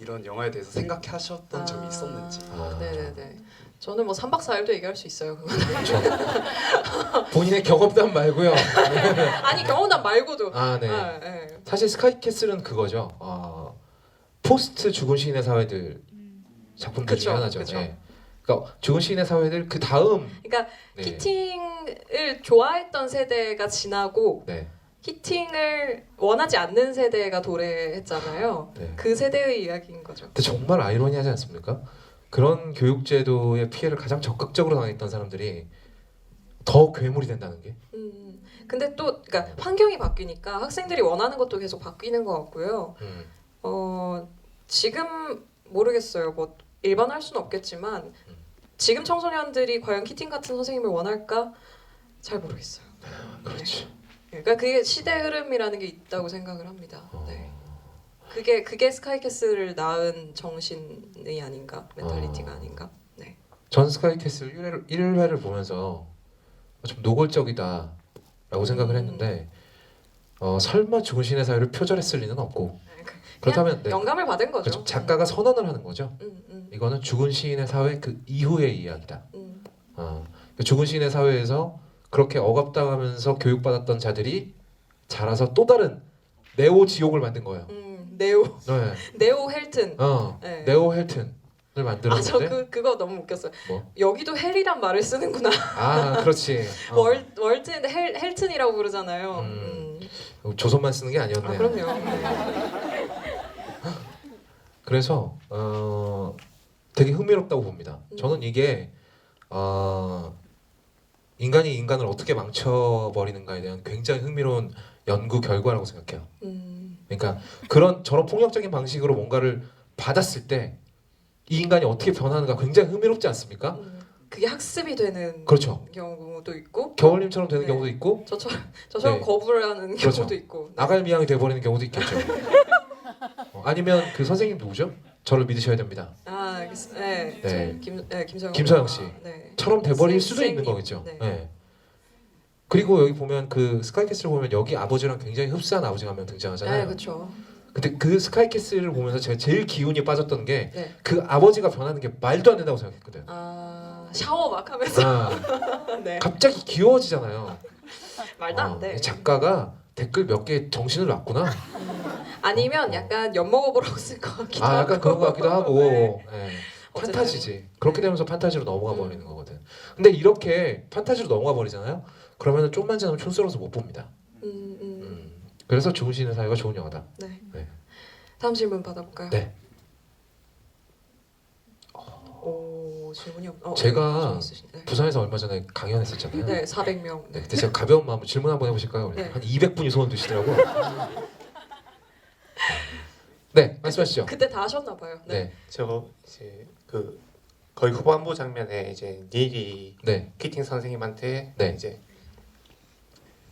이런 영화에 대해서 생각하셨던 점이 있었는지. 네네네. 저는 뭐 3박 4일도 얘기할 수 있어요. 그건. 본인의 경험담 말고요. 아니 경험담 말고도. 네. 네. 사실 스카이캐슬은 그거죠. 포스트 죽은 시인의 사회들 작품들 중에 그쵸, 하나죠. 그쵸. 예. 그러니까 죽은 시인의 사회들 그 다음. 그러니까 네. 히팅을 좋아했던 세대가 지나고 네. 히팅을 원하지 않는 세대가 도래했잖아요. 네. 그 세대의 이야기인 거죠. 근데 정말 아이러니하지 않습니까? 그런 교육제도의 피해를 가장 적극적으로 당했던 사람들이 더 괴물이 된다는 게. 근데 또 그러니까 환경이 바뀌니까 학생들이 원하는 것도 계속 바뀌는 것 같고요. 지금 모르겠어요. 뭐 일반할 수는 없겠지만 지금 청소년들이 과연 키팅 같은 선생님을 원할까? 잘 모르겠어요. 그렇지. 그러니까 그게 시대 흐름이라는 게 있다고 생각을 합니다. 네. 그게 스카이캐슬을 낳은 정신이 아닌가, 멘탈리티가 아닌가. 네. 전 스카이캐슬 1회를 보면서 좀 노골적이다라고 생각을 했는데 설마 죽은 신의 사회를 표절했을 리는 없고 그렇다면 네. 영감을 받은 거죠. 그렇죠. 작가가 선언을 하는 거죠. 이거는 죽은 시인의 사회 그 이후의 이야기다. 죽은 시인의 사회에서 그렇게 억압당하면서 교육받았던 자들이 자라서 또 다른 네오 지옥을 만든 거예요. 네오 네. 네오 헬튼. 네. 네오 헬튼을 만들었는데. 저 그거 너무 웃겼어요. 뭐? 여기도 헬이란 말을 쓰는구나. 그렇지. 월트인데 헬튼이라고 부르잖아요. 조선만 쓰는 게 아니었네요. 그럼요. 그래서 되게 흥미롭다고 봅니다. 저는 이게 인간이 인간을 어떻게 망쳐버리는가에 대한 굉장히 흥미로운 연구 결과라고 생각해요. 그러니까 저런 폭력적인 방식으로 뭔가를 받았을 때 이 인간이 어떻게 변하는가 굉장히 흥미롭지 않습니까? 그게 학습이 되는 그렇죠. 경우도 있고 겨울님처럼 되는 네. 경우도 있고 저처럼 네. 거부를 하는 그렇죠. 경우도 있고. 나갈미양이 돼버리는 경우도 있겠죠. 아니면 그 선생님 누구죠? 저를 믿으셔야 됩니다. 네. 네. 김서영 씨. 네. 처럼 돼버릴 선- 수도 있는 선생님. 거겠죠. 네. 네. 그리고 여기 보면 그 스카이캐슬을 보면 여기 아버지랑 굉장히 흡사한 아버지가 한 명 등장하잖아요. 네, 그렇죠. 근데 그 스카이캐슬을 보면서 제가 제일 기운이 빠졌던 게 그 네. 아버지가 변하는 게 말도 안 된다고 생각했거든. 샤워 막 하면서. 네. 갑자기 귀여워지잖아요. 말도 안 돼. 작가가 댓글 몇 개 정신을 놨구나. 아니면 약간 엿 먹어보라고 쓸 것 같기도 하고. 약간 그런 것 같기도 하고. 네. 예. 어쨌든. 판타지지. 그렇게 되면서 판타지로 넘어가 버리는 거거든. 근데 이렇게 판타지로 넘어가 버리잖아요. 그러면은 좀만 지나면 촌스러워서 못 봅니다. 그래서 주무시는 사이가 좋은 영화다. 네. 네. 다음 질문 받아볼까요? 네. 오 질문이 제가 네. 부산에서 얼마 전에 강연했었잖아요. 네 400명. 네, 그때 제가 가벼운 마음으로 질문 한번 해보실까요? 네. 한 200분이 손을 드시더라고요. 네, 말씀하시죠. 그때 다 하셨나 봐요. 네. 네, 저 이제 그 거의 후반부 장면에 이제 닐이 네, 키팅 선생님한테 네. 이제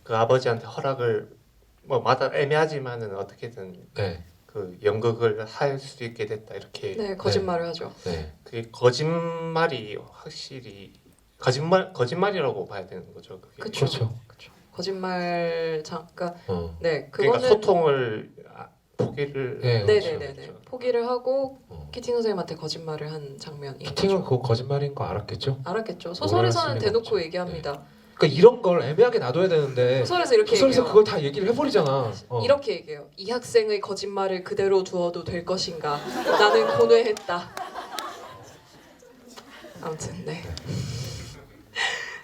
그 아버지한테 허락을 뭐 마다 애매하지만은 어떻게든 네, 그 연극을 할 수 있게 됐다 이렇게. 네 거짓말을 하죠. 네. 그게 거짓말이 확실히 거짓말이라고 봐야 되는 거죠. 그게. 그쵸. 그렇죠. 거짓말 그러니까 네 그러니까 그거는 소통을 포기를. 네, 네네네네 그렇죠. 포기를 하고 어. 키팅 선생님한테 거짓말을 한 장면이. 키팅은 그거 거짓말인 거 알았겠죠? 알았겠죠. 소설에서는 몰랐을 리가 대놓고 없죠. 얘기합니다. 그러니까 이런 걸 애매하게 놔둬야 되는데 소설에서 이렇게 소설에서 얘기해요. 그걸 다 얘기를 해버리잖아. 이렇게 얘기해요. 이 학생의 거짓말을 그대로 두어도 될 것인가? 나는 고뇌했다. 아무튼 네.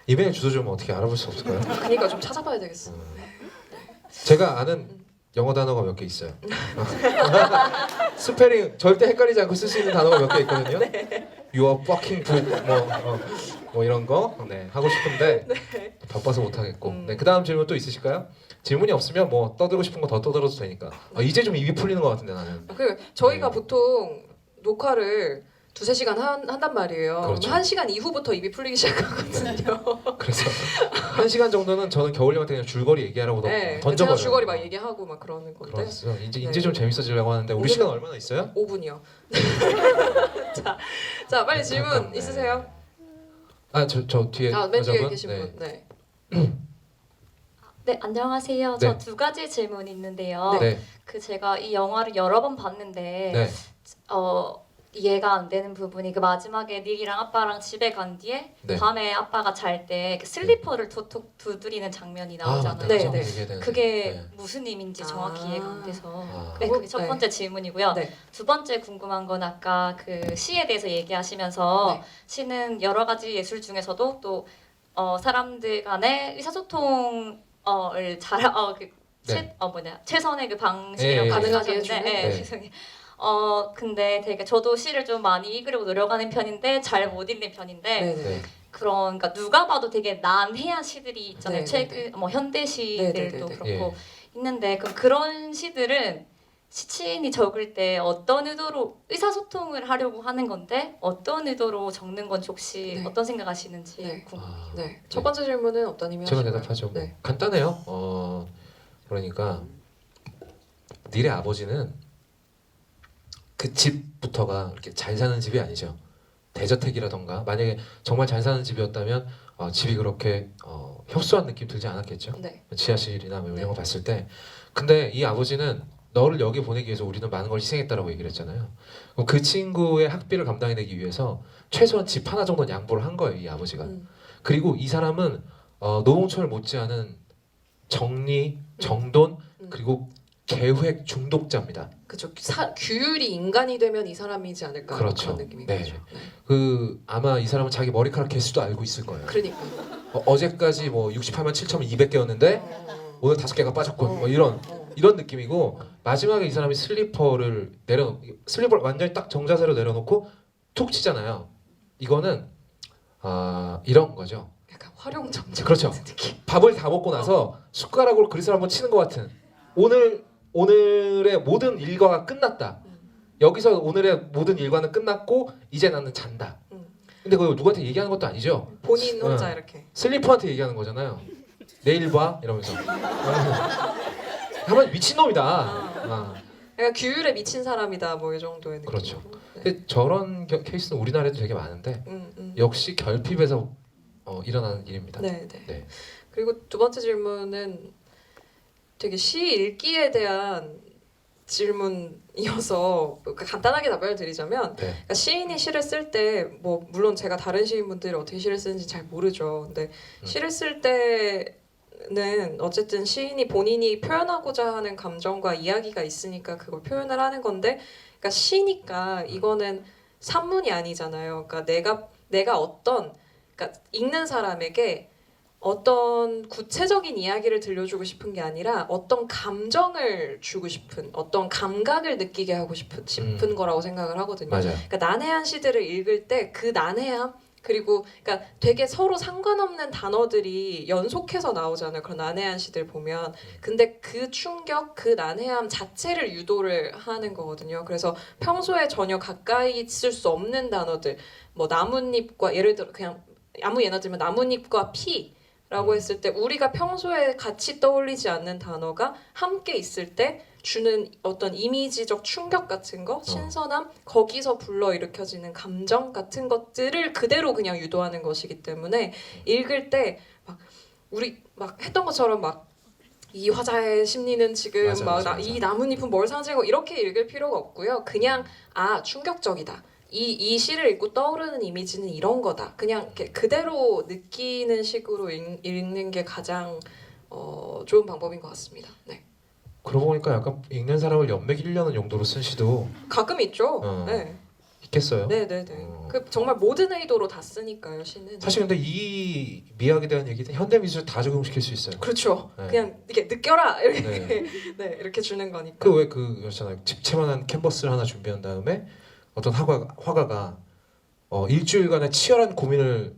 이메일 주소 좀 어떻게 알아볼 수 없을까요? 그러니까 좀 찾아봐야 되겠어. 제가 아는 영어 단어가 몇 개 있어요. 스페링 절대 헷갈리지 않고 쓸 수 있는 단어가 몇 개 있거든요. Your fucking book 뭐 이런 거 네, 하고 싶은데 바빠서 못 하겠고. 네, 그다음 질문 또 있으실까요? 질문이 없으면 뭐 떠들고 싶은 거 더 떠들어도 되니까. 이제 좀 입이 풀리는 것 같은데 나는. 그 저희가 네. 보통 녹화를 2-3시간 한단 말이에요. 그렇죠. 1시간 이후부터 입이 풀리기 시작하거든요. 그래서 1시간 정도는 저는 겨울 형한테 그냥 줄거리 얘기하라고 네. 던져버려요. 제가 줄거리 막 얘기하고 막 그러는 건데. 그래서 이제 네. 좀 재밌어지려고 하는데 우리 오늘은- 시간 얼마나 있어요? 5분이요. 자 빨리 질문 잠깐, 네. 있으세요? 저 뒤에 맨 뒤에 여자분? 계신 네. 분. 네. 네, 안녕하세요. 네. 저 두 가지 질문이 있는데요. 네. 그 제가 이 영화를 여러 번 봤는데 네. 이해가 안 되는 부분이 그 마지막에 닐이랑 아빠랑 집에 간 뒤에 네. 밤에 아빠가 잘 때 그 슬리퍼를 톡톡 두드리는 장면이 나오잖아요. 네, 네, 네. 얘기해야 되는데. 그게 네. 무슨 의미인지 정확히 아. 이해가 안 돼서 아. 네, 그게 첫 네. 번째 질문이고요. 네. 두 번째 궁금한 건 아까 그 시에 대해서 얘기하시면서 네. 시는 여러 가지 예술 중에서도 또 사람들 간의 의사소통을 최선의 그 방식이라고 네. 가능하게 하셨는데, 해주는? 네, 네. 죄송해요. 근데 되게 저도 시를 좀 많이 읽으려고 노력하는 편인데 잘 못 읽는 편인데 네. 네. 그러니까 누가 봐도 되게 난해한 시들이 있잖아요. 네, 최근 뭐 현대 시들도 네, 네, 네. 그렇고 예. 있는데 그런 시들은 시인이 적을 때 어떤 의도로 의사소통을 하려고 하는 건데 어떤 의도로 적는 건지 혹시 네. 어떤 생각하시는지 네. 궁금해요. 아, 네. 첫 번째 질문은 업다님이 제가 하시고요. 대답하죠. 뭐. 네. 간단해요. 그러니까 닐의 아버지는 그 집부터가 이렇게 잘 사는 집이 아니죠. 대저택이라던가 만약에 정말 잘 사는 집이었다면 집이 그렇게 협소한 느낌 들지 않았겠죠. 네. 지하실이나 뭐 네. 이런 거 봤을 때. 근데 이 아버지는 너를 여기 보내기 위해서 우리는 많은 걸 희생했다라고 얘기를 했잖아요. 그럼 그 친구의 학비를 감당해내기 위해서 최소한 집 하나 정도는 양보를 한 거예요, 이 아버지가. 그리고 이 사람은 노홍철 못지않은 정리, 정돈 그리고 계획 중독자입니다. 그죠. 규율이 인간이 되면 이 사람이지 않을까 그렇죠. 그런 느낌인 네. 거죠. 네. 아마 이 사람은 자기 머리카락 개수도 알고 있을 거예요. 그러니까. 어제까지 뭐 68만 7,200개였는데 오늘 5개가 빠졌고 뭐 이런 느낌이고 마지막에 이 사람이 슬리퍼를 슬리퍼를 완전히 딱 정자세로 내려놓고 툭 치잖아요. 이거는 이런 거죠. 약간 활용점정 그렇죠. 같은 느낌. 밥을 다 먹고 나서 숟가락으로 그릇을 한번 치는 것 같은 오늘의 모든 일과가 끝났다. 여기서 오늘의 모든 일과는 끝났고 이제 나는 잔다. 근데 그거 누구한테 얘기하는 것도 아니죠. 본인 혼자 이렇게. 슬리퍼한테 얘기하는 거잖아요. 내일 봐 이러면서. 한번 미친놈이다. 약간 규율에 미친 사람이다 뭐 이 정도의 느낌. 그렇죠. 네. 근데 저런 케이스는 우리나라에도 되게 많은데 역시 결핍에서 일어나는 일입니다. 네, 네. 네. 그리고 두 번째 질문은 되게 시 읽기에 대한 질문이어서 간단하게 답변을 드리자면 네. 그러니까 시인이 시를 쓸 때 뭐 물론 제가 다른 시인분들이 어떻게 시를 쓰는지 잘 모르죠. 근데 시를 쓸 때 감정은 어쨌든 시인이 본인이 표현하고자 하는 감정과 이야기가 있으니까 그걸 표현을 하는 건데, 그러니까 시니까 이거는 산문이 아니잖아요. 그러니까 내가 어떤, 그러니까 읽는 사람에게 어떤 구체적인 이야기를 들려주고 싶은 게 아니라 어떤 감정을 주고 싶은, 어떤 감각을 느끼게 하고 싶은 거라고 생각을 하거든요. 맞아요. 그러니까 난해한 시들을 읽을 때 그 난해함, 그리고 그러니까 되게 서로 상관없는 단어들이 연속해서 나오잖아요. 그런 난해한 시들 보면. 근데 그 충격, 그 난해함 자체를 유도를 하는 거거든요. 그래서 평소에 전혀 가까이 있을 수 없는 단어들, 뭐 나뭇잎과, 예를 들어 그냥 아무 예나 들면 나뭇잎과 피라고 했을 때 우리가 평소에 같이 떠올리지 않는 단어가 함께 있을 때 주는 어떤 이미지적 충격 같은 거, 신선함, 거기서 불러일으켜지는 감정 같은 것들을 그대로 그냥 유도하는 것이기 때문에 읽을 때 막 우리 막 했던 것처럼 막 이 화자의 심리는 지금 맞아, 맞아, 맞아. 이 나뭇잎은 뭘 상징하고 이렇게 읽을 필요가 없고요. 그냥 충격적이다. 이 시를 읽고 떠오르는 이미지는 이런 거다. 그냥 이렇게 그대로 느끼는 식으로 읽는 게 가장 좋은 방법인 것 같습니다. 네. 그러고 보니까 약간 읽는 사람을 연맥이려는 용도로 쓴 시도 가끔 있죠. 어. 네, 있겠어요. 네, 네, 네. 그 정말 모든 의도로 다 쓰니까요, 시는. 사실 근데 이 미학에 대한 얘기는 현대 미술 다 적용시킬 수 있어요. 그렇죠. 네. 그냥 이렇게 느껴라 이렇게 네. 네, 이렇게 주는 거니까. 그 왜 그렇잖아요. 집채만한 캔버스를 하나 준비한 다음에 어떤 화가가 일주일간의 치열한 고민을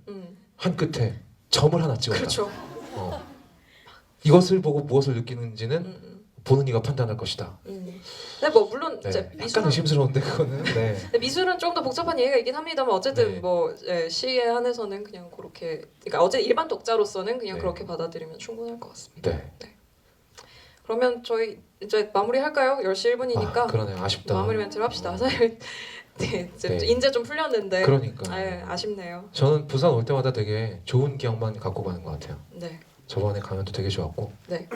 한 끝에 점을 하나 찍었다. 그렇죠. 이것을 보고 무엇을 느끼는지는 보는 이가 판단할 것이다. 네, 뭐 물론 네. 이제 약간 미술은 의심스러운데 그거는. 네. 근데 미술은 좀 더 복잡한 얘기가 있긴 합니다만 어쨌든 네. 뭐 시에 한해서는 그냥 그렇게, 그러니까 어제 일반 독자로서는 그냥 네. 그렇게 받아들이면 충분할 것 같습니다. 네. 그러면 저희 이제 마무리할까요? 10시 1분이니까 아, 그러네요. 아쉽다. 마무리 멘트를 합시다. 사실 네, 네. 이제 좀 풀렸는데 그러니까. 아쉽네요. 저는 부산 올 때마다 되게 좋은 기억만 갖고 가는 것 같아요. 네. 저번에 강연도 되게 좋았고. 네.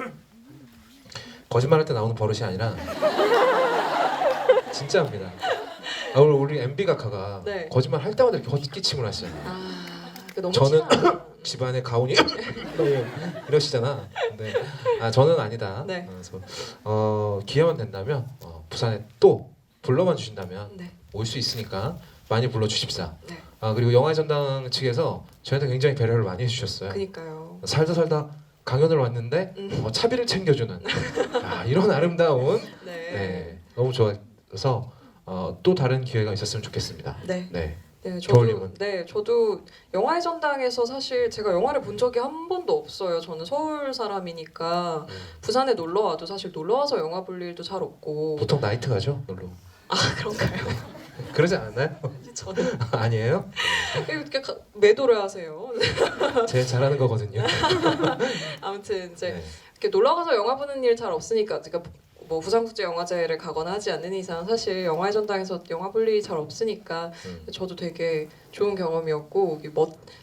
거짓말할 때 나오는 버릇이 아니라 진짜입니다. 우리 MB 각하가 네. 거짓말 할 때마다 이렇게 헛기침을 하시잖아요. 그 너무 저는 티나요. 집안의 가훈이 이러시잖아. 근데 저는 아니다. 네. 그래서 기회만 된다면 부산에 또 불러만 주신다면 네. 올 수 있으니까 많이 불러주십사. 네. 그리고 영화의 전당 측에서 저희한테 굉장히 배려를 많이 해주셨어요. 그니까요. 살다 강연을 왔는데 차비를 챙겨주는 이런 아름다운 네. 너무 좋아서 또 다른 기회가 있었으면 좋겠습니다. 네. 네. 네, 겨울님은? 저도 영화의 전당에서 사실 제가 영화를 본 적이 한 번도 없어요. 저는 서울 사람이니까 부산에 놀러 와도 사실 놀러 와서 영화 볼 일도 잘 없고. 보통 나이트 가죠, 놀러. 그런가요? 그러지 않나요? 저는 아니에요? 이렇게 매도를 하세요. 제일 잘하는 거거든요. 아무튼 이제 네. 이렇게 놀러 가서 영화 보는 일 잘 없으니까 제가 뭐 부산국제영화제를 가거나 하지 않는 이상 사실 영화의 전당에서 영화 볼 일이 잘 없으니까 저도 되게 좋은 경험이었고,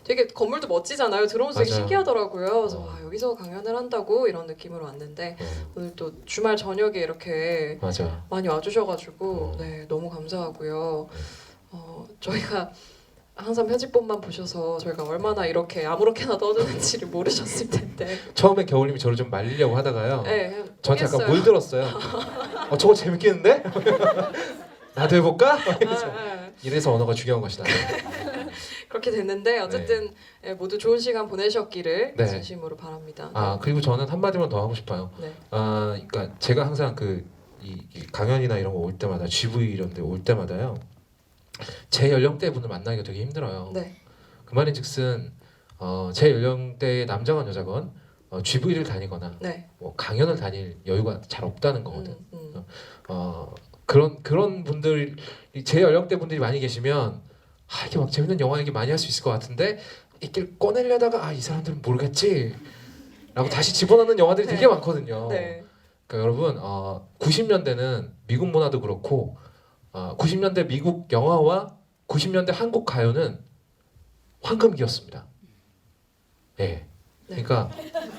되게 건물도 멋지잖아요. 들어오면서 되게 맞아요. 신기하더라고요. 그래서 여기서 강연을 한다고 이런 느낌으로 왔는데 오늘 또 주말 저녁에 이렇게 맞아. 많이 와주셔가지고 네, 너무 감사하고요. 저희가 항상 편집본만 보셔서 저희가 얼마나 이렇게 아무렇게나 떠드는지를 모르셨을 텐데. 처음에 겨울님이 저를 좀 말리려고 하다가요. 네, 저한테 약간 보겠어요. 물들었어요. 저거 재밌겠는데? 나도 해볼까? 네. 이래서 언어가 중요한 것이다. 그렇게 됐는데 어쨌든 모두 좋은 시간 보내셨기를 네. 진심으로 바랍니다. 그리고 저는 한마디만 더 하고 싶어요. 네. 그러니까 제가 항상 이 강연이나 이런 거 올 때마다 GV 이런 데 올 때마다요. 제 연령대 분을 만나기가 되게 힘들어요. 네. 그 말인즉슨 제 연령대의 남자건 여자건 GV를 다니거나 네. 뭐 강연을 다닐 여유가 잘 없다는 거거든. 음. 그런 분들, 제 연령대 분들이 많이 계시면 이게 막 재밌는 영화 얘기 많이 할 수 있을 것 같은데 이렇게 꺼내려다가 이 사람들은 모르겠지 라고 다시 집어넣는 영화들이 되게 많거든요. 네. 그러니까 여러분 90년대는 미국 문화도 그렇고 90년대 미국 영화와 90년대 한국 가요는 황금기였습니다. 네. 그러니까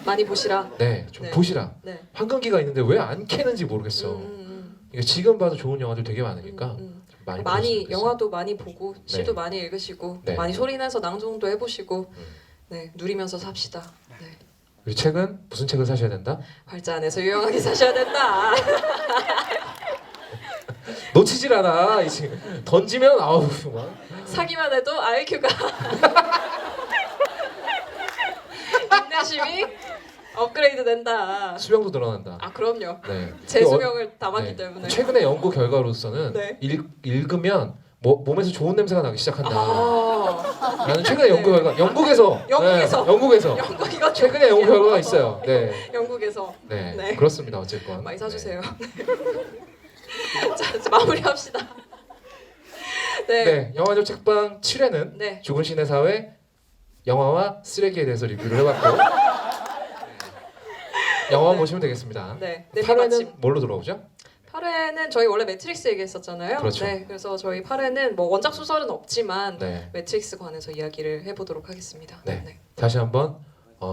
많이 보시라. 네, 좀 네. 보시라. 네. 황금기가 있는데 왜 안 캐는지 모르겠어. 그러니까 지금 봐도 좋은 영화들 되게 많으니까 많이 많이 보셨으면 좋겠어요. 영화도 많이 보고 시도 네. 많이 읽으시고 네. 많이 소리내서 낭송도 해보시고 네, 누리면서 삽시다. 네. 우리 책은 무슨 책을 사셔야 된다? 활자 안에서 유용하게 사셔야 된다. 놓치질 않아. 이 친구 던지면 아우 막. 사기만 해도 IQ가 인내심이 업그레이드 된다. 수명도 늘어난다. 아 그럼요. 네. 제 그 수명을 담았기 네. 때문에. 최근의 연구 결과로서는 네. 읽으면 몸에서 좋은 냄새가 나기 시작한다. 아, 라는 최근의 연구 결과 영국에서 영국에서. 네, 영국에서 영국 이거 최근의 연구 결과가 있어요. 네. 영국에서 네. 네. 그렇습니다. 어쨌건 많이 사주세요. 자, 이제 마무리합시다. 네. 네. 네. 영화적 책방 7회는 네. 죽은 신의 사회 영화와 쓰레기에 대해서 리뷰를 해봤고 영화 네. 보시면 되겠습니다. 네. 8회는 뭘로 들어오죠? 8회는 저희 원래 매트릭스 얘기했었잖아요. 그렇죠. 네. 그래서 저희 8회는 뭐 원작 소설은 없지만 네. 매트릭스 관해서 이야기를 해보도록 하겠습니다. 네. 다시 한번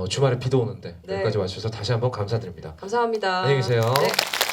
주말에 비도 오는데 네. 여기까지 와주셔서 다시 한번 감사드립니다. 감사합니다. 안녕히 계세요. 네.